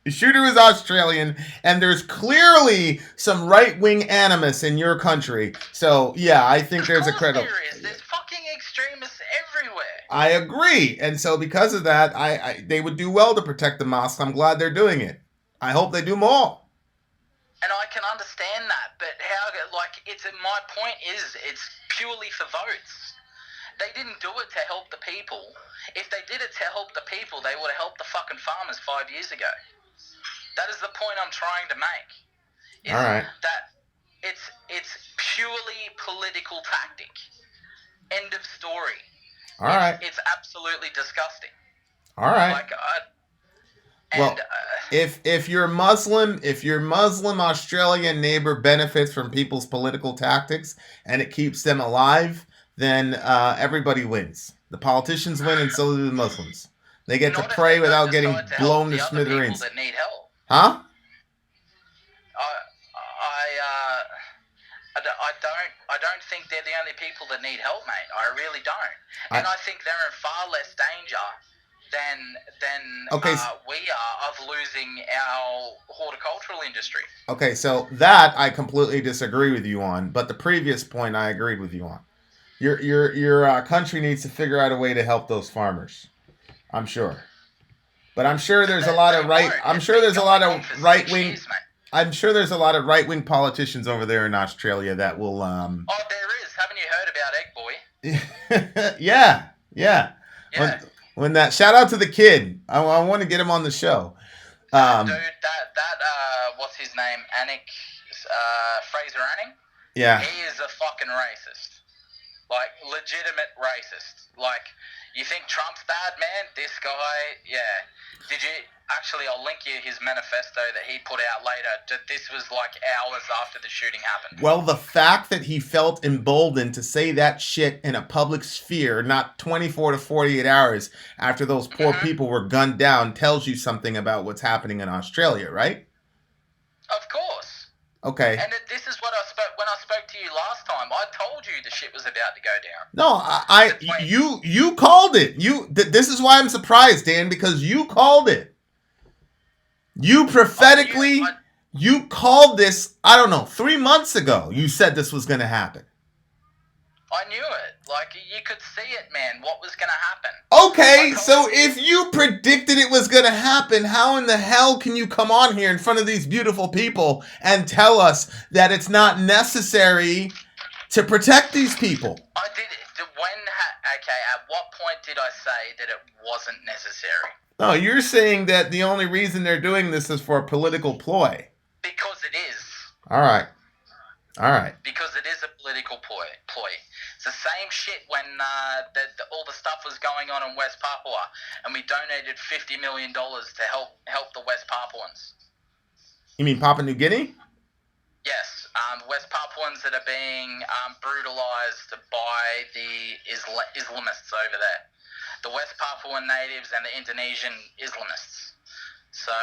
The shooter was Australian, and there's clearly some right-wing animus in your country. So yeah, I think there's a credible. There's fucking extremists everywhere. I agree, and so because of that, they would do well to protect the mosque. I'm glad they're doing it. I hope they do more. And I can understand that, but my point is, it's purely for votes. They didn't do it to help the people. If they did it to help the people, they would have helped the fucking farmers 5 years ago. That is the point I'm trying to make. All right. That it's purely political tactic. End of story. All right. It's absolutely disgusting. All right. If your Muslim Australian neighbor benefits from people's political tactics and it keeps them alive, then everybody wins. The politicians win, and so do the Muslims. They get to pray without getting blown to smithereens. That need help. Huh? I don't think they're the only people that need help, mate. I really don't. And I think they're in far less danger than we are of losing our horticultural industry. Okay, so that I completely disagree with you on, but the previous point I agreed with you on. Your country needs to figure out a way to help those farmers. I'm sure, but I'm sure there's a lot of right. I'm sure there's a lot of right wing. I'm sure there's a lot of right wing politicians over there in Australia that will. Oh, there is. Haven't you heard about Egg Boy? Yeah. When that shout out to the kid, I want to get him on the show. Dude, what's his name? Fraser Anning. Yeah. He is a fucking racist, like legitimate racist. Like, you think Trump's bad, man? This guy, yeah. Did you actually? I'll link you his manifesto that he put out later. This was like hours after the shooting happened. Well, the fact that he felt emboldened to say that shit in a public sphere, not 24 to 48 hours after those poor people were gunned down, tells you something about what's happening in Australia, right? Of course. Okay. And this is what when I spoke to you last time. I told you the shit was about to go down. No, you called it. This is why I'm surprised, Dan, because you called it. You prophetically, you called this, I don't know, 3 months ago. You said this was going to happen. I knew it. Like, you could see it, man, what was going to happen. Okay, so if you predicted it was going to happen, how in the hell can you come on here in front of these beautiful people and tell us that it's not necessary to protect these people? I did it. At what point did I say that it wasn't necessary? No, you're saying that the only reason they're doing this is for a political ploy. Because it is. All right. Because it is a political ploy. It's the same shit when all the stuff was going on in West Papua, and we donated $50 million to help the West Papuans. You mean Papua New Guinea? Yes, West Papuans that are being brutalized by the Islamists over there. the West Papuan natives and the Indonesian Islamists. So,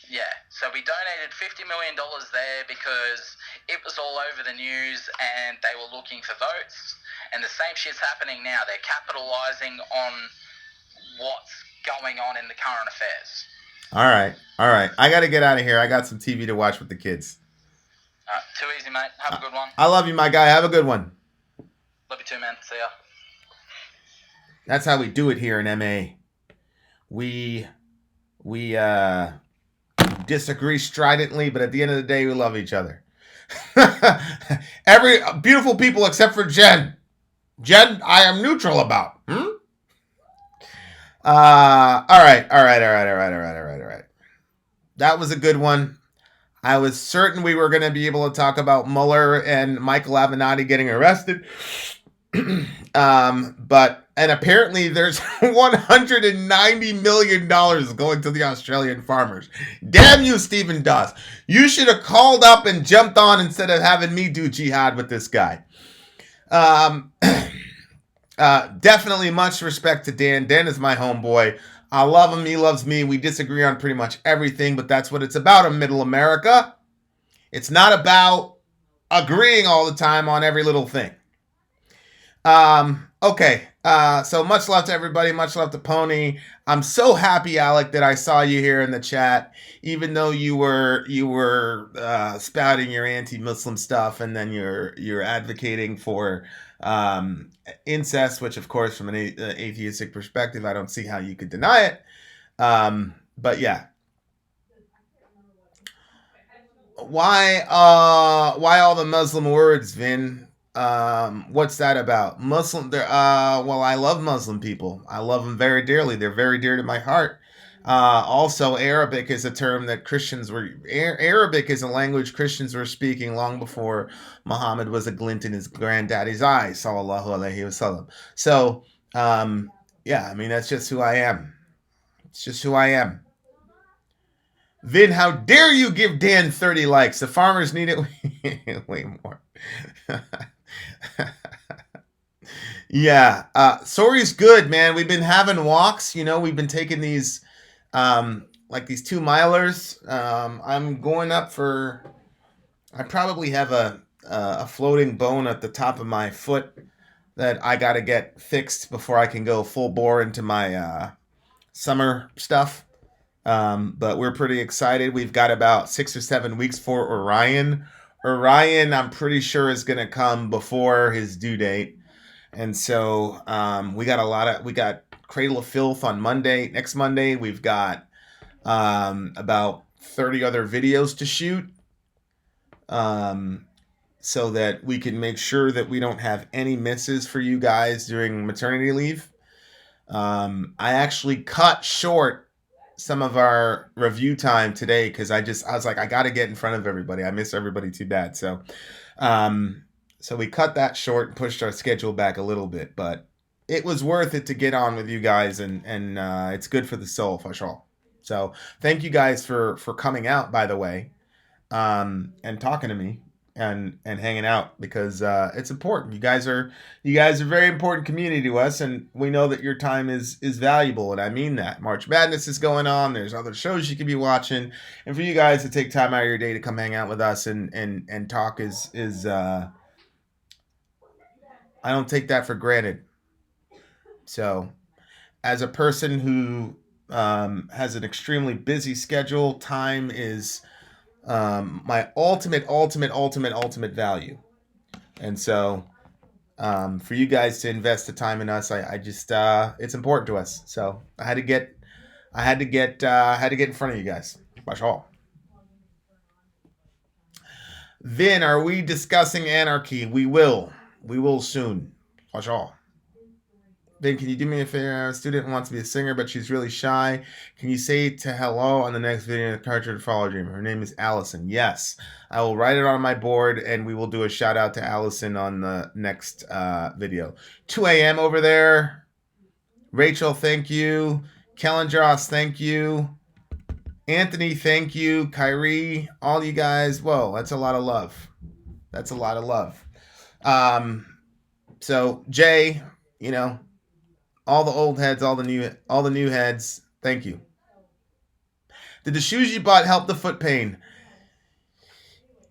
yeah. So we donated $50 million there because it was all over the news and they were looking for votes. And the same shit's happening now. They're capitalizing on what's going on in the current affairs. All right. I got to get out of here. I got some TV to watch with the kids. Too easy, mate. Have a good one. I love you, my guy. Have a good one. Love you too, man. See ya. That's how we do it here in MA. We disagree stridently, but at the end of the day, we love each other. Every beautiful people except for Jen. Jen, I am neutral about. All right. That was a good one. I was certain we were going to be able to talk about Mueller and Michael Avenatti getting arrested. And apparently there's $190 million going to the Australian farmers. Damn you, Stephen Doss. You should have called up and jumped on instead of having me do jihad with this guy. Definitely much respect to Dan. Dan is my homeboy. I love him. He loves me. We disagree on pretty much everything, but that's what it's about in Middle America. It's not about agreeing all the time on every little thing. Okay. So much love to everybody. Much love to Pony. I'm so happy, Alec, that I saw you here in the chat, even though you were spouting your anti-Muslim stuff, and then you're advocating for incest, which, of course, from an atheistic perspective, I don't see how you could deny it. But yeah. Why all the Muslim words, Vin? What's that about? Muslim? Well, I love Muslim people. I love them very dearly. They're very dear to my heart. Also, Arabic is a term that Arabic is a language Christians were speaking long before Muhammad was a glint in his granddaddy's eye, sallallahu alaihi wasallam. So, yeah, I mean, that's just who I am. It's just who I am. Vin, how dare you give Dan 30 likes? The farmers need it way more. Yeah, Sori's good, man. We've been having walks. We've been taking these, like these 2 milers. I'm going up for. I probably have a floating bone at the top of my foot that I got to get fixed before I can go full bore into my summer stuff. But we're pretty excited. We've got about 6 or 7 weeks for Orion. Orion, I'm pretty sure, is going to come before his due date. And so we got Cradle of Filth on Monday. Next Monday, we've got about 30 other videos to shoot so that we can make sure that we don't have any misses for you guys during maternity leave. I actually cut short some of our review time today because I was like, I got to get in front of everybody. I miss everybody too bad. So we cut that short and pushed our schedule back a little bit, but it was worth it to get on with you guys, and it's good for the soul for sure. So thank you guys for coming out, by the way, and talking to me and hanging out, because it's important. You guys are a very important community to us, and we know that your time is valuable, and I mean that. March Madness is going on. There's other shows you could be watching, and for you guys to take time out of your day to come hang out with us and talk is I don't take that for granted. So, as a person who has an extremely busy schedule, time is my ultimate value. And so, for you guys to invest the time in us, I just it's important to us. So I had to get in front of you guys. That's all. Vin, are we discussing anarchy? We will soon. That's all. Vin, can you do me a favor? A student wants to be a singer, but she's really shy. Can you say to hello on the next video in the Cartridge to Follow Dream? Her name is Allison. Yes. I will write it on my board, and we will do a shout out to Allison on the next video. 2 a.m. over there. Rachel, thank you. Kellendros, thank you. Anthony, thank you. Kyrie, all you guys. Whoa, that's a lot of love. That's a lot of love. So, Jay, All the old heads, all the new heads. Thank you. Did the shoes you bought help the foot pain?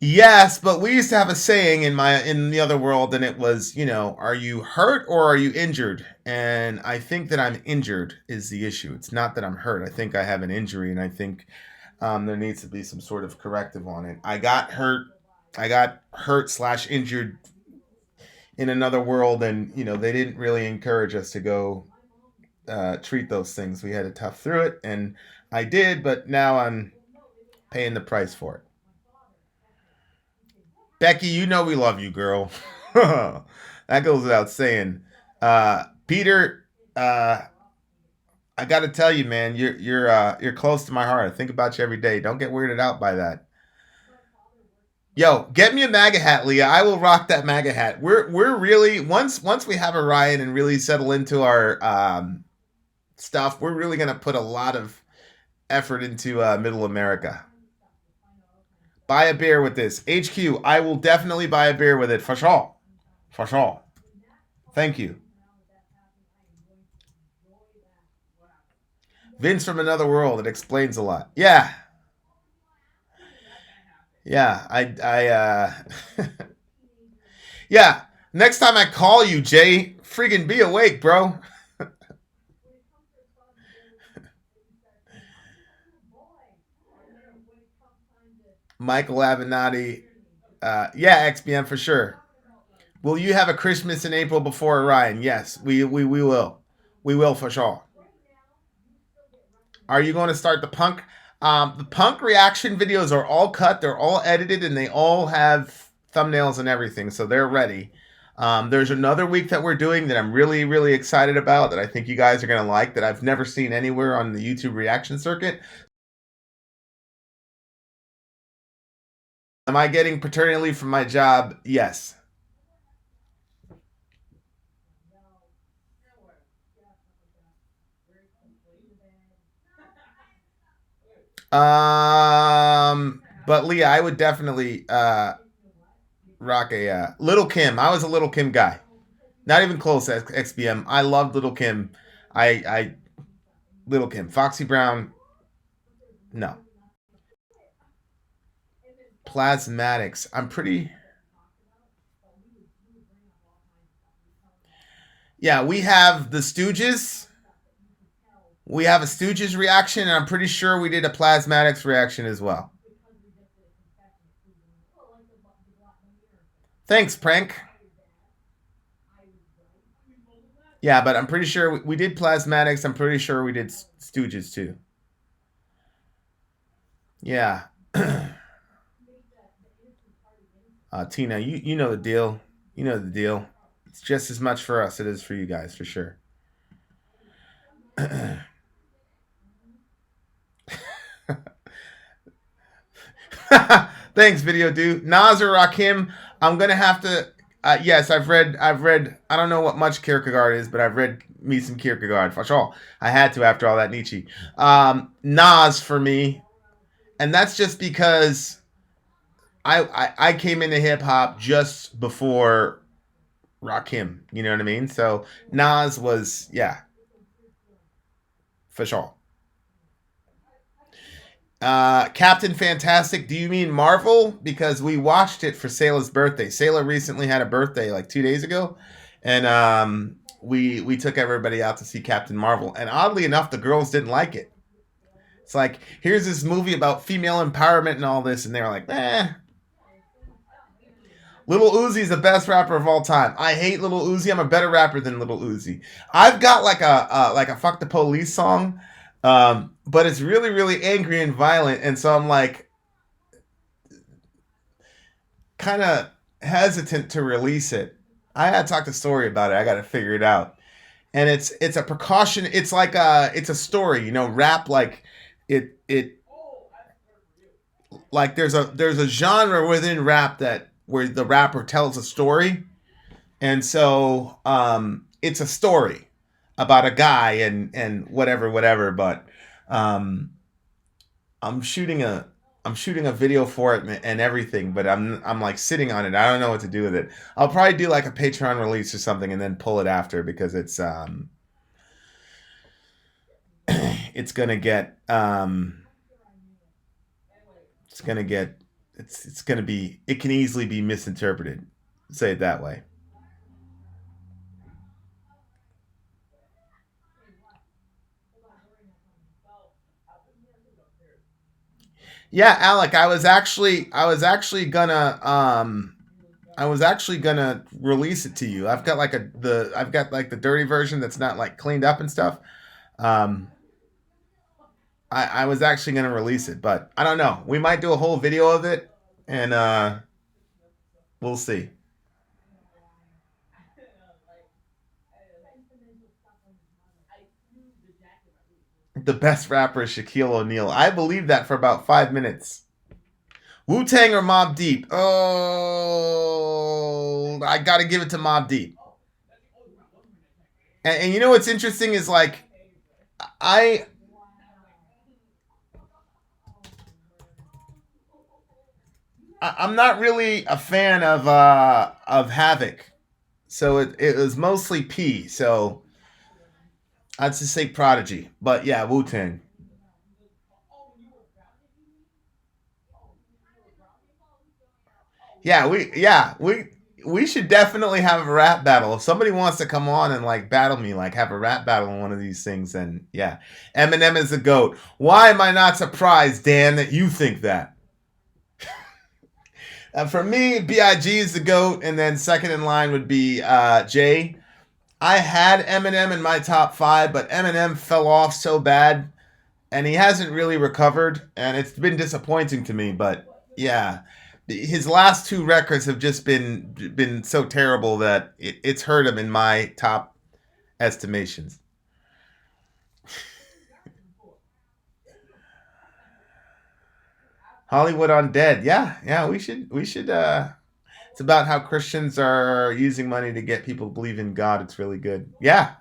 Yes, but we used to have a saying in the other world, and it was, are you hurt or are you injured? And I think that I'm injured is the issue. It's not that I'm hurt. I think I have an injury, and I think there needs to be some sort of corrective on it. I got hurt. / injured in another world, and they didn't really encourage us to go treat those things. We had to tough through it, and I did, but now I'm paying the price for it. Becky, we love you, girl. That goes without saying. Peter, I got to tell you, man, you're close to my heart. I think about you every day. Don't get weirded out by that. Yo, get me a MAGA hat, Leah. I will rock that MAGA hat. We're really once we have Orion and really settle into our stuff, we're really gonna put a lot of effort into Middle America. Buy a beer with this. HQ, I will definitely buy a beer with it. For sure. For sure. Thank you. Vince from another world. It explains a lot. Yeah. Yeah. Yeah. Next time I call you, Jay, friggin' be awake, bro. Michael Avenatti. Yeah, XBM for sure. Will you have a Christmas in April before Orion? Yes, we will. We will for sure. Are you going to start the punk? The punk reaction videos are all cut. They're all edited, and they all have thumbnails and everything, so they're ready. There's another week that we're doing that I'm really, really excited about that I think you guys are going to like, that I've never seen anywhere on the YouTube reaction circuit. Am I getting paternity leave from my job? Yes. But Leah, I would definitely rock a Little Kim. I was a Little Kim guy. Not even close to XBM. I loved Little Kim. I Little Kim. Foxy Brown. No. Plasmatics. I'm pretty. Yeah, we have the Stooges. We have a Stooges reaction, and I'm pretty sure we did a Plasmatics reaction as well. Thanks, Prank. Yeah, but I'm pretty sure we did Plasmatics. I'm pretty sure we did Stooges too. Yeah. Tina, you know the deal. You know the deal. It's just as much for us as it is for you guys, for sure. Thanks, video dude. Nas or Rakim. I'm gonna have to. Yes, I've read. I don't know what much Kierkegaard is, but I've read me some Kierkegaard for sure. I had to after all that Nietzsche. Nas for me, and that's just because I came into hip hop just before Rakim. You know what I mean? So Nas was for sure. Captain Fantastic, do you mean Marvel? Because we watched it for Sayla's birthday. Sayla recently had a birthday like 2 days ago, and we took everybody out to see Captain Marvel. And oddly enough, the girls didn't like it. It's like, here's this movie about female empowerment and all this, and they were like, Lil Uzi's the best rapper of all time. I hate Lil Uzi. I'm a better rapper than Lil Uzi. I've got like a Fuck the Police song. But it's really, really angry and violent, and so I'm like kind of hesitant to release it. I had to talk to Story about it. I got to figure it out. And it's a precaution. It's like it's a story, rap like it like there's a genre within rap where the rapper tells a story. And so it's a story about a guy and whatever, but I'm shooting a video for it and everything, but I'm like sitting on it. I don't know what to do with it. I'll probably do like a Patreon release or something and then pull it after, because it's it's gonna get it's gonna get it's gonna be it can easily be misinterpreted. Say it that way. Yeah, Alec, I was actually gonna release it to you. I've got like the dirty version that's not like cleaned up and stuff. Um, I was actually gonna release it, but I don't know. We might do a whole video of it, and we'll see. The best rapper is Shaquille O'Neal. I believe that for about 5 minutes. Wu Tang or Mobb Deep? Oh, I gotta give it to Mobb Deep. And you know what's interesting is like I I'm not really a fan of Havoc, so it was mostly P. So I'd just say Prodigy, but yeah, Wu Tang. We should definitely have a rap battle. If somebody wants to come on and like battle me, like have a rap battle on one of these things, then yeah, Eminem is the goat. Why am I not surprised, Dan, that you think that? For me, Big is the goat, and then second in line would be Jay. I had Eminem in my top five, but Eminem fell off so bad, and he hasn't really recovered, and it's been disappointing to me. But yeah, his last two records have just been so terrible that it's hurt him in my top estimations. Hollywood Undead, yeah, we should. It's about how Christians are using money to get people to believe in God. It's really good. Yeah,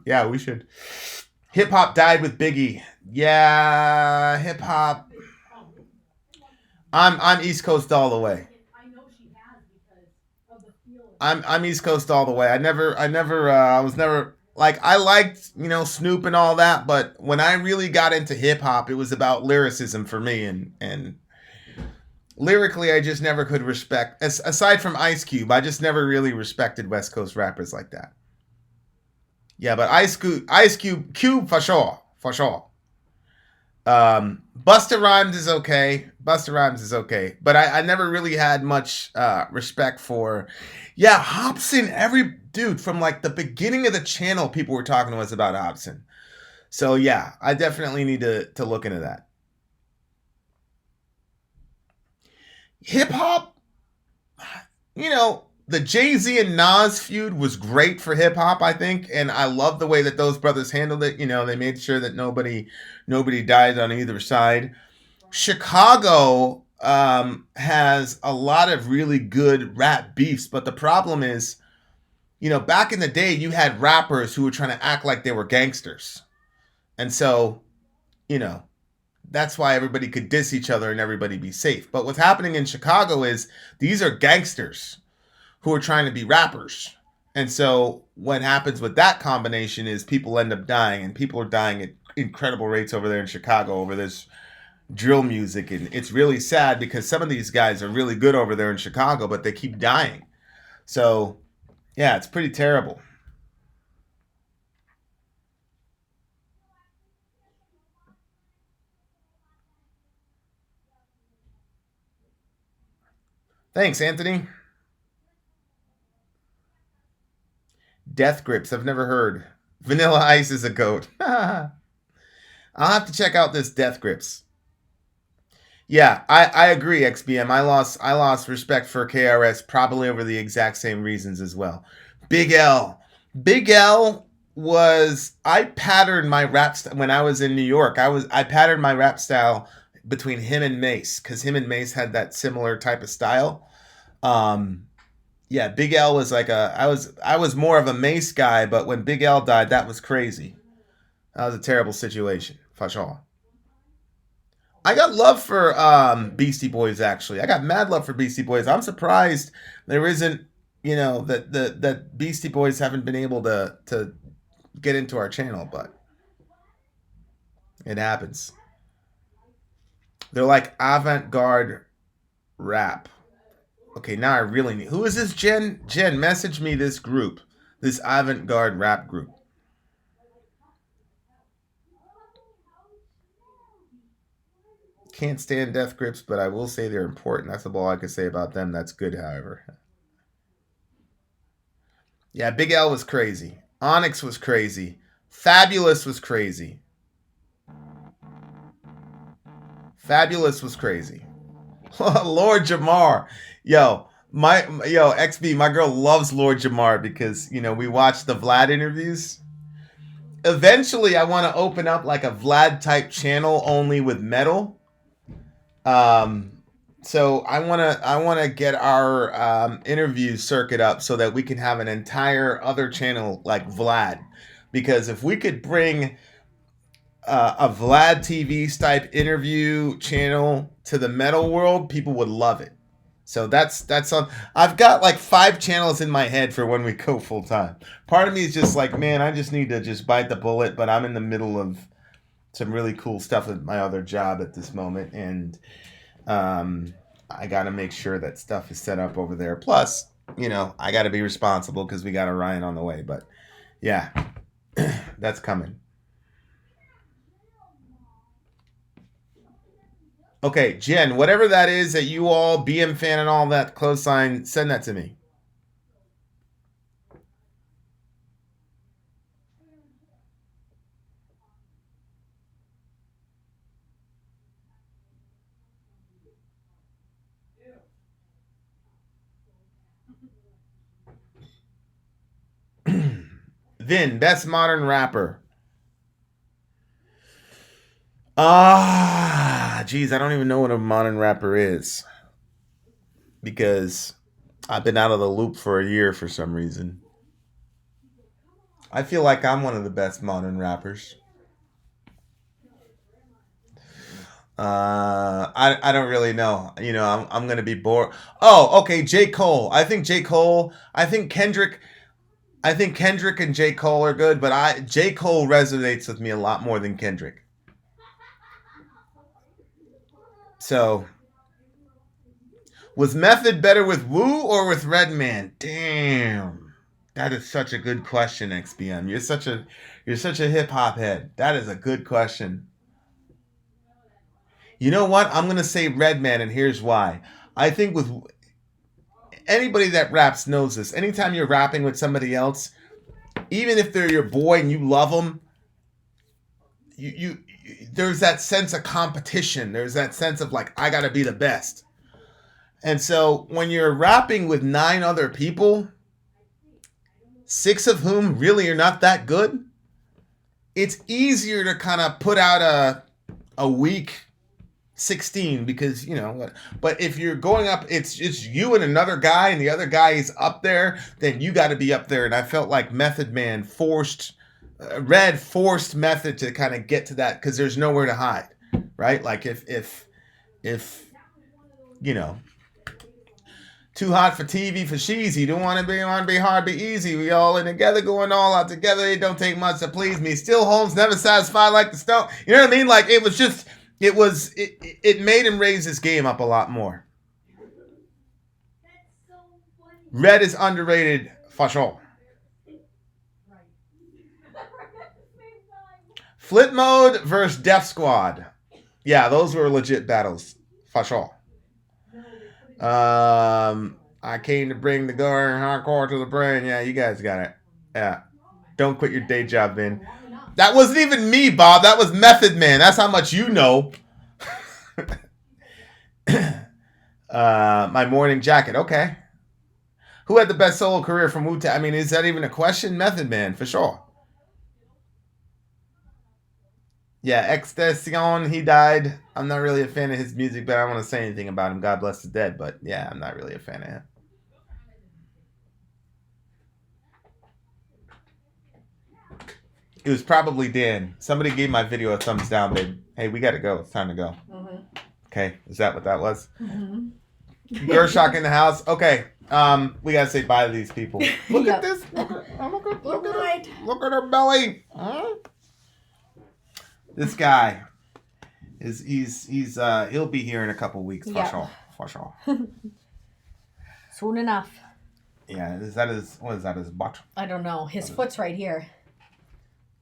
yeah, we should. Hip hop died with Biggie. Yeah, hip hop. I'm East Coast all the way. I'm East Coast all the way. I was never like I liked Snoop and all that, but when I really got into hip hop, it was about lyricism for me, and lyrically, I just never could respect. Aside from Ice Cube, I just never really respected West Coast rappers like that. Yeah, but Cube for sure. Busta Rhymes is okay. Busta Rhymes is okay, but I never really had much respect for. Yeah, Hobson. Every dude from like the beginning of the channel, people were talking to us about Hobson. So yeah, I definitely need to look into that. Hip hop, the Jay-Z and Nas feud was great for hip hop, I think, and I love the way that those brothers handled it. They made sure that nobody died on either side. Chicago has a lot of really good rap beefs, but the problem is, back in the day, you had rappers who were trying to act like they were gangsters, and so, you know, that's why everybody could diss each other and everybody be safe. But what's happening in Chicago is these are gangsters who are trying to be rappers. And so what happens with that combination is people end up dying, and people are dying at incredible rates over there in Chicago over this drill music. And it's really sad because some of these guys are really good over there in Chicago, but they keep dying. So yeah, it's pretty terrible. Thanks, Anthony. Death Grips, I've never heard. Vanilla Ice is a goat. I'll have to check out this Death Grips. Yeah, I agree, XBM. I lost respect for KRS probably over the exact same reasons as well. Big L. Big L was I patterned my rap when I was in New York. I patterned my rap style between him and Mace, because him and Mace had that similar type of style. Um, yeah, Big L was like I was more of a Mace guy, but when Big L died, that was crazy. That was a terrible situation, for sure. I got love for Beastie Boys. Actually, I got mad love for Beastie Boys. I'm surprised there isn't, that Beastie Boys haven't been able to get into our channel, but It happens. They're like avant-garde rap. Okay, now I really need... Who is this, Jen? Jen, message me this group. This avant-garde rap group. Can't stand Death Grips, but I will say they're important. That's all I can say about them. That's good, however. Yeah, Big L was crazy. Onyx was crazy. Fabulous was crazy. Fabulous was crazy. Lord Jamar. Yo, XB, my girl loves Lord Jamar because, we watched the Vlad interviews. Eventually, I want to open up like a Vlad type channel only with metal. So I want to get our interview circuit up so that we can have an entire other channel like Vlad, because if we could bring a Vlad TV type interview channel to the metal world, people would love it. So that's on. I've got like 5 channels in my head for when we go full time. Part of me is just like, man, I just need to just bite the bullet, but I'm in the middle of some really cool stuff at my other job at this moment, and I got to make sure that stuff is set up over there. Plus, I got to be responsible because we got Orion on the way. But yeah, that's coming. Okay, Jen, whatever that is that you all, BM fan and all that, close sign, send that to me. Vin, best modern rapper. Geez, I don't even know what a modern rapper is, because I've been out of the loop for a year for some reason. I feel like I'm one of the best modern rappers. I don't really know. I'm gonna be bored. Oh, okay, J. Cole. I think Kendrick and J. Cole are good, but J. Cole resonates with me a lot more than Kendrick. So, was Method better with Wu or with Redman? Damn, that is such a good question, XBM. You're such a hip hop head. That is a good question. You know what? I'm gonna say Redman, and here's why. I think with anybody that raps knows this. Anytime you're rapping with somebody else, even if they're your boy and you love them, you there's that sense of competition. There's that sense of like, I gotta be the best. And so when you're rapping with 9 other people, 6 of whom really are not that good, it's easier to kind of put out a weak 16 because, but if you're going up, it's you and another guy and the other guy is up there, then you got to be up there. And I felt like Method Man forced Method to kind of get to that because there's nowhere to hide, right? Like if too hot for TV for cheesy, don't want to be hard, be easy. We all in together, going all out together. It don't take much to please me. Still Holmes never satisfied like the stone. You know what I mean? Like it made him raise his game up a lot more. Red is underrated for sure. Flip Mode versus Def Squad. Yeah, those were legit battles for sure. I came to bring the gore and hardcore to the brain. Yeah, you guys got it. Yeah. Don't quit your day job, Vin. That wasn't even me, Bob. That was Method Man. That's how much you know. My morning jacket. Okay. Who had the best solo career from Wu-Tang? I mean, is that even a question? Method Man, for sure. Yeah, Extension, he died. I'm not really a fan of his music, but I don't want to say anything about him. God bless the dead. But yeah, I'm not really a fan of him. It was probably Dan. Somebody gave my video a thumbs down, babe. Hey, we got to go. It's time to go. Mm-hmm. Okay, is that what that was? Mm-hmm. Gershok in the house. Okay, we got to say bye to these people. Look at this. Look at her belly. Huh? This guy he'll be here in a couple weeks for Yeah. sure. For sure. Soon enough. Yeah, his butt? I don't know. His foot's right here.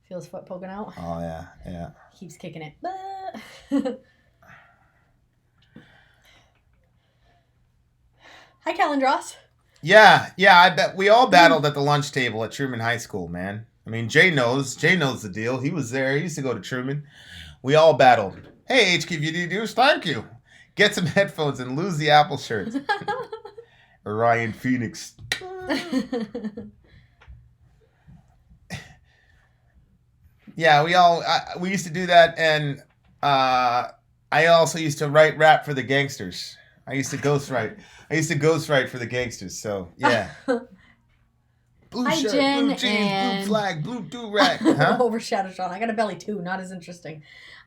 Feel his foot poking out? Oh yeah. Keeps kicking it. Hi, Calendros. Yeah, I bet we all battled at the lunch table at Truman High School, man. I mean, Jay knows the deal. He was there. He used to go to Truman. We all battled. Hey, HKVD dudes, thank you. Get some headphones and lose the Apple shirts. Orion Phoenix. Yeah, we used to do that, and I also used to write rap for the gangsters. I used to ghostwrite for the gangsters. So yeah. Blue Hi, shirt, Jen, blue jeans, and... blue flag, blue do-rag. Huh? Overshadow Sean. I got a belly too. Not as interesting.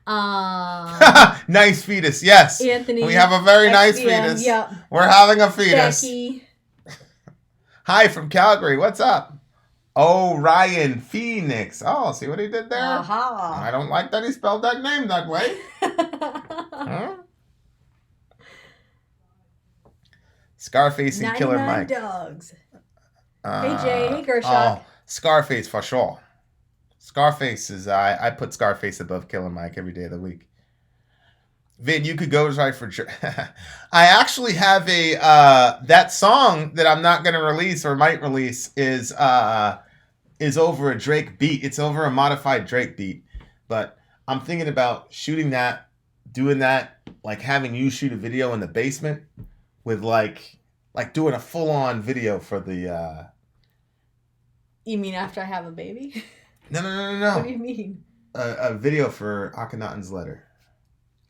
Nice fetus. Yes. Anthony. We have a very nice XBM, fetus. Yep. We're having a fetus. Becky. Hi from Calgary. What's up? Oh, Ryan Phoenix. Oh, see what he did there? Aha. I don't like that he spelled that name that way. Huh? Scarface and Killer 99 Mike. dogs. Hey, Jay. Hey, Gershok. Oh, Scarface for sure. Scarface is, I put Scarface above Killer Mike every day of the week. Vin, you could go right for... I actually have a... that song that I'm not going to release or might release is over a Drake beat. It's over a modified Drake beat. But I'm thinking about shooting that, doing that, like having you shoot a video in the basement with like doing a full-on video for the... You mean after I have a baby? No. What do you mean? A video for Akhenaten's letter.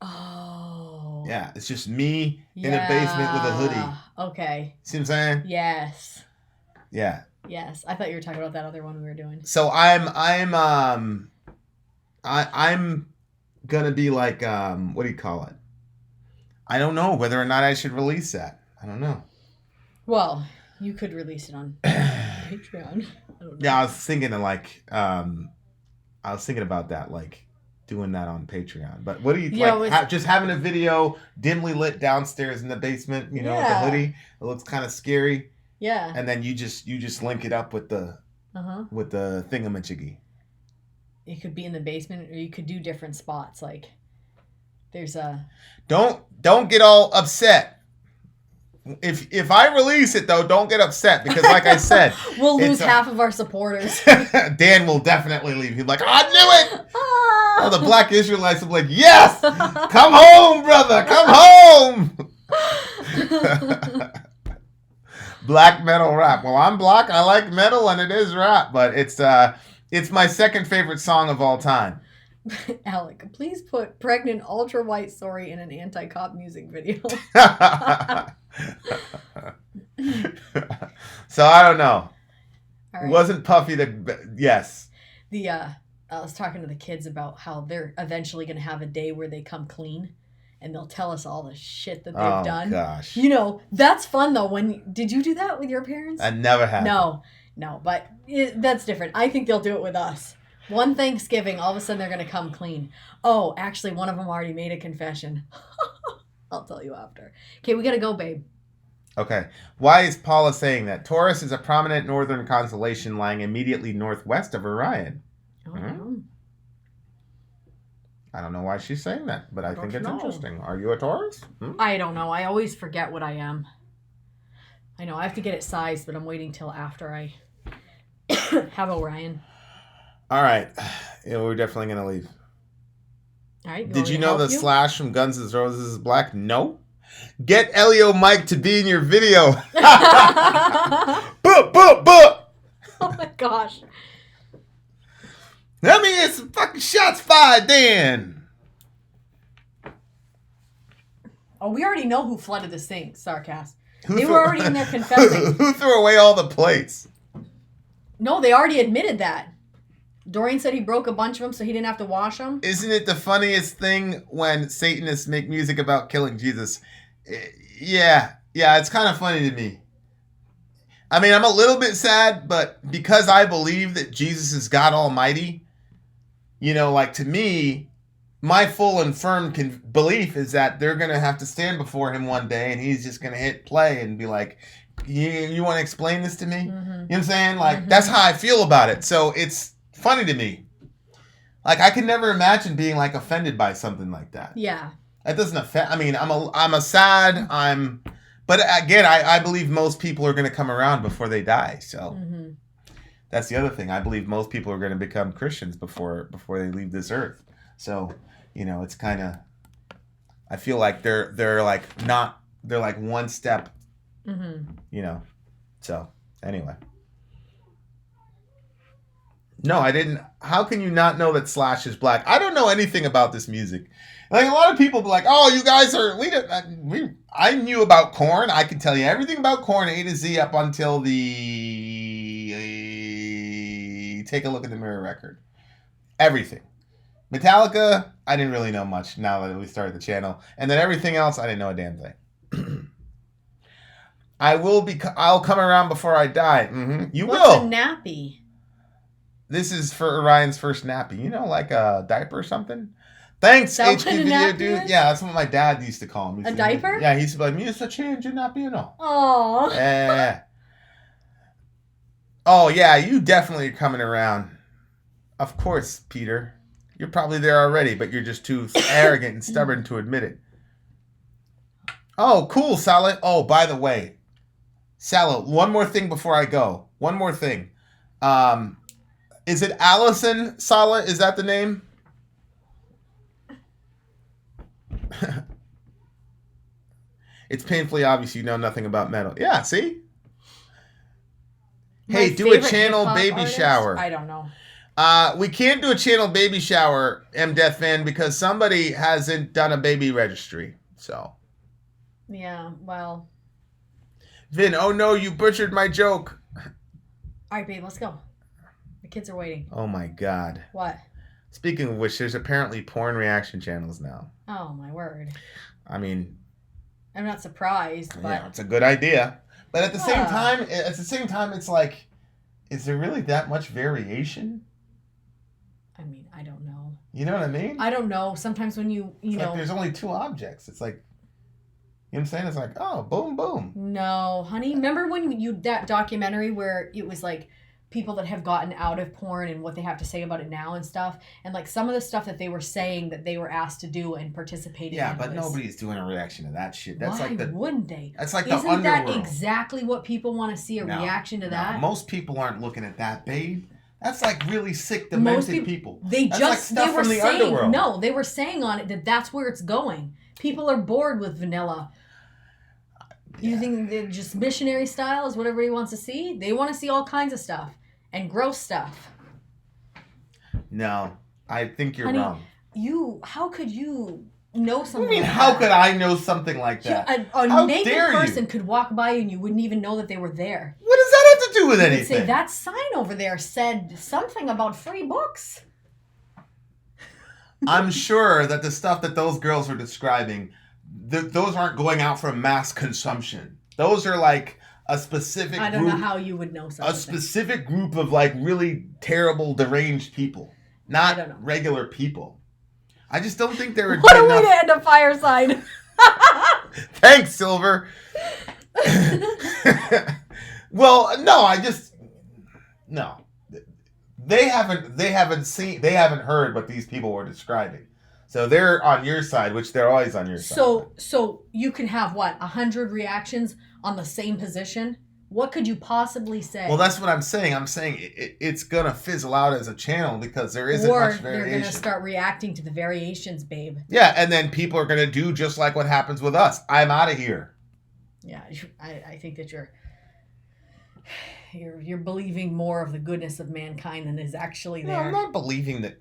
Oh. Yeah, it's just me in a basement with a hoodie. Okay. See what I'm saying? Yes. Yeah. Yes. I thought you were talking about that other one we were doing. So I'm gonna be like what do you call it? I don't know whether or not I should release that. I don't know. Well, you could release it on Patreon. I don't know. Yeah, I was thinking of like I was thinking about that, like doing that on Patreon. But what do you just having a video dimly lit downstairs in the basement, with the hoodie? It looks kind of scary. Yeah. And then you just link it up with the thingamajiggy. It could be in the basement, or you could do different spots. Like there's a. Don't get all upset. If I release it though, don't get upset because, like I said, we'll lose half of our supporters. Dan will definitely leave. He's like, I knew it. Oh, the Black Israelites will be like, yes, come home, brother, come home. Black metal rap. Well, I'm black. I like metal, and it is rap, but it's my second favorite song of all time. Alec, please put pregnant ultra white story in an anti-cop music video. So I don't know. Right. Wasn't Puffy yes. I was talking to the kids about how they're eventually going to have a day where they come clean and they'll tell us all the shit that they've done. Oh gosh. That's fun though. Did you do that with your parents? I never have. No, but that's different. I think they'll do it with us. One Thanksgiving, all of a sudden they're going to come clean. Oh, actually, one of them already made a confession. I'll tell you after. Okay, we got to go, babe. Okay. Why is Paula saying that? Taurus is a prominent northern constellation lying immediately northwest of Orion. I don't know why she's saying that, but I think it's interesting. Are you a Taurus? I don't know. I always forget what I am. I know. I have to get it sized, but I'm waiting till after I have Orion. All right. Yeah, we're definitely going to leave. All right. Did you know the Slash from Guns N' Roses is black? No. Get Elio Mike to be in your video. Boop. Oh my gosh. Let me get some fucking shots fired then. Oh, we already know who flooded the sink, Sarcast. They were already in there confessing. Who threw away all the plates? No, they already admitted that. Dorian said he broke a bunch of them so he didn't have to wash them. Isn't it the funniest thing when Satanists make music about killing Jesus? Yeah, it's kind of funny to me. I mean, I'm a little bit sad, but because I believe that Jesus is God Almighty, like to me, my full and firm belief is that they're going to have to stand before him one day and he's just going to hit play and be like, you want to explain this to me? You know what I'm saying? Like, that's how I feel about it. So it's funny to me. Like, I could never imagine being like offended by something like that. Yeah. That doesn't affect, I mean, I'm a sad, but again, I believe most people are going to come around before they die. So that's the other thing. I believe most people are going to become Christians before they leave this earth. So, you know, it's kind of, I feel like they're like one step, you know. So anyway, no, I didn't. How can you not know that Slash is black? I don't know anything about this music. Like, a lot of people be like, "Oh, you guys are I knew about Korn. I can tell you everything about Korn A to Z up until the Take a Look in the Mirror record. Everything. Metallica, I didn't really know much now that we started the channel, and then everything else, I didn't know a damn thing. I'll come around before I die. You What's will. a nappy? This is for Orion's first nappy. You know, like a diaper or something. Thanks, HQ Video Dude. Yeah, that's what my dad used to call me. A diaper? Yeah, he used to be like, "Me, it's a change in nappy, you know." Oh. Oh yeah, you definitely are coming around. Of course, Peter. You're probably there already, but you're just too arrogant and stubborn to admit it. Oh, cool, Sala. Oh, by the way, Sala, one more thing before I go. One more thing. Is it Allison Sala? Is that the name? It's painfully obvious you know nothing about metal. Yeah, see? Hey, do a channel baby artist? shower. I don't know. We can't do a channel baby shower, M Death Fan, because somebody hasn't done a baby registry. So. Yeah, well. Vin, oh no, you butchered my joke. All right, babe, let's go. The kids are waiting. Oh my God. What? Speaking of which, there's apparently porn reaction channels now. Oh my word. I mean, I'm not surprised, but yeah, it's a good idea. But at the same time, it's like, is there really that much variation? I mean, I don't know. You know what I mean? I don't know. Sometimes when you know, like there's only two objects. It's like, you know what I'm saying? It's like, oh, boom, boom. No, honey. Remember when that documentary where it was like people that have gotten out of porn and what they have to say about it now and stuff, and like some of the stuff that they were saying that they were asked to do and participating in. Yeah, but nobody's doing a reaction to that shit. That's why like wouldn't they? That's like Isn't the underworld. that exactly what people want to see? A reaction to that? Most people aren't looking at that, babe. That's like really sick, demented people. They that's just like stuff they were from the saying underworld. no. They were saying on it that that's where it's going. People are bored with vanilla. Yeah. You think they're just missionary style is what everybody wants to see? They want to see all kinds of stuff and gross stuff. No, I think you're wrong. How could you know something? What do you mean? Like how that? could I know something like that? A naked person could walk by and you wouldn't even know that they were there. What does that have to do with anything? Say that sign over there said something about free books. I'm sure that the stuff that those girls are describing, those aren't going out for mass consumption. Those are like a specific I don't know how you would know something. A specific group of like really terrible, deranged people. Not regular people. I just don't think they're what a way to end a fireside. Thanks, Silver. Well, no, no. They haven't heard what these people were describing. So they're on your side, which they're always on your side. So you can have 100 reactions on the same position? What could you possibly say? Well, that's what I'm saying. I'm saying it's going to fizzle out as a channel because there isn't much variation. Or they're going to start reacting to the variations, babe. Yeah, and then people are going to do just like what happens with us. I'm out of here. Yeah, I think that you're believing more of the goodness of mankind than is actually there. No, I'm not believing that.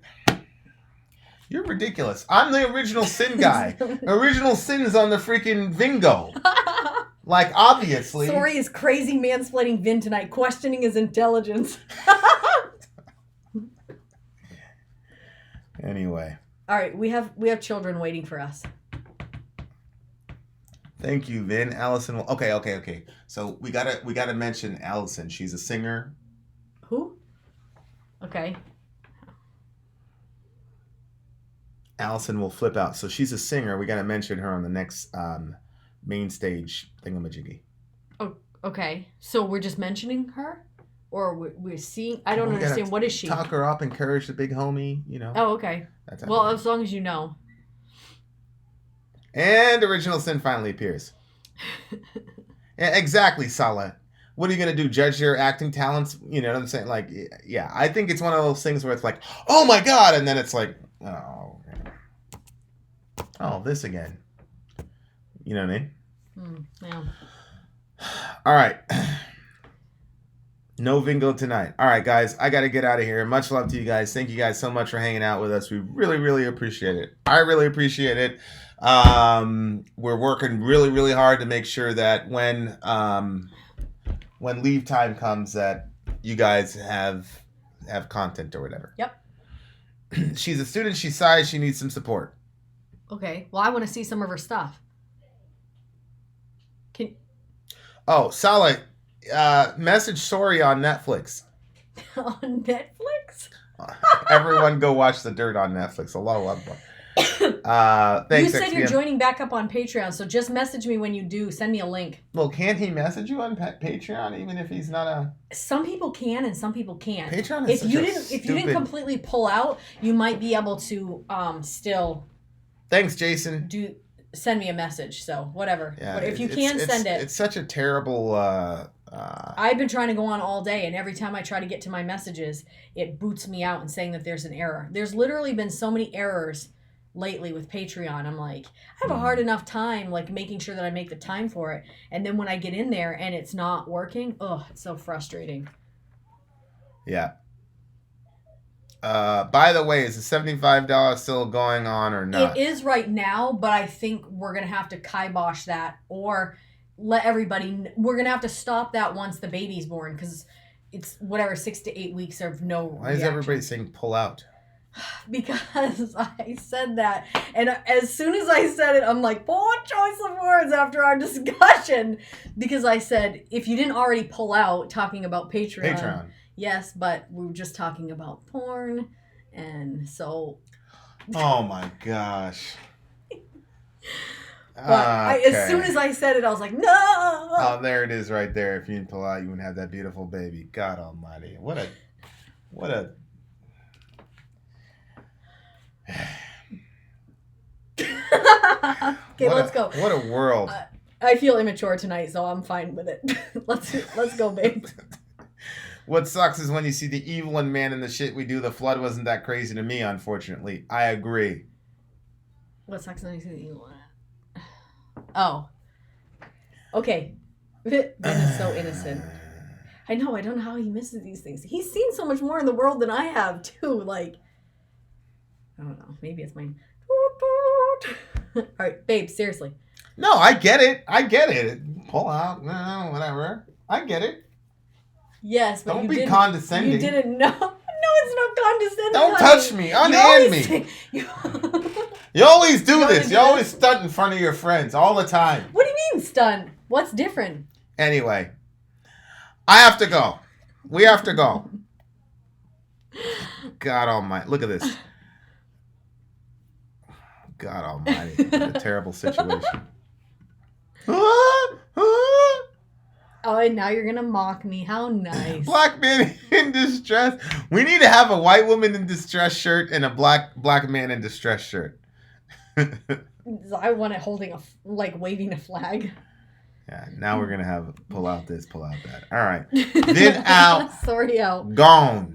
You're ridiculous. I'm the original sin guy. Original sin's on the freaking Vingo. Like, obviously. Sorry is crazy mansplaining Vin tonight, questioning his intelligence. Anyway. All right, we have children waiting for us. Thank you, Vin. Allison. Okay. So we gotta mention Allison. She's a singer. Who? Okay. Allison will flip out. So she's a singer. We got to mention her on the next main stage thingamajiggy. Oh, okay. So we're just mentioning her? Or we're seeing... I don't understand. What is she? Talk her up, encourage the big homie, you know. Oh, okay. Well, as long as you know. And Original Sin finally appears. Yeah, exactly, Salah. What are you going to do? Judge your acting talents? You know what I'm saying? Like, yeah. I think it's one of those things where it's like, oh my God. And then it's like, oh, this again. You know what I mean? Yeah. All right. No Vingo tonight. All right, guys. I got to get out of here. Much love to you guys. Thank you guys so much for hanging out with us. We really, really appreciate it. I really appreciate it. We're working really, really hard to make sure that when leave time comes, that you guys have content or whatever. Yep. She's a student. She's shy. She needs some support. Okay. Well, I want to see some of her stuff. Oh, Salah, message Sorry on Netflix. On Netflix? Everyone go watch The Dirt on Netflix. Allahu Akbar. Thanks, you said XPM. You're joining back up on Patreon, so just message me when you do. Send me a link. Well, can't he message you on Patreon even if he's not a... Some people can and some people can't. Patreon is if you didn't completely pull out, you might be able to still... Thanks, Jason. Send me a message, so whatever. Yeah, if you can, send it. It's such a terrible... I've been trying to go on all day, and every time I try to get to my messages, it boots me out and saying that there's an error. There's literally been so many errors lately with Patreon. I'm like, I have a hard enough time like making sure that I make the time for it, and then when I get in there and it's not working, it's so frustrating. Yeah. By the way, is the $75 still going on or not? It is right now, but I think we're gonna have to kibosh that or let everybody. We're gonna have to stop that once the baby's born because it's 6 to 8 weeks of no. Why is everybody saying pull out? Because I said that, and as soon as I said it, I'm like, poor choice of words after our discussion, because I said, if you didn't already pull out talking about Patreon. Yes, but we were just talking about porn, and so... Oh my gosh. But as soon as I said it, I was like, no! Oh, there it is right there. If you didn't pull out, you wouldn't have that beautiful baby. God almighty. What a... Okay, let's go. What a world. I feel immature tonight, so I'm fine with it. Let's go, babe. What sucks is when you see the evil in man and the shit we do. The flood wasn't that crazy to me, unfortunately. I agree. What sucks when you see the evil in it? Oh. Okay. Ben is so innocent. I know. I don't know how he misses these things. He's seen so much more in the world than I have, too. Like, I don't know. Maybe it's mine. All right, babe, seriously. No, I get it. Pull out. No, whatever. I get it. Yes, but don't be condescending. You didn't know. No, it's not condescending. Don't touch me. Unhand me. You always do this. You always stunt in front of your friends all the time. What do you mean stunt? What's different? Anyway, I have to go. We have to go. God almighty. Look at this. God almighty. What a terrible situation. Oh, and now you're going to mock me. How nice. Black man in distress. We need to have a white woman in distress shirt and a black man in distress shirt. I want it holding waving a flag. Yeah, now we're going to have pull out this, pull out that. All right. Then out. Sorry, out. Gone.